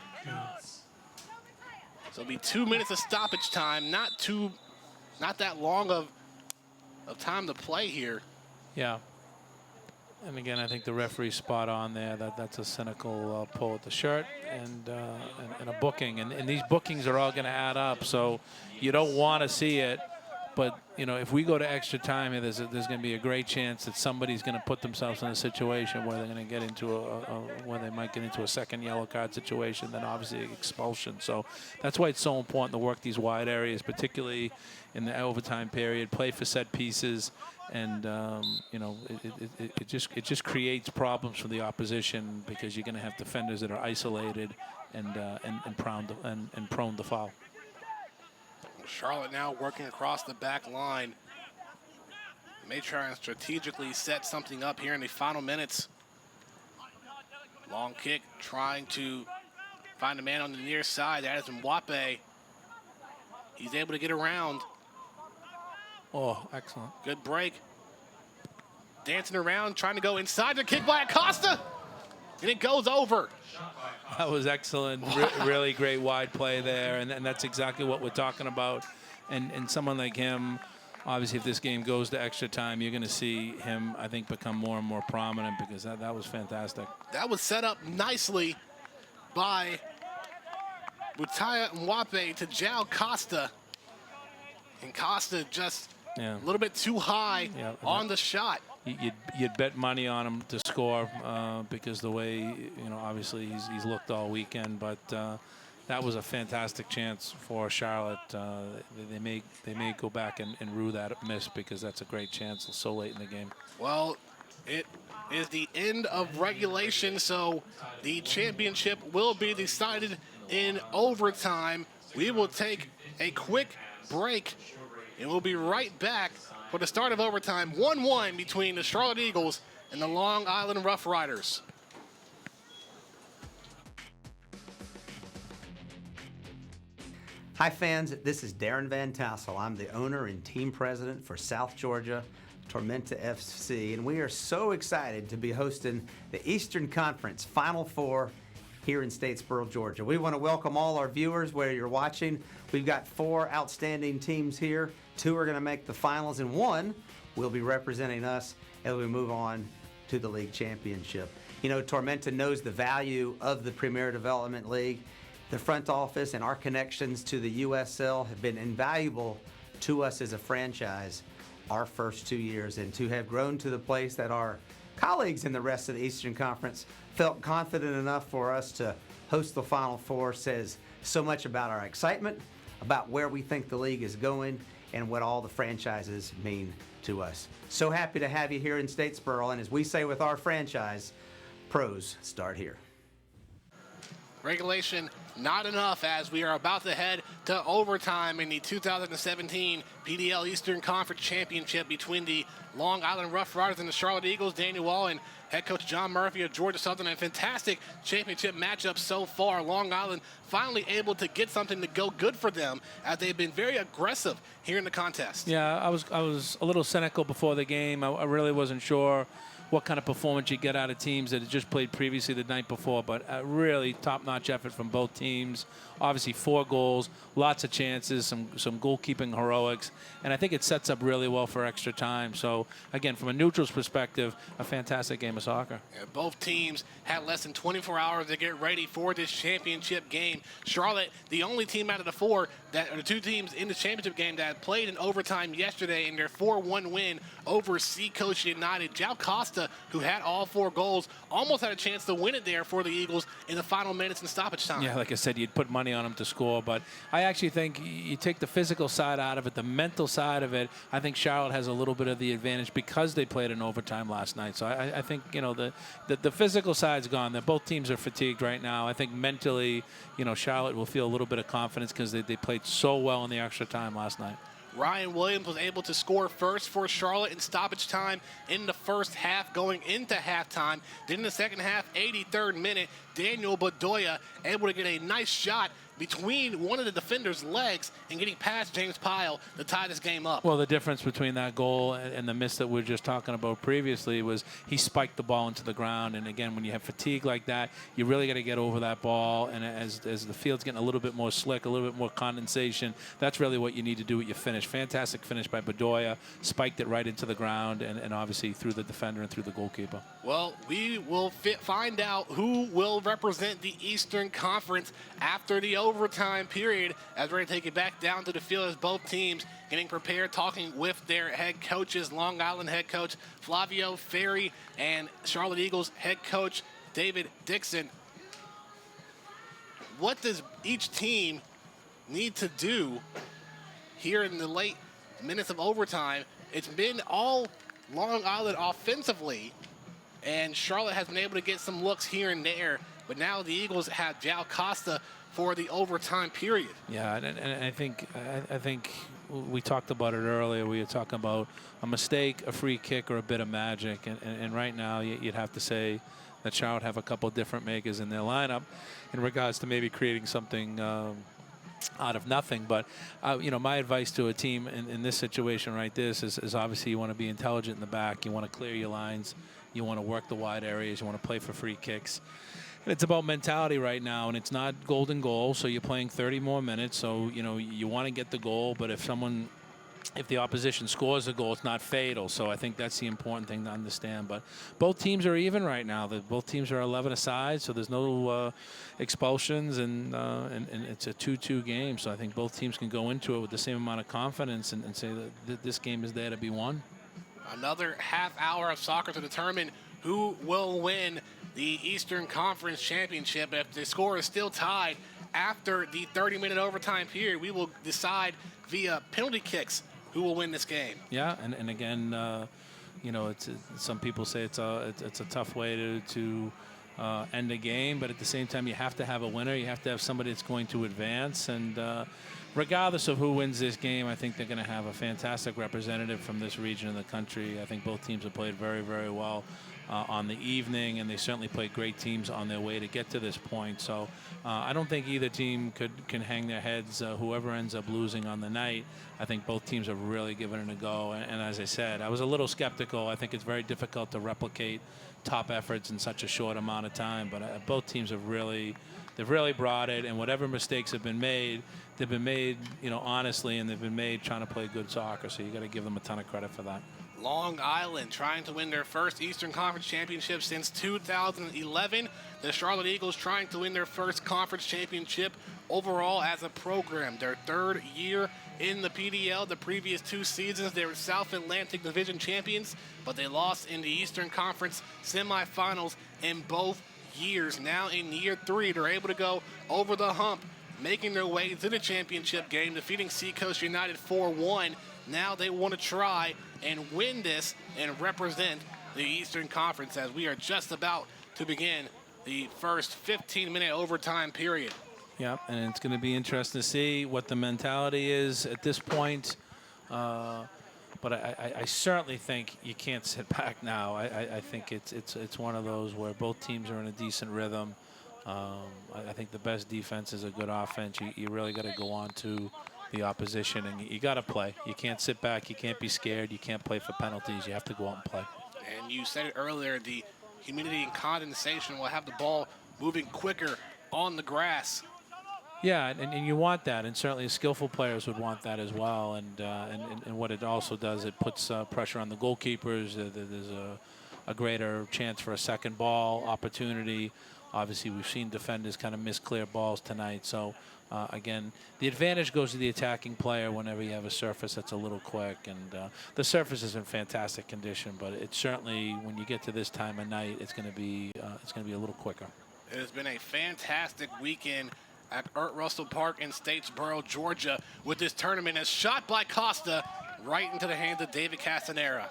So it'll be 2 minutes of stoppage time, not that long of time to play here. Yeah. And again, I think the referee's spot on there. That's a cynical pull at the shirt and a booking. And these bookings are all going to add up. So you don't want to see it. But, you know, if we go to extra time, there's going to be a great chance that somebody's going to put themselves in a situation where they're going to get into where they might get into a second yellow card situation, then obviously expulsion. So that's why it's so important to work these wide areas, particularly in the overtime period, play for set pieces. And, you know, it just creates problems for the opposition, because you're going to have defenders that are isolated and prone to foul. Charlotte now working across the back line. May try and strategically set something up here in the final minutes. Long kick, trying to find a man on the near side. That is Mwape. He's able to get around. Oh, excellent. Good break. Dancing around, trying to go inside the kick by Acosta. And it goes over. That was excellent. Really great wide play there. And that's exactly what we're talking about. And someone like him, obviously, if this game goes to extra time, you're going to see him, I think, become more and more prominent because that was fantastic. That was set up nicely by Butaya Mwape to Jao Costa. And Costa just a little bit too high on the shot. You'd bet money on him to score because the way, obviously he's looked all weekend. But that was a fantastic chance for Charlotte. They may go back and rue that miss because that's a great chance so late in the game. Well, it is the end of regulation, so the championship will be decided in overtime. We will take a quick break, and we'll be right back for the start of overtime. 1-1 between the Charlotte Eagles and the Long Island Rough Riders. Hi fans, this is Darren Van Tassel. I'm the owner and team president for South Georgia Tormenta FC, and we are so excited to be hosting the Eastern Conference Final Four here in Statesboro, Georgia. We want to welcome all our viewers where you're watching. We've got 4 outstanding teams here. 2 are going to make the finals, and 1 will be representing us as we move on to the league championship. Tormenta knows the value of the Premier Development League. The front office and our connections to the USL have been invaluable to us as a franchise our first 2 years, and to have grown to the place that our colleagues in the rest of the Eastern Conference felt confident enough for us to host the Final Four says so much about our excitement, about where we think the league is going, and what all the franchises mean to us. So happy to have you here in Statesboro, and as we say with our franchise, pros start here. Regulation not enough as we are about to head to overtime in the 2017 PDL Eastern Conference Championship between the Long Island Rough Riders and the Charlotte Eagles. Daniel Wall and head coach John Murphy of Georgia Southern. A fantastic championship matchup so far. Long Island finally able to get something to go good for them as they've been very aggressive here in the contest. Yeah, I was a little cynical before the game. I really wasn't sure what kind of performance you get out of teams that had just played previously the night before, but a really top-notch effort from both teams. Obviously 4 goals, lots of chances, some goalkeeping heroics, and I think it sets up really well for extra time. So again, from a neutral's perspective, a fantastic game of soccer. Yeah, both teams had less than 24 hours to get ready for this championship game. Charlotte, the only team out of the 4 that are the 2 teams in the championship game that played in overtime yesterday in their 4-1 win over Seacoast United. Jao Costa, who had all 4 goals, almost had a chance to win it there for the Eagles in the final minutes in stoppage time. Yeah, like I said, you'd put money on him to score, but I actually think you take the physical side out of it, the mental side of it. I think Charlotte has a little bit of the advantage because they played in overtime last night. So I think, the physical side's gone. Both teams are fatigued right now. I think mentally, Charlotte will feel a little bit of confidence because they played so well in the extra time last night. Ryan Williams was able to score first for Charlotte in stoppage time in the first half, going into halftime. Then in the second half, 83rd minute, Daniel Bedoya able to get a nice shot between one of the defender's legs and getting past James Pyle to tie this game up. Well, the difference between that goal and the miss that we were just talking about previously was he spiked the ball into the ground. And again, when you have fatigue like that, you really got to get over that ball. And as the field's getting a little bit more slick, a little bit more condensation, that's really what you need to do with your finish. Fantastic finish by Bedoya, spiked it right into the ground, and obviously through the defender and through the goalkeeper. Well, we will find out who will represent the Eastern Conference after the overtime period, as we're going to take it back down to the field as both teams getting prepared, talking with their head coaches, Long Island head coach Flavio Ferry and Charlotte Eagles head coach David Dixon. What does each team need to do here in the late minutes of overtime? It's been all Long Island offensively, and Charlotte has been able to get some looks here and there, but now the Eagles have Jao Costa for the overtime period. Yeah, and I think we talked about it earlier. We were talking about a mistake, a free kick, or a bit of magic, and right now you'd have to say that Charlotte have a couple different makers in their lineup in regards to maybe creating something out of nothing. But, my advice to a team in this situation right this is obviously you want to be intelligent in the back. You want to clear your lines. You want to work the wide areas. You want to play for free kicks. And it's about mentality right now, and it's not golden goal, so you're playing 30 more minutes. So, you want to get the goal, but if the opposition scores a goal, it's not fatal. So I think that's the important thing to understand. But both teams are even right now. Both teams are 11 aside, so there's no expulsions, and it's a 2-2 game. So I think both teams can go into it with the same amount of confidence and say that this game is there to be won. Another half hour of soccer to determine who will win the Eastern Conference Championship. If the score is still tied after the 30-minute overtime period, we will decide via penalty kicks who will win this game. Yeah, and again, it's some people say it's a tough way to end a game, but at the same time, you have to have a winner. You have to have somebody that's going to advance, and regardless of who wins this game, I think they're going to have a fantastic representative from this region of the country. I think both teams have played very, very well on the evening, and they certainly played great teams on their way to get to this point. So I don't think either team can hang their heads. Whoever ends up losing on the night, I think both teams have really given it a go. And as I said, I was a little skeptical. I think it's very difficult to replicate top efforts in such a short amount of time. But both teams have really brought it. And whatever mistakes have been made, they've been made, honestly, and they've been made trying to play good soccer. So you got to give them a ton of credit for that. Long Island trying to win their first Eastern Conference Championship since 2011. The Charlotte Eagles trying to win their first conference championship overall as a program. Their third year in the PDL. The previous 2 seasons, they were South Atlantic Division champions, but they lost in the Eastern Conference semifinals in both years. Now in year 3, they're able to go over the hump, making their way to the championship game, defeating Seacoast United 4-1. Now they want to try and win this and represent the Eastern Conference as we are just about to begin the first 15-minute overtime period. Yeah, and it's going to be interesting to see what the mentality is at this point. But I certainly think you can't sit back now. I think it's one of those where both teams are in a decent rhythm. I think the best defense is a good offense. You really got to go on to the opposition, and you got to play. You can't sit back. You can't be scared. You can't play for penalties. You have to go out and play. And you said it earlier, the humidity and condensation will have the ball moving quicker on the grass. Yeah, and you want that, and certainly skillful players would want that as well. And what it also does, it puts pressure on the goalkeepers. There's a greater chance for a second ball opportunity. Obviously, we've seen defenders kind of miss clear balls tonight. So, again, the advantage goes to the attacking player whenever you have a surface that's a little quick. And the surface is in fantastic condition, but it's certainly, when you get to this time of night, it's going to be a little quicker. It has been a fantastic weekend at Ert Russell Park in Statesboro, Georgia, with this tournament as shot by Costa right into the hands of David Castanera.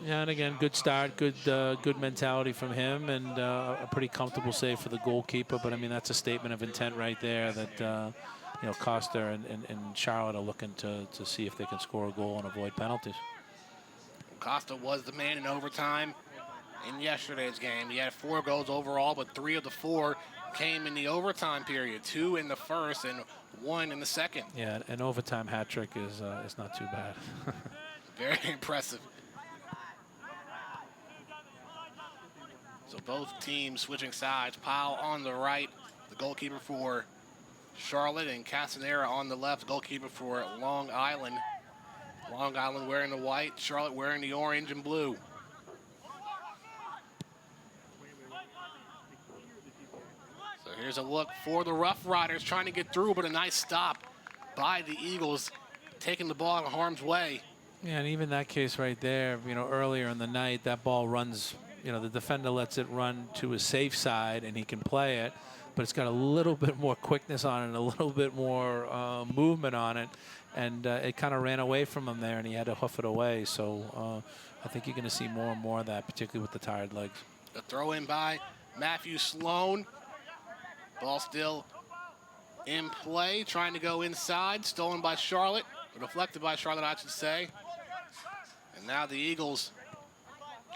Yeah, and again, good start, good mentality from him, and a pretty comfortable save for the goalkeeper. But I mean, that's a statement of intent right there that Costa and Charlotte are looking to see if they can score a goal and avoid penalties. Costa was the man in overtime in yesterday's game. He had 4 goals overall, but 3 of the 4 came in the overtime period. 2 in the first and 1 in the second. Yeah, an overtime hat trick is not too bad. Very impressive. So both teams switching sides. Powell on the right, the goalkeeper for Charlotte, and Castanera on the left, goalkeeper for Long Island. Long Island wearing the white, Charlotte wearing the orange and blue. So here's a look for the Rough Riders trying to get through, but a nice stop by the Eagles, taking the ball out of harm's way. Yeah, and even that case right there, earlier in the night, that ball runs, the defender lets it run to his safe side and he can play it, but it's got a little bit more quickness on it and a little bit more movement on it, and it kind of ran away from him there and he had to hoof it away. So I think you're going to see more and more of that, particularly with the tired legs. The throw in by Matthew Sloan. Ball still in play, trying to go inside, stolen by Charlotte, or deflected by Charlotte, I should say. And now the Eagles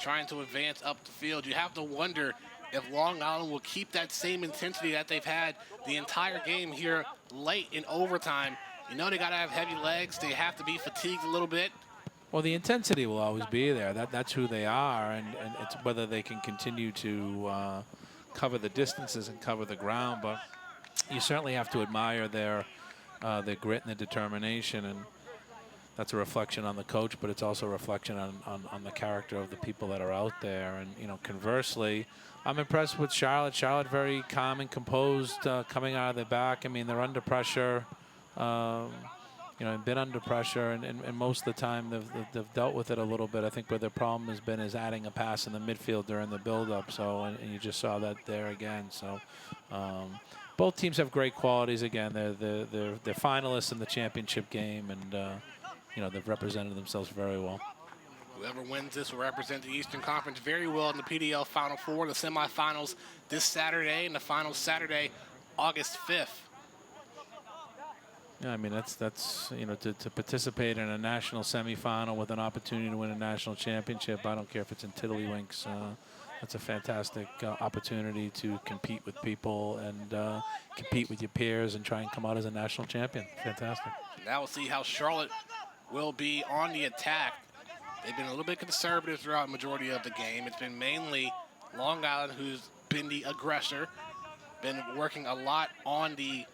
trying to advance up the field. You have to wonder if Long Island will keep that same intensity that they've had the entire game here late in overtime. You know they got to have heavy legs. They have to be fatigued a little bit. Well, the intensity will always be there. That's who they are, and it's whether they can continue to cover the distances and cover the ground. But you certainly have to admire their grit and their determination, and that's a reflection on the coach, but it's also a reflection on the character of the people that are out there. And, you know, conversely, I'm impressed with Charlotte. Charlotte very calm and composed coming out of the back. I mean, they're under pressure, you know, been under pressure, and most of the time they've dealt with it a little bit. I think where their problem has been is adding a pass in the midfield during the build-up. So, and you just saw that there again. So, both teams have great qualities. Again, they're finalists in the championship game, and you know, they've represented themselves very well. Whoever wins this will represent the Eastern Conference very well in the PDL Final Four, the semifinals this Saturday, and the finals Saturday, August 5th. Yeah, I mean, that's you know, to participate in a national semifinal with an opportunity to win a national championship, I don't care if it's in Tiddlywinks, that's a fantastic opportunity to compete with people and compete with your peers and try and come out as a national champion. Fantastic. Now we'll see how Charlotte will be on the attack. They've been a little bit conservative throughout the majority of the game. It's been mainly Long Island who's been the aggressor, been working a lot on the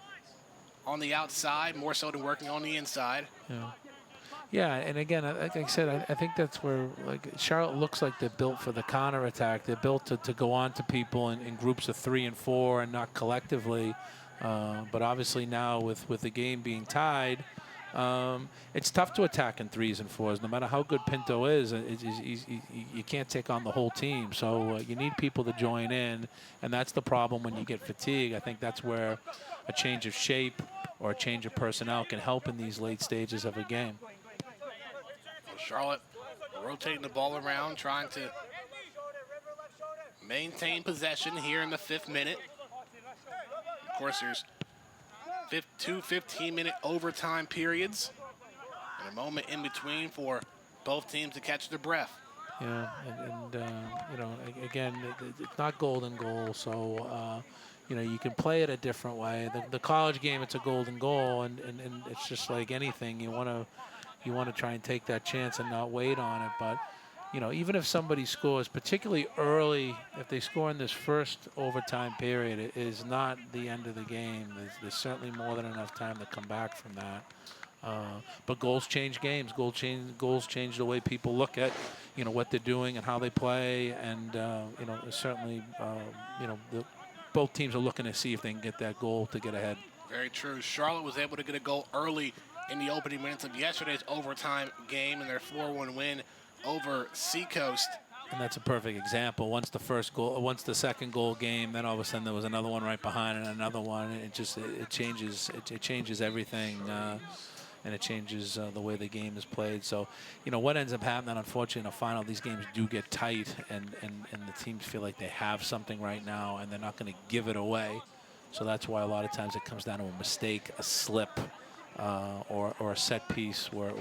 outside, more so than working on the inside. Yeah. Yeah, and again, like I said, I think that's where, like, Charlotte looks like they're built for the counterattack. They're built to go on to people in groups of 3 and 4 and not collectively. But obviously now with the game being tied, it's tough to attack in 3s and 4s. No matter how good Pinto is, you can't take on the whole team. So you need people to join in, and that's the problem when you get fatigue. I think that's where a change of shape or a change of personnel can help in these late stages of a game. Charlotte rotating the ball around, trying to maintain possession here in the 5th minute. Of course, there's 2 15-minute overtime periods and a moment in between for both teams to catch their breath. Yeah, and you know, again, it's not golden goal, so you know, you can play it a different way. The college game, it's a golden goal, and it's just like anything. You want to try and take that chance and not wait on it. But you know, even if somebody scores, particularly early, if they score in this first overtime period, it is not the end of the game. There's certainly more than enough time to come back from that. But goals change games. Goals change the way people look at, you know, what they're doing and how they play. And you know, certainly, you know, both teams are looking to see if they can get that goal to get ahead. Very true. Charlotte was able to get a goal early in the opening minutes of yesterday's overtime game in their 4-1 win over Seacoast. And that's a perfect example. Once the second goal game, then all of a sudden there was another one right behind and another one. It changes everything, and it changes the way the game is played. So, you know, what ends up happening, unfortunately, in a final, these games do get tight, and the teams feel like they have something right now, and they're not going to give it away. So that's why a lot of times it comes down to a mistake, a slip, or a set piece where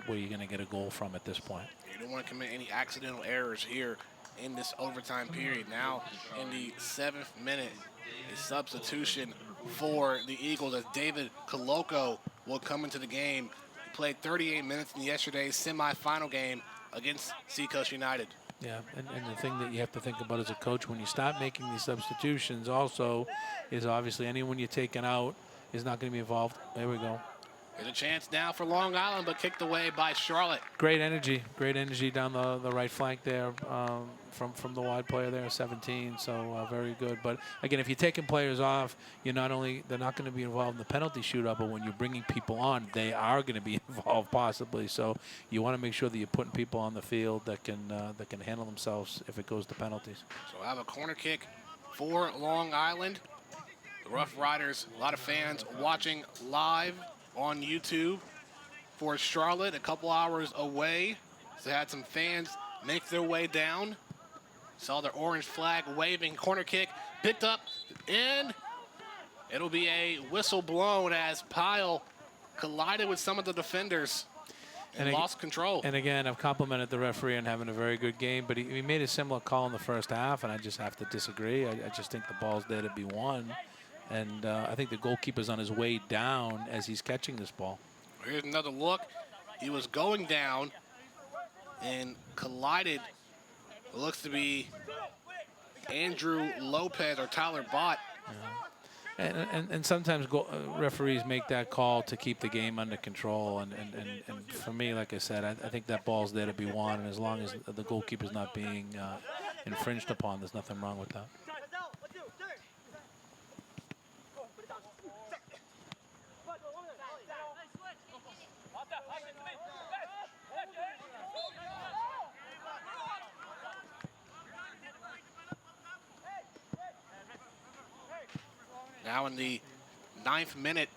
you're going to get a goal from at this point. You don't want to commit any accidental errors here in this overtime period. Now, in the 7th minute, a substitution for the Eagles as David Coloco will come into the game. He played 38 minutes in yesterday's semifinal game against Seacoast United. Yeah, and the thing that you have to think about as a coach when you start making these substitutions also is obviously anyone you're taking out is not going to be involved. There we go. There's a chance now for Long Island, but kicked away by Charlotte. Great energy down the right flank there from the wide player there, 17. So very good. But again, if you're taking players off, they're not going to be involved in the penalty shootout, but when you're bringing people on, they are going to be involved possibly. So you want to make sure that you're putting people on the field that can handle themselves if it goes to penalties. So I have a corner kick for Long Island. The Rough Riders, a lot of fans watching live on YouTube for Charlotte, a couple hours away. So had some fans make their way down. Saw their orange flag waving, corner kick, picked up, and it'll be a whistle blown as Pyle collided with some of the defenders. and lost control. And again, I've complimented the referee on having a very good game, but he made a similar call in the first half, and I just have to disagree. I just think the ball's there to be won, and I think the goalkeeper's on his way down as he's catching this ball. Here's another look. He was going down and collided. It looks to be Andrew Lopez or Tyler Bott. And sometimes referees make that call to keep the game under control. And for me, like I said, I think that ball's there to be won. And as long as the goalkeeper's not being infringed upon, there's nothing wrong with that. Now in the 9th minute,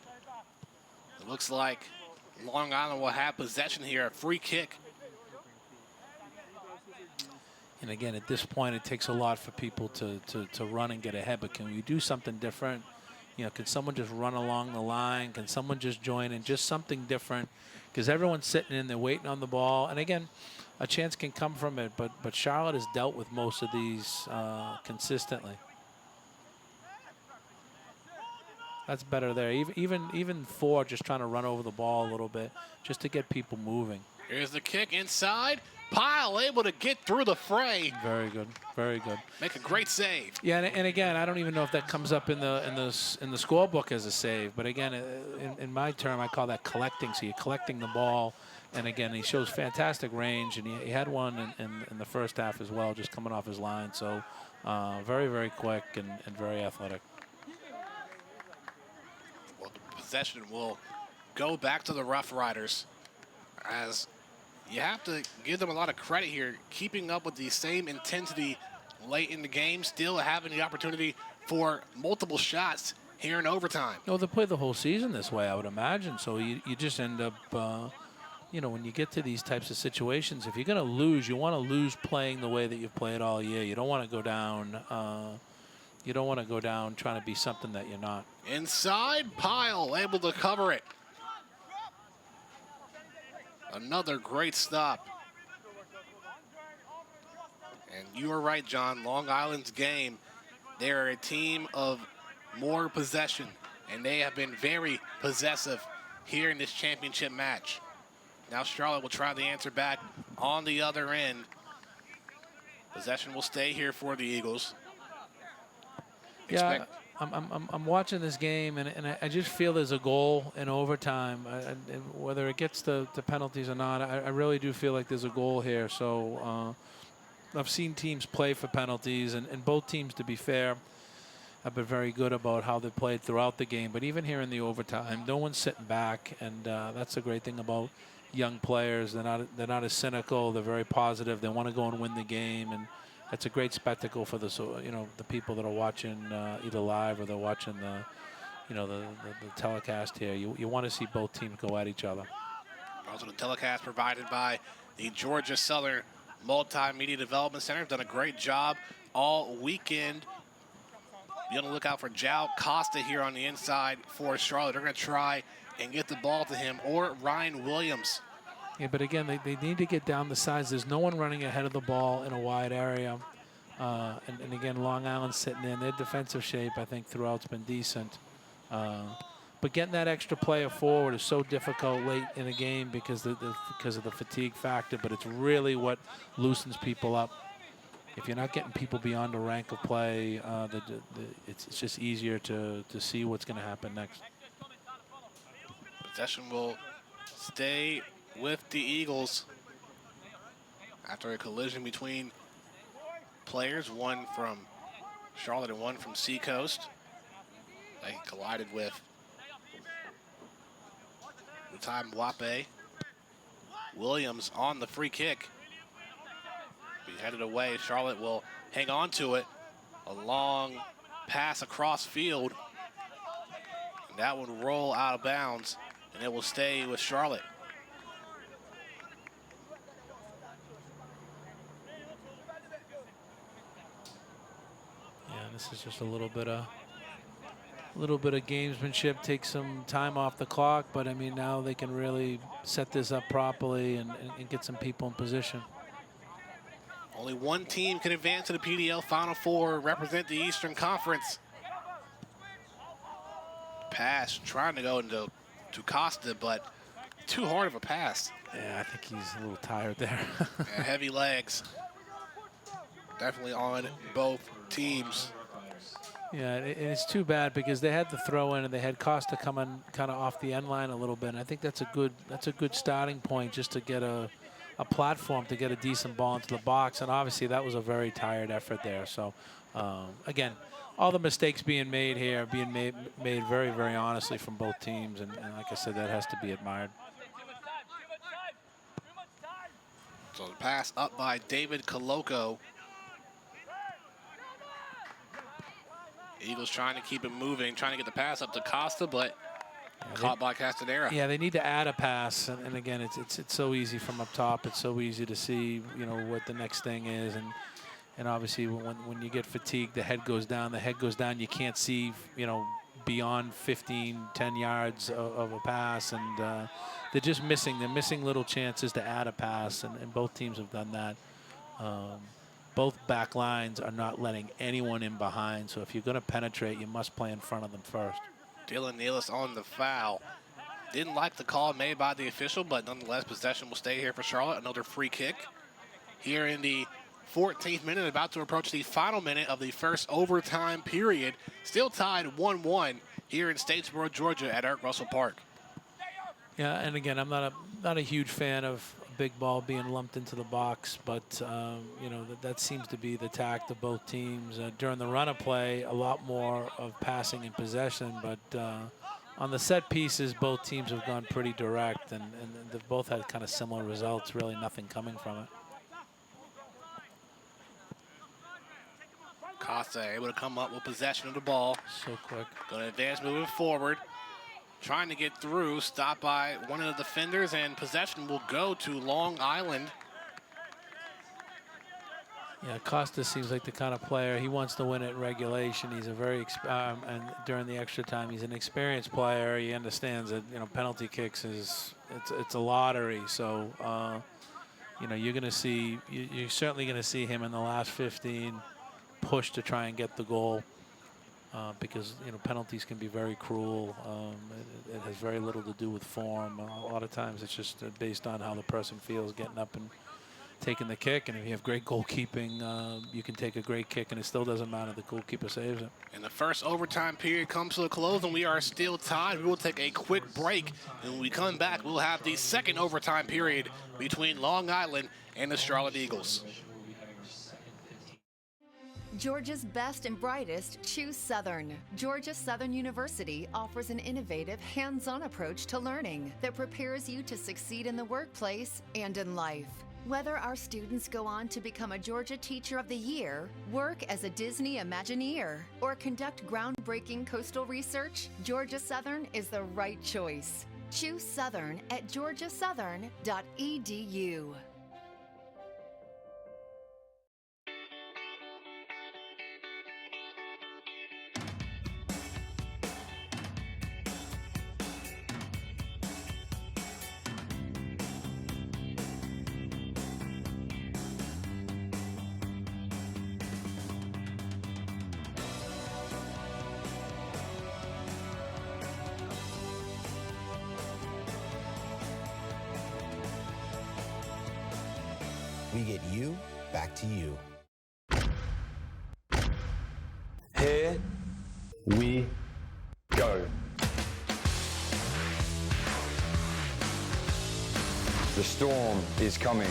it looks like Long Island will have possession here, a free kick. And again, at this point, it takes a lot for people to run and get ahead. But can we do something different? You know, can someone just run along the line? Can someone just join in? Just something different, because everyone's sitting in there waiting on the ball. And again, a chance can come from it. But Charlotte has dealt with most of these consistently. That's better there. Even Ford just trying to run over the ball a little bit just to get people moving. Here's the kick inside. Pyle able to get through the fray. Very good, very good. Make a great save. Yeah, and again, I don't even know if that comes up in the scorebook as a save. But again, in my term, I call that collecting. So you're collecting the ball, and again, he shows fantastic range, and he had one in the first half as well, just coming off his line. So very, very quick and very athletic. Possession will go back to the Rough Riders, as you have to give them a lot of credit here, keeping up with the same intensity late in the game, still having the opportunity for multiple shots here in overtime. No, they play the whole season this way, I would imagine. So you just end up, you know, when you get to these types of situations, if you're going to lose, you want to lose playing the way that you've played all year. You don't want to go down. You don't want to go down trying to be something that you're not. Inside, Pyle able to cover it. Another great stop. And you are right, John. Long Island's game, they are a team of more possession, and they have been very possessive here in this championship match. Now Charlotte will try the answer back on the other end. Possession will stay here for the Eagles. Yeah, I'm watching this game, and I just feel there's a goal in overtime. And whether it gets to penalties or not, I really do feel like there's a goal here. So I've seen teams play for penalties, and both teams, to be fair, have been very good about how they played throughout the game. But even here in the overtime, no one's sitting back, and that's the great thing about young players. They're not as cynical. They're very positive. They want to go and win the game, and it's a great spectacle for the people that are watching either live or they're watching the telecast here. You want to see both teams go at each other. Also, the telecast provided by the Georgia Southern Multimedia Development Center. Done a great job all weekend. Be on the lookout for Jao Costa here on the inside for Charlotte. They're going to try and get the ball to him, or Ryan Williams. Yeah, but again, they need to get down the sides. There's no one running ahead of the ball in a wide area. And again, Long Island sitting in their defensive shape, I think, throughout has been decent. But getting that extra player forward is so difficult late in a game because of the fatigue factor. But it's really what loosens people up. If you're not getting people beyond the rank of play, it's just easier to see what's going to happen next. Possession will stay with the Eagles after a collision between players, one from Charlotte and one from Seacoast. They collided with Mutai Mwape. Williams on the free kick. Be headed away. Charlotte will hang on to it. A long pass across field. And that would roll out of bounds, and it will stay with Charlotte. Yeah, this is just a little bit of a little bit of gamesmanship, take some time off the clock, but I mean, now they can really set this up properly and get some people in position. Only one team can advance to the PDL Final Four, represent the Eastern Conference. Pass trying to go into Costa, but too hard of a pass. Yeah, I think he's a little tired there. Yeah, heavy legs. Definitely on both teams. Yeah, and it's too bad because they had the throw in and they had Costa coming kind of off the end line a little bit. And I think that's a good starting point just to get a platform to get a decent ball into the box. And obviously that was a very tired effort there. So again, all the mistakes being made here, being made very, very honestly from both teams. And like I said, that has to be admired. So the pass up by David Coloco. Eagles trying to keep it moving, trying to get the pass up to Costa, but caught by Castanera. Yeah, they need to add a pass, and again, it's so easy from up top. It's so easy to see, you know, what the next thing is, and obviously when you get fatigued, the head goes down. The head goes down. You can't see, you know, beyond 15, 10 yards of a pass, and they're just missing. They're missing little chances to add a pass, and both teams have done that. Both back lines are not letting anyone in behind, so if you're going to penetrate, you must play in front of them first. Dylan Nealis on the foul. Didn't like the call made by the official, but nonetheless, possession will stay here for Charlotte. Another free kick here in the 14th minute, about to approach the final minute of the first overtime period. Still tied 1-1 here in Statesboro, Georgia at Eric Russell Park. Yeah, and again, I'm not a huge fan of big ball being lumped into the box, but you know, that seems to be the tact of both teams. During the run of play, a lot more of passing and possession, but on the set pieces, both teams have gone pretty direct, and they've both had kind of similar results, really nothing coming from it. Costa able to come up with possession of the ball. So quick. Going to advance moving forward. Trying to get through, stopped by one of the defenders, and possession will go to Long Island. Yeah, Costa seems like the kind of player, he wants to win at regulation. He's a very, and during the extra time, he's an experienced player. He understands that, you know, penalty kicks it's a lottery. So, you know, you're going to see, you're certainly going to see him in the last 15 push to try and get the goal. Because, you know, penalties can be very cruel. It has very little to do with form. A lot of times it's just based on how the person feels getting up and taking the kick. And if you have great goalkeeping, you can take a great kick and it still doesn't matter. The goalkeeper saves it. And the first overtime period comes to a close and we are still tied. We will take a quick break. And when we come back, we'll have the second overtime period between Long Island and the Charlotte Eagles. Georgia's best and brightest choose Southern. Georgia Southern University offers an innovative, hands-on approach to learning that prepares you to succeed in the workplace and in life. Whether our students go on to become a Georgia Teacher of the Year, work as a Disney Imagineer, or conduct groundbreaking coastal research, Georgia Southern is the right choice. Choose Southern at georgiasouthern.edu. We get you back to you. Here we go. The storm is coming.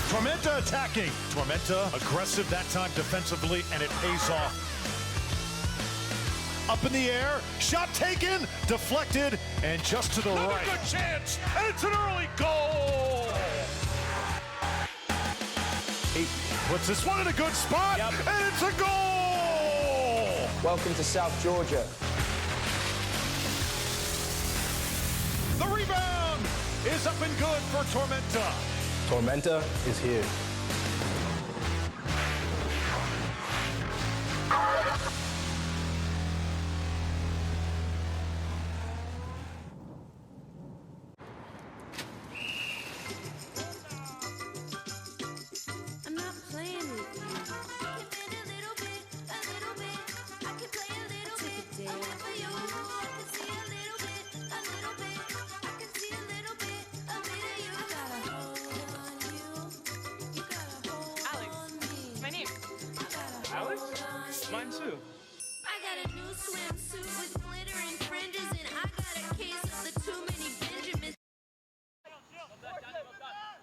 Tormenta attacking. Tormenta aggressive that time defensively, and it pays off. Up in the air, shot taken, deflected, and just to the right. Good chance, and it's an early goal. He puts this one in a good spot, and it's a goal. Welcome to South Georgia. The rebound is up and good for Tormenta. Tormenta is here. I'm not playing with you. I can bend a little bit, a little bit. I can play a little bit, a bit for you. I can see a little bit, a little bit. I can see a little bit, a bit of you. I got a hold on you. You got a hold on me. My name. I got a Alex? hold on you. Mine too. I got a new swimsuit with glitter and fringes, and I got a case of the too many Benjamins.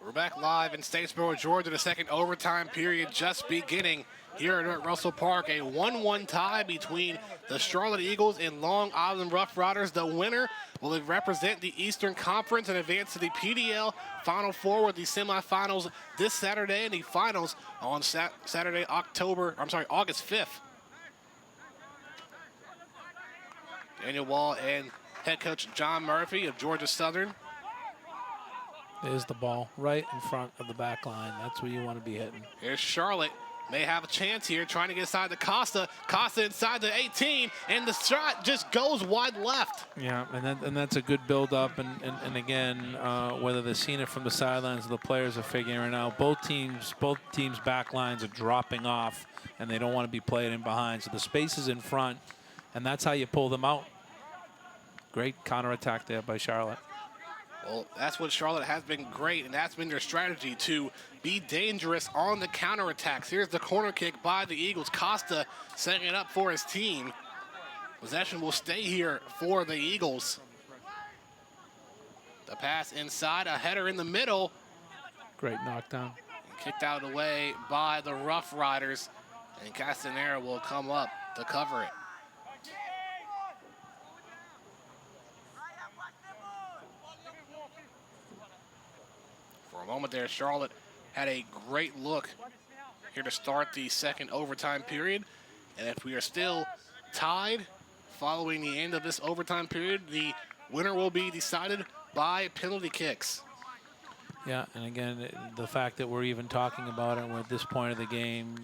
We're back live in Statesboro, Georgia. The second overtime period just beginning here at Russell Park. A 1-1 tie between the Charlotte Eagles and Long Island Rough Riders. The winner will represent the Eastern Conference and advance to the PDL Final Four with the semifinals this Saturday and the finals on Saturday, August 5th. Daniel Wall and head coach John Murphy of Georgia Southern. There's the ball right in front of the back line. That's where you want to be hitting. Here's Charlotte. May have a chance here, trying to get inside to Costa. Costa inside the 18, and the shot just goes wide left. Yeah, and that's a good build-up. And again, whether they're seeing it from the sidelines or the players are figuring out, both teams' back lines are dropping off, and they don't want to be played in behind. So the space is in front, and that's how you pull them out. Great counterattack there by Charlotte. Well, that's what Charlotte has been great, and that's been their strategy, to be dangerous on the counterattacks. Here's the corner kick by the Eagles. Costa setting it up for his team. Possession will stay here for the Eagles. The pass inside, a header in the middle. Great knockdown. Kicked out of the way by the Rough Riders, and Castanera will come up to cover it. For a moment there, Charlotte had a great look here to start the second overtime period. And if we are still tied following the end of this overtime period, the winner will be decided by penalty kicks. Yeah, and again, the fact that we're even talking about it at this point of the game,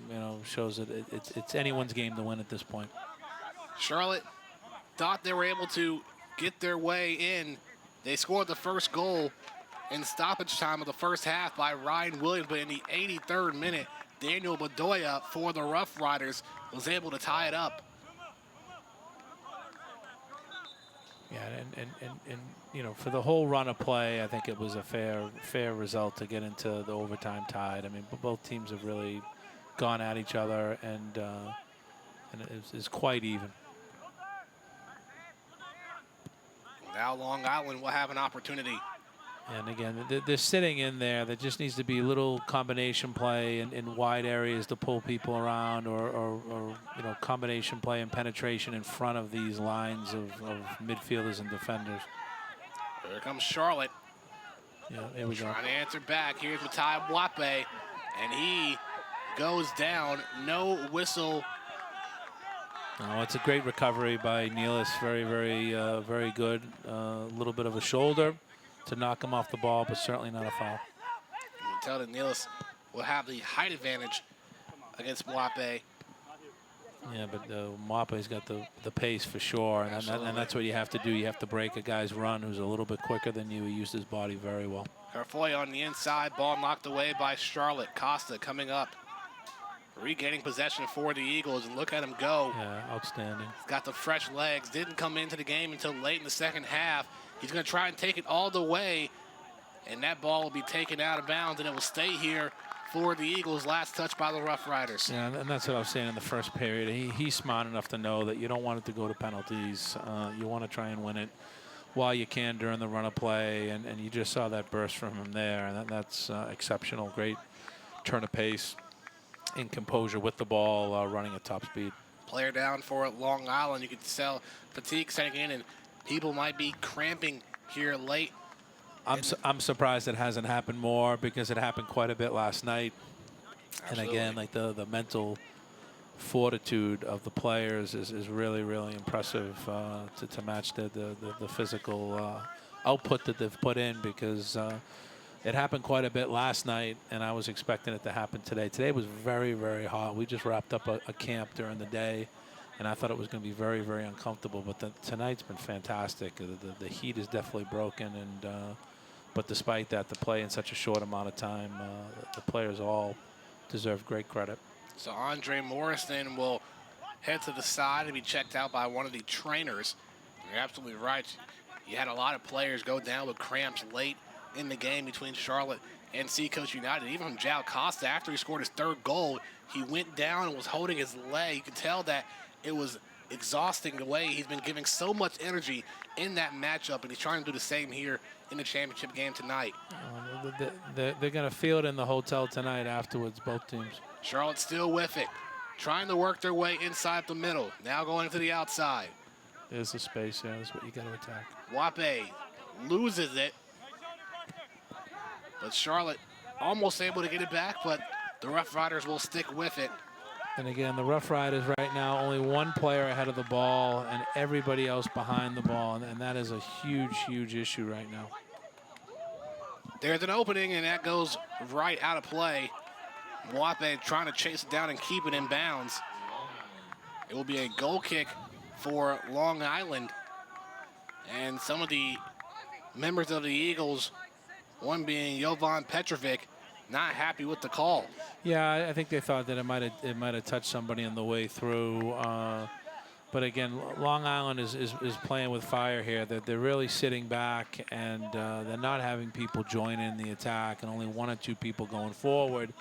shows that it's anyone's game to win at this point. Charlotte thought they were able to get their way in. They scored the first goal in stoppage time of the first half by Ryan Williams, but in the 83rd minute, Daniel Bedoya for the Rough Riders was able to tie it up. Yeah, and for the whole run of play, I think it was a fair result to get into the overtime tied. I mean, both teams have really gone at each other, and it's quite even. Now Long Island will have an opportunity. And again, they're sitting in there. There just needs to be a little combination play in wide areas to pull people around, or combination play and penetration in front of these lines of midfielders and defenders. Here comes Charlotte. Yeah, there we go. Trying to answer back. Here's Matai Bwape, and he goes down. No whistle. Oh, it's a great recovery by Nealis. Very, very good. A little bit of a shoulder to knock him off the ball, but certainly not a foul. You can tell that Nealis will have the height advantage against Mwape. Yeah, but Mwape's got the pace for sure, and that's what you have to do. You have to break a guy's run who's a little bit quicker than you. He used his body very well. Carfoy on the inside, ball knocked away by Charlotte. Costa coming up, regaining possession for the Eagles, and look at him go. Yeah, outstanding. He's got the fresh legs, didn't come into the game until late in the second half. He's going to try and take it all the way, and that ball will be taken out of bounds, and it will stay here for the Eagles. Last touch by the Rough Riders. Yeah, and that's what I was saying in the first period. He's smart enough to know that you don't want it to go to penalties. You want to try and win it while you can during the run of play, and you just saw that burst from him there, and that's exceptional. Great turn of pace and composure with the ball, running at top speed. Player down for Long Island. You can tell fatigue setting in, and people might be cramping here late. I'm surprised it hasn't happened more, because it happened quite a bit last night. Absolutely. And again, like the mental fortitude of the players is really, really impressive to match the physical output that they've put in, because it happened quite a bit last night, and I was expecting it to happen today. Today was very, very hot. We just wrapped up a camp during the day, and I thought it was going to be very, very uncomfortable. But tonight's been fantastic. The heat is definitely broken, and but despite that, the play in such a short amount of time, the players all deserve great credit. So Andre Morrison will head to the side and be checked out by one of the trainers. You're absolutely right. You had a lot of players go down with cramps late in the game between Charlotte and Seacoast United. Even from Jao Costa, after he scored his third goal, he went down and was holding his leg. You could tell that it was exhausting the way he's been giving so much energy in that matchup, and he's trying to do the same here in the championship game tonight. They're going to feel it in the hotel tonight afterwards, both teams. Charlotte still with it, trying to work their way inside the middle. Now going to the outside. There's the space there. That's what you got to attack. Wape loses it. But Charlotte almost able to get it back, but the Rough Riders will stick with it. And again, the Rough Riders right now, only one player ahead of the ball and everybody else behind the ball. And that is a huge, huge issue right now. There's an opening, and that goes right out of play. Wape trying to chase it down and keep it in bounds. It will be a goal kick for Long Island. And some of the members of the Eagles, one being Jovan Petrovic, not happy with the call. Yeah, I think they thought that it might have touched somebody on the way through. But again, Long Island is playing with fire here. They're really sitting back, and they're not having people join in the attack, and only one or two people going forward.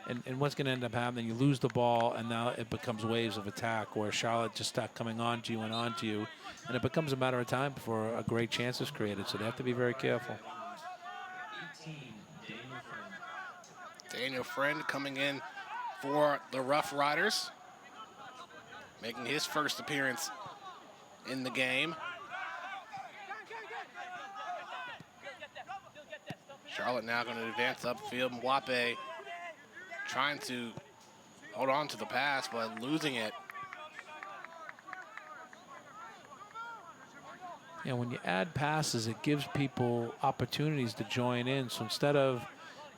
And what's going to end up happening, you lose the ball, and now it becomes waves of attack where Charlotte just start coming onto you and onto you, and it becomes a matter of time before a great chance is created. So they have to be very careful. Daniel Friend coming in for the Rough Riders, making his first appearance in the game. Charlotte now going to advance upfield. Mwape trying to hold on to the pass, but losing it. Yeah, when you add passes, it gives people opportunities to join in. So instead of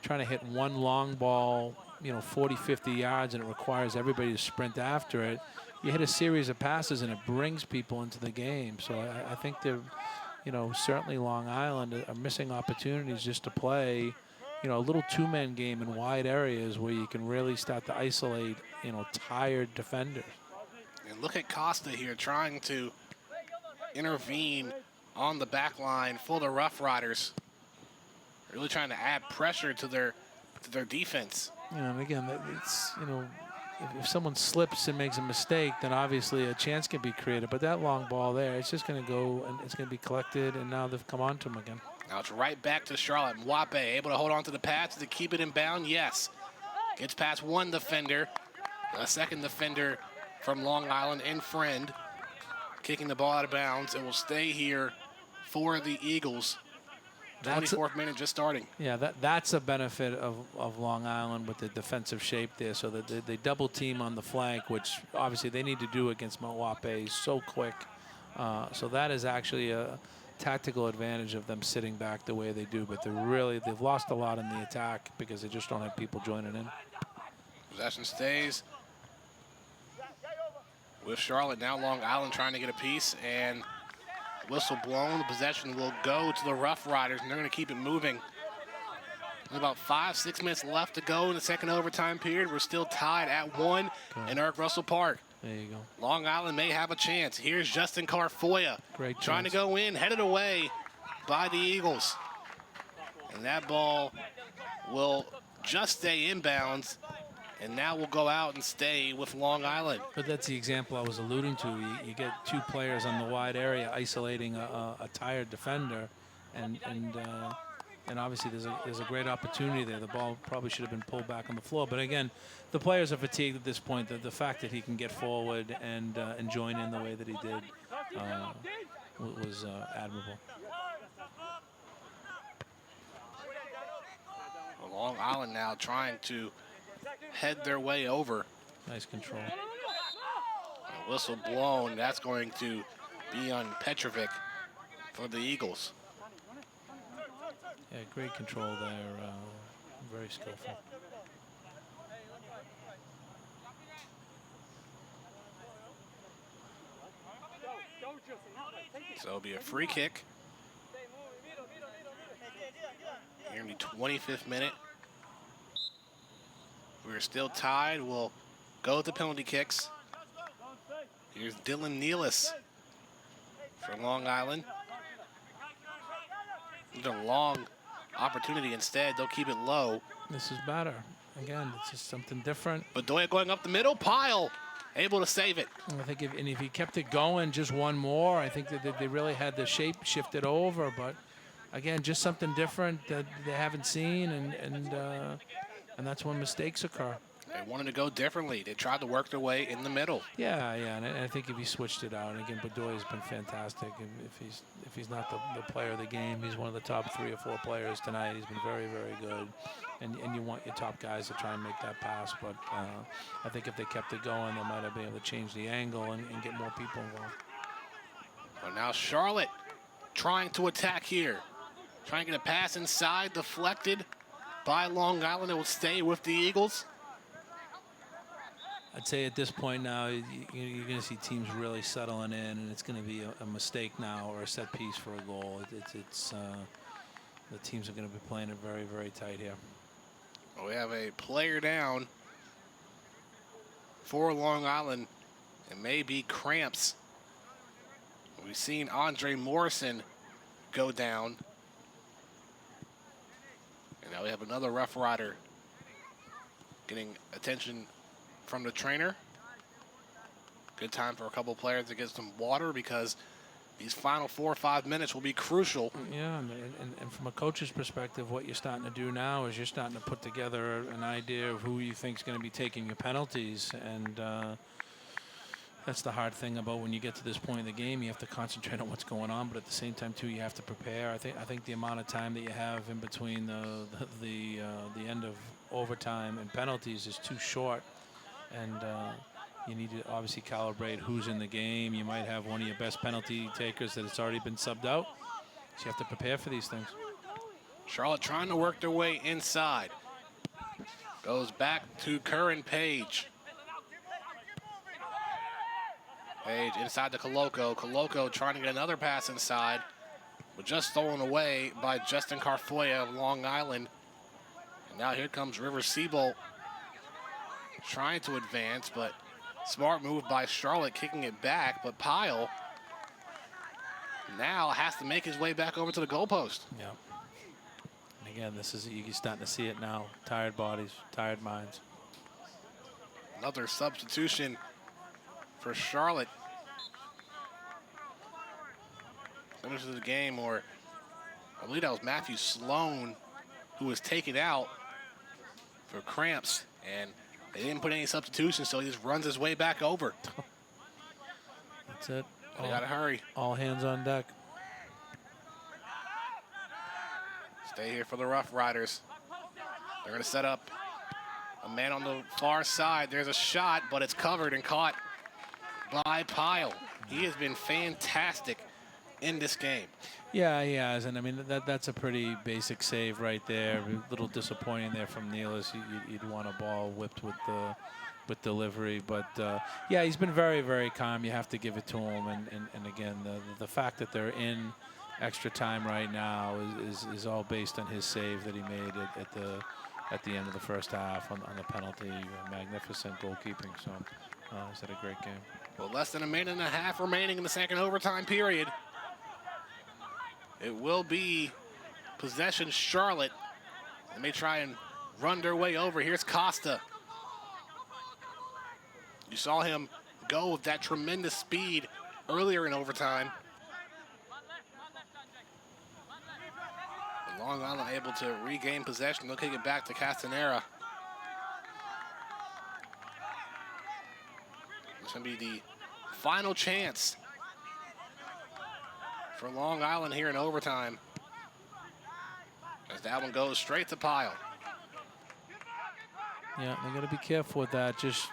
trying to hit one long ball, 40, 50 yards, and it requires everybody to sprint after it, you hit a series of passes and it brings people into the game. So I think they're, certainly Long Island are missing opportunities just to play, a little two-man game in wide areas where you can really start to isolate, tired defenders. And look at Costa here trying to intervene on the back line for the Rough Riders. Really trying to add pressure to their defense. And again, it's, if someone slips and makes a mistake, then obviously a chance can be created. But that long ball there, it's just going to go and it's going to be collected, and now they've come on to him again. Now it's right back to Charlotte. Mwape able to hold on to the pass to keep it in bound. Yes. Gets past one defender. A second defender from Long Island and Friend kicking the ball out of bounds. It will stay here for the Eagles. 24th minute just starting. Yeah, that's a benefit of Long Island with the defensive shape there, so that they double team on the flank, which obviously they need to do against Mwape. He's so quick. So that is actually a tactical advantage of them sitting back the way they do, but they've lost a lot in the attack because they just don't have people joining in. Possession stays with Charlotte. Now Long Island trying to get a piece, and whistle blown. The possession will go to the Rough Riders, and they're going to keep it moving. There's about 5-6 minutes left to go in the second overtime period. We're still tied at 1 in Eric Russell Park. There you go. Long Island may have a chance. Here's Justin Carfoya Great trying chance. to go in, headed away by the Eagles. And that ball will just stay inbounds, and now we'll go out and stay with Long Island. But that's the example I was alluding to. You get two players on the wide area isolating a tired defender, and obviously there's a great opportunity there. The ball probably should have been pulled back on the floor. But again, the players are fatigued at this point. The fact that he can get forward and join in the way that he did was admirable. Long Island now trying to head their way over. Nice control. A whistle blown. That's going to be on Petrovic for the Eagles. Yeah, great control there. Very skillful. So it'll be a free kick. Here in the 25th minute. We're still tied. We'll go with the penalty kicks. Here's Dylan Nealis for Long Island. It's a long opportunity. Instead, they'll keep it low. This is better. Again, it's just something different. Bedoya going up the middle. Pyle able to save it. I think if he kept it going just one more, I think that they really had the shape shifted over. But again, just something different that they haven't seen, and that's when mistakes occur. They wanted to go differently. They tried to work their way in the middle. Yeah, and I think if he switched it out, and again, Bedoya's been fantastic. And if he's not the player of the game, he's one of the top 3 or 4 players tonight. He's been very, very good. And you want your top guys to try and make that pass. But I think if they kept it going, they might have been able to change the angle and get more people involved. But now Charlotte trying to attack here. Trying to get a pass inside, deflected by Long Island. It will stay with the Eagles. I'd say at this point now, you're going to see teams really settling in, and it's going to be a mistake now or a set piece for a goal. The teams are going to be playing it very, very tight here. We have a player down for Long Island. It may be cramps. We've seen Andre Morrison go down. And now we have another Rough Rider getting attention from the trainer. Good time for a couple players to get some water because these final 4 or 5 minutes will be crucial. Yeah, and from a coach's perspective, what you're starting to do now is you're starting to put together an idea of who you think is going to be taking your penalties. And that's the hard thing about when you get to this point in the game. You have to concentrate on what's going on, but at the same time, too, you have to prepare. I think the amount of time that you have in between the end of overtime and penalties is too short. And you need to obviously calibrate who's in the game. You might have one of your best penalty takers that has already been subbed out. So you have to prepare for these things. Charlotte trying to work their way inside. Goes back to Curran Page. Page inside to Coloco. Coloco trying to get another pass inside, but just stolen away by Justin Carfoya of Long Island. And now here comes River Siebold trying to advance, but smart move by Charlotte, kicking it back. But Pyle now has to make his way back over to the goalpost. Yeah. And again, you're starting to see it now. Tired bodies, tired minds. Another substitution for Charlotte. Finishes the game, or I believe that was Matthew Sloan who was taken out for cramps, and they didn't put any substitutions, so he just runs his way back over. That's it. They gotta hurry. All hands on deck. Stay here for the Rough Riders. They're gonna set up a man on the far side. There's a shot, but it's covered and caught by Pyle. He has been fantastic in this game. Yeah, he has, and I mean that's a pretty basic save right there. A little disappointing there from Nealis. You'd want a ball whipped with delivery, but yeah, he's been very, very calm. You have to give it to him, and again, the fact that they're in extra time right now is all based on his save that he made at the end of the first half on the penalty. Magnificent goalkeeping. So he's had a great game. Well, less than a minute and a half remaining in the second overtime period. It will be possession Charlotte. They may try and run their way over. Here's Costa. You saw him go with that tremendous speed earlier in overtime. And Long Island able to regain possession. They'll kick it back to Castanera. It's going to be the final chance for Long Island here in overtime, as that one goes straight to Pyle. Yeah, they got to be careful with that. Just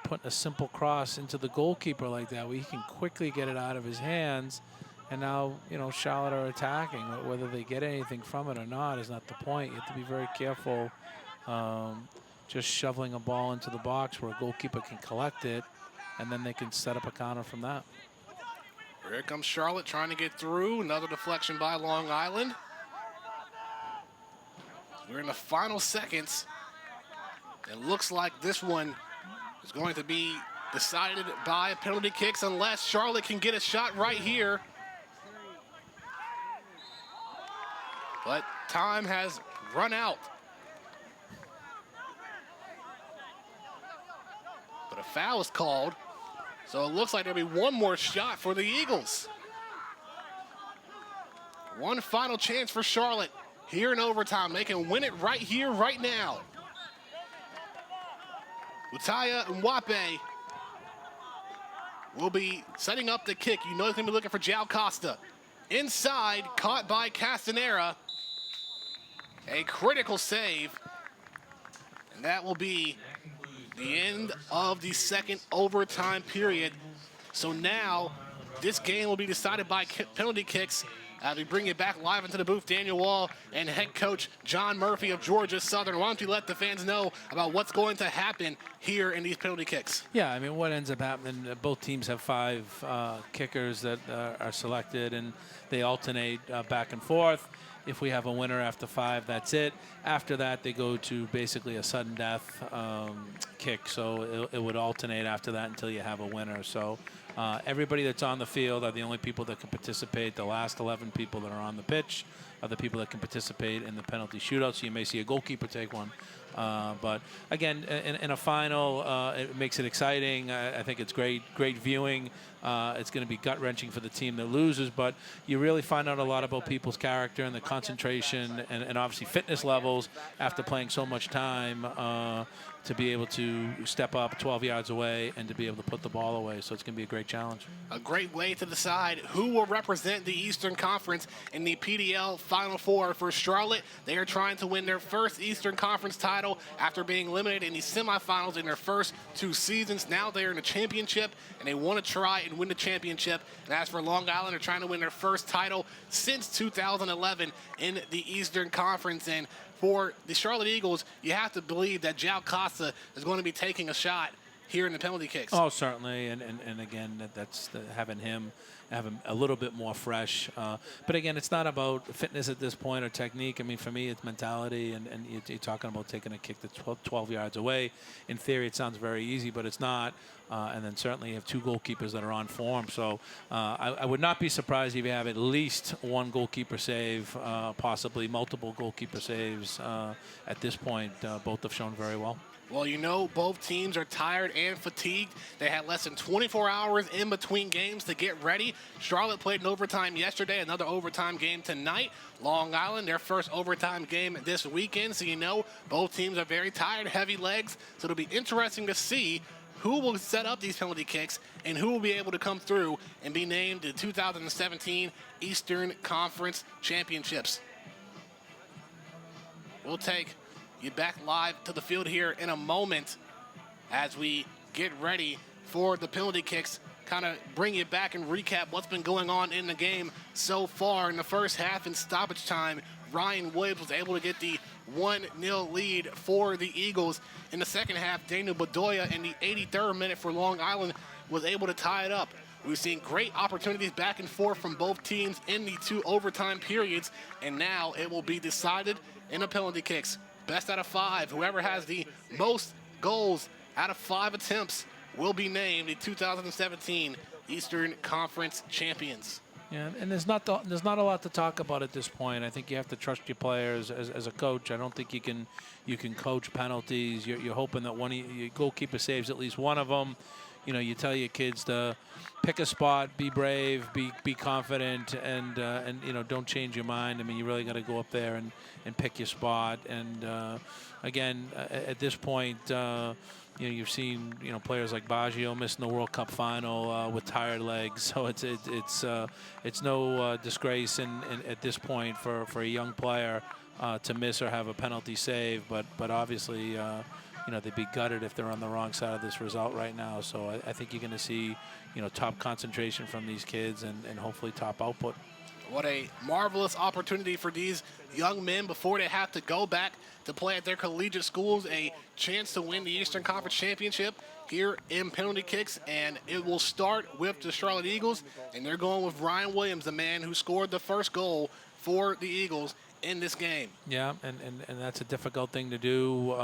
putting a simple cross into the goalkeeper like that, where he can quickly get it out of his hands. And now, Charlotte are attacking. Whether they get anything from it or not is not the point. You have to be very careful. Just shoveling a ball into the box where a goalkeeper can collect it, and then they can set up a counter from that. Here comes Charlotte trying to get through. Another deflection by Long Island. We're in the final seconds. It looks like this one is going to be decided by penalty kicks unless Charlotte can get a shot right here. But time has run out. But a foul is called. So it looks like there'll be one more shot for the Eagles. One final chance for Charlotte here in overtime. They can win it right here, right now. Utaya Mwape will be setting up the kick. You know he's going to be looking for Jao Costa. Inside, caught by Castanera. A critical save. And that will be the end of the second overtime period. So now this game will be decided by penalty kicks. We bring you back live into the booth, Daniel Wall and head coach John Murphy of Georgia Southern. Why don't you let the fans know about what's going to happen here in these penalty kicks? Yeah, I mean, what ends up happening, both teams have 5 kickers that are selected, and they alternate back and forth. If we have a winner after 5, that's it. After that, they go to basically a sudden death kick, so it would alternate after that until you have a winner. So everybody that's on the field are the only people that can participate. The last 11 people that are on the pitch are the people that can participate in the penalty shootout. So you may see a goalkeeper take one. But again, in a final, it makes it exciting. I think it's great viewing. It's going to be gut-wrenching for the team that loses, but you really find out a lot about people's character and the concentration and obviously fitness levels after playing so much time to be able to step up 12 yards away and to be able to put the ball away. So it's going to be a great challenge. A great way to decide who will represent the Eastern Conference in the PDL Final Four. For Charlotte, they are trying to win their first Eastern Conference title after being eliminated in the semifinals in their first 2 seasons. Now they're in the championship, and they want to try and win the championship. And as for Long Island, they're trying to win their first title since 2011 in the Eastern Conference. And for the Charlotte Eagles, you have to believe that Jao Costa is going to be taking a shot here in the penalty kicks. Oh, certainly, and again, that's having him a little bit more fresh. But again, it's not about fitness at this point or technique. I mean, for me, it's mentality, and you're talking about taking a kick that's 12 yards away. In theory, it sounds very easy, but it's not. And then certainly you have 2 goalkeepers that are on form. So I would not be surprised if you have at least 1 goalkeeper save, possibly multiple goalkeeper saves at this point. Both have shown very well. Well, you know, both teams are tired and fatigued. They had less than 24 hours in between games to get ready. Charlotte played an overtime yesterday, another overtime game tonight. Long Island, their first overtime game this weekend. So you know, both teams are very tired, heavy legs. So it'll be interesting to see who will set up these penalty kicks and who will be able to come through and be named the 2017 Eastern Conference Championships. We'll take you back live to the field here in a moment as we get ready for the penalty kicks. Kind of bring you back and recap what's been going on in the game so far. In the first half in stoppage time, Ryan Williams was able to get the 1-0 lead for the Eagles. In the second half, Daniel Bedoya in the 83rd minute for Long Island was able to tie it up. We've seen great opportunities back and forth from both teams in the 2 overtime periods, and now it will be decided in the penalty kicks. Best out of 5. Whoever has the most goals out of 5 attempts will be named the 2017 Eastern Conference champions. Yeah, and there's not a lot to talk about at this point. I think you have to trust your players as a coach. I don't think you can coach penalties. You're hoping that one of your goalkeeper saves at least one of them. You know, you tell your kids to pick a spot, be brave, be confident, and you know, don't change your mind. I mean, you really got to go up there and pick your spot. And again, at this point, you know, you've seen, you know, players like Baggio missing the World Cup final with tired legs. So it's no disgrace at this point for a young player to miss or have a penalty save. But obviously, you know, they'd be gutted if they're on the wrong side of this result right now. So I think you're going to see, you know, top concentration from these kids and hopefully top output. What a marvelous opportunity for these young men before they have to go back to play at their collegiate schools. A chance to win the Eastern Conference Championship here in penalty kicks, and it will start with the Charlotte Eagles, and they're going with Ryan Williams, the man who scored the first goal for the Eagles in this game. Yeah, and that's a difficult thing to do,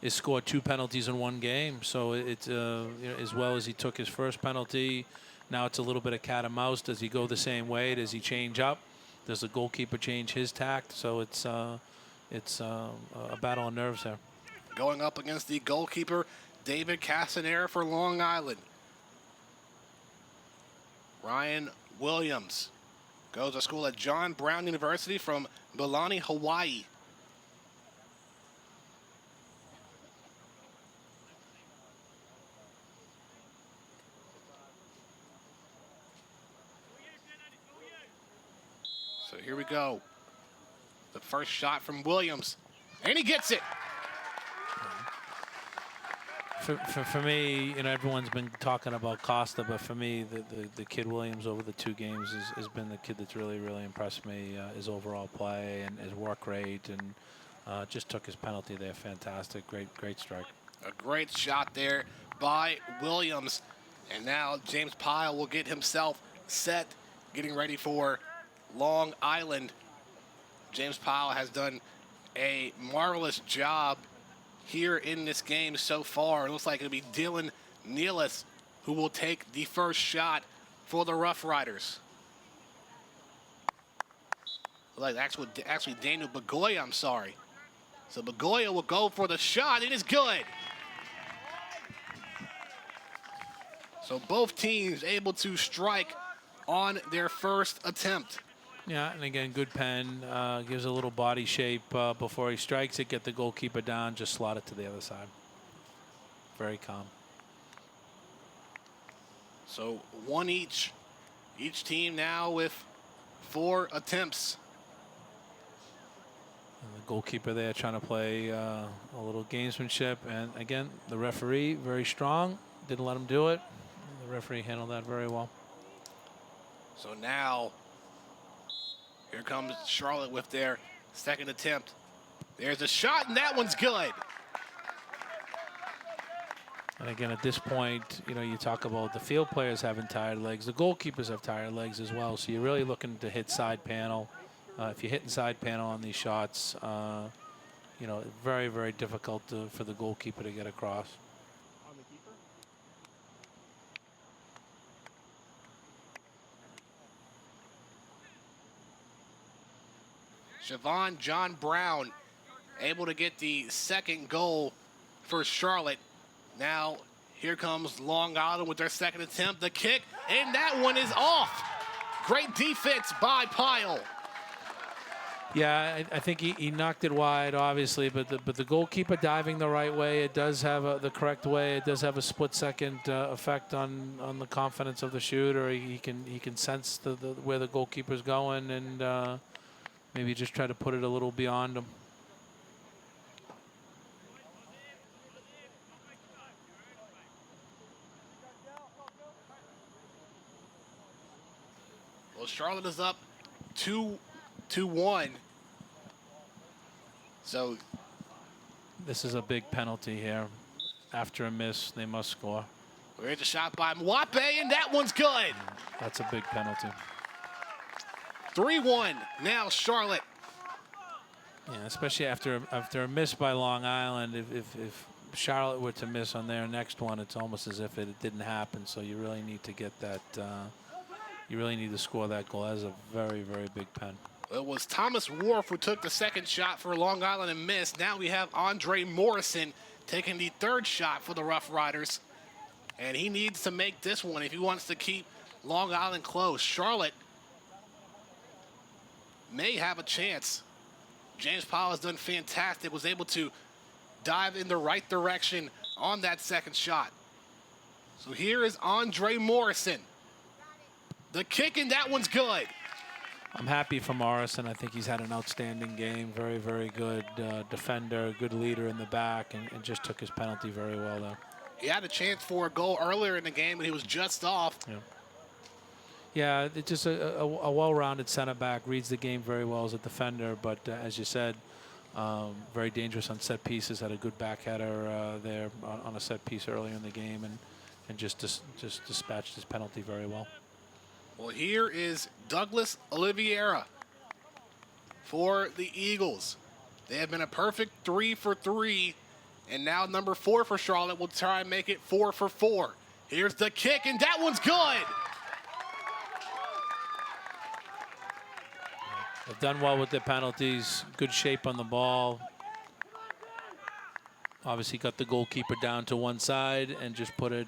is score 2 penalties in one game. So it's you know, as well as he took his first penalty, now it's a little bit of cat and mouse. Does he go the same way? Does he change up? Does the goalkeeper change his tact? So it's a battle of nerves there. Going up against the goalkeeper, David Castanera for Long Island. Ryan Williams goes to school at John Brown University from Milani, Hawaii. So here we go. The first shot from Williams, and he gets it. For me, you know, everyone's been talking about Costa, but for me, the kid Williams over the 2 games has been the kid that's really impressed me. His overall play and his work rate, and just took his penalty there. Fantastic, great strike. A great shot there by Williams, and now James Pyle will get himself set, getting ready for Long Island. James Pyle has done a marvelous job here in this game so far. It looks like it'll be Dylan Nealis who will take the first shot for the Rough Riders. Like actually Daniel Begoya, I'm sorry. So Begoya will go for the shot. It is good. So both teams able to strike on their first attempt. Yeah, and again, good pen. Gives a little body shape before he strikes it. Get the goalkeeper down. Just slot it to the other side. Very calm. So 1 each. Each team now with 4 attempts. And the goalkeeper there trying to play a little gamesmanship. And again, the referee, very strong. Didn't let him do it. The referee handled that very well. So now, here comes Charlotte with their second attempt. There's a shot, and that one's good. And again, at this point, you know, you talk about the field players having tired legs. The goalkeepers have tired legs as well. So you're really looking to hit side panel. If you're hitting side panel on these shots, you know, very difficult for the goalkeeper to get across. Siobhan John Brown able to get the second goal for Charlotte. Now here comes Long Island with their second attempt. The kick, and that one is off. Great defense by Pyle. Yeah, I think he knocked it wide, obviously, but the goalkeeper diving the right way, it does have the correct way. It does have a split-second effect on the confidence of the shooter. He can sense where the goalkeeper's going, and maybe just try to put it a little beyond him. Well, Charlotte is up 2-1. So this is a big penalty here. After a miss, they must score. Here's a shot by Mwape, and that one's good. That's a big penalty. 3-1 now Charlotte. Yeah, especially after a miss by Long Island. If Charlotte were to miss on their next one, it's almost as if it didn't happen. So you really need to get that. You really need to score that goal. That is a very big pen. It was Thomas Wharf who took the second shot for Long Island and missed. Now we have Andre Morrison taking the third shot for the Rough Riders. And he needs to make this one if he wants to keep Long Island close. Charlotte may have a chance. James Powell has done fantastic, was able to dive in the right direction on that second shot. So here is Andre Morrison. The kick, and that one's good. I'm happy for Morrison. I think he's had an outstanding game. Very good defender, good leader in the back, and just took his penalty very well there. He had a chance for a goal earlier in the game, and he was just off. Yeah. Yeah, it's just a well-rounded center back, reads the game very well as a defender, but as you said, very dangerous on set pieces. Had a good back header there on a set piece earlier in the game, and just dispatched his penalty very well. Well, here is Douglas Oliveira for the Eagles. They have been a perfect 3 for 3, and now number 4 for Charlotte will try and make it 4 for 4. Here's the kick, and that one's good. They've done well with their penalties. Good shape on the ball. Obviously got the goalkeeper down to one side and just put it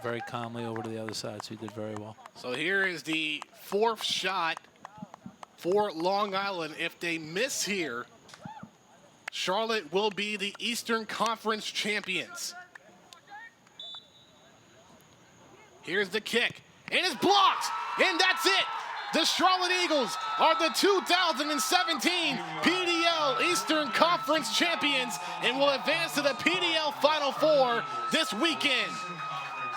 very calmly over to the other side, so he did very well. So here is the 4th shot for Long Island. If they miss here, Charlotte will be the Eastern Conference champions. Here's the kick, and it's blocked, and that's it. The Charlotte Eagles are the 2017 PDL Eastern Conference champions and will advance to the PDL Final Four this weekend.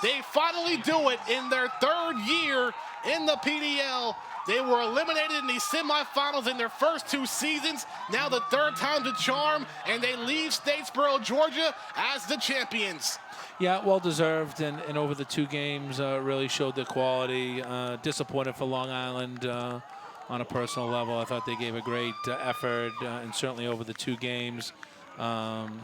They finally do it in their 3rd year in the PDL. They were eliminated in the semifinals in their first 2 seasons. Now the 3rd time to charm, and they leave Statesboro, Georgia as the champions. Yeah, well deserved, and over the 2 games really showed their quality. Disappointed for Long Island on a personal level. I thought they gave a great effort, and certainly over the 2 games. And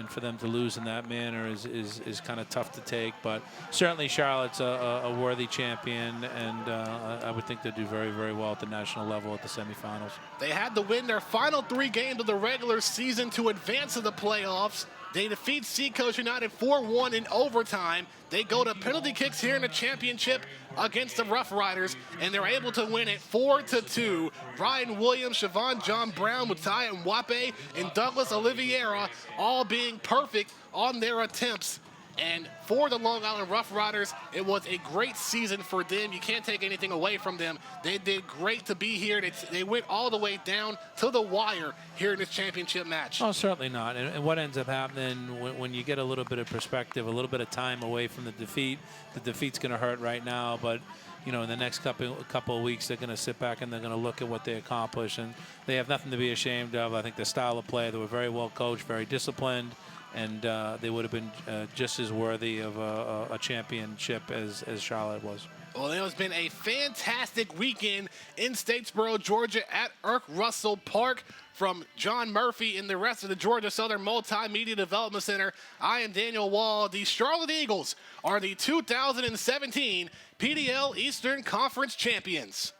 for them to lose in that manner is kind of tough to take. But certainly Charlotte's a worthy champion, and I would think they'd do very, very well at the national level at the semifinals. They had to win their final 3 games of the regular season to advance to the playoffs. They defeat Seacoast United 4-1 in overtime. They go to penalty kicks here in the championship against the Rough Riders, and they're able to win it 4-2. Ryan Williams, Siobhan John Brown, Mutai Mwape, and Douglas Oliveira all being perfect on their attempts. And for the Long Island Rough Riders, it was a great season for them. You can't take anything away from them. They did great to be here. They went all the way down to the wire here in this championship match. Oh, certainly not. And what ends up happening when you get a little bit of perspective, a little bit of time away from the defeat's going to hurt right now. But, you know, in the next couple of weeks, they're going to sit back and they're going to look at what they accomplished. And they have nothing to be ashamed of. I think the style of play, they were very well coached, very disciplined. And they would have been just as worthy of a championship as Charlotte was. Well, it has been a fantastic weekend in Statesboro, Georgia at Irk Russell Park. From John Murphy and the rest of the Georgia Southern Multimedia Development Center, I am Daniel Wall. The Charlotte Eagles are the 2017 PDL Eastern Conference champions.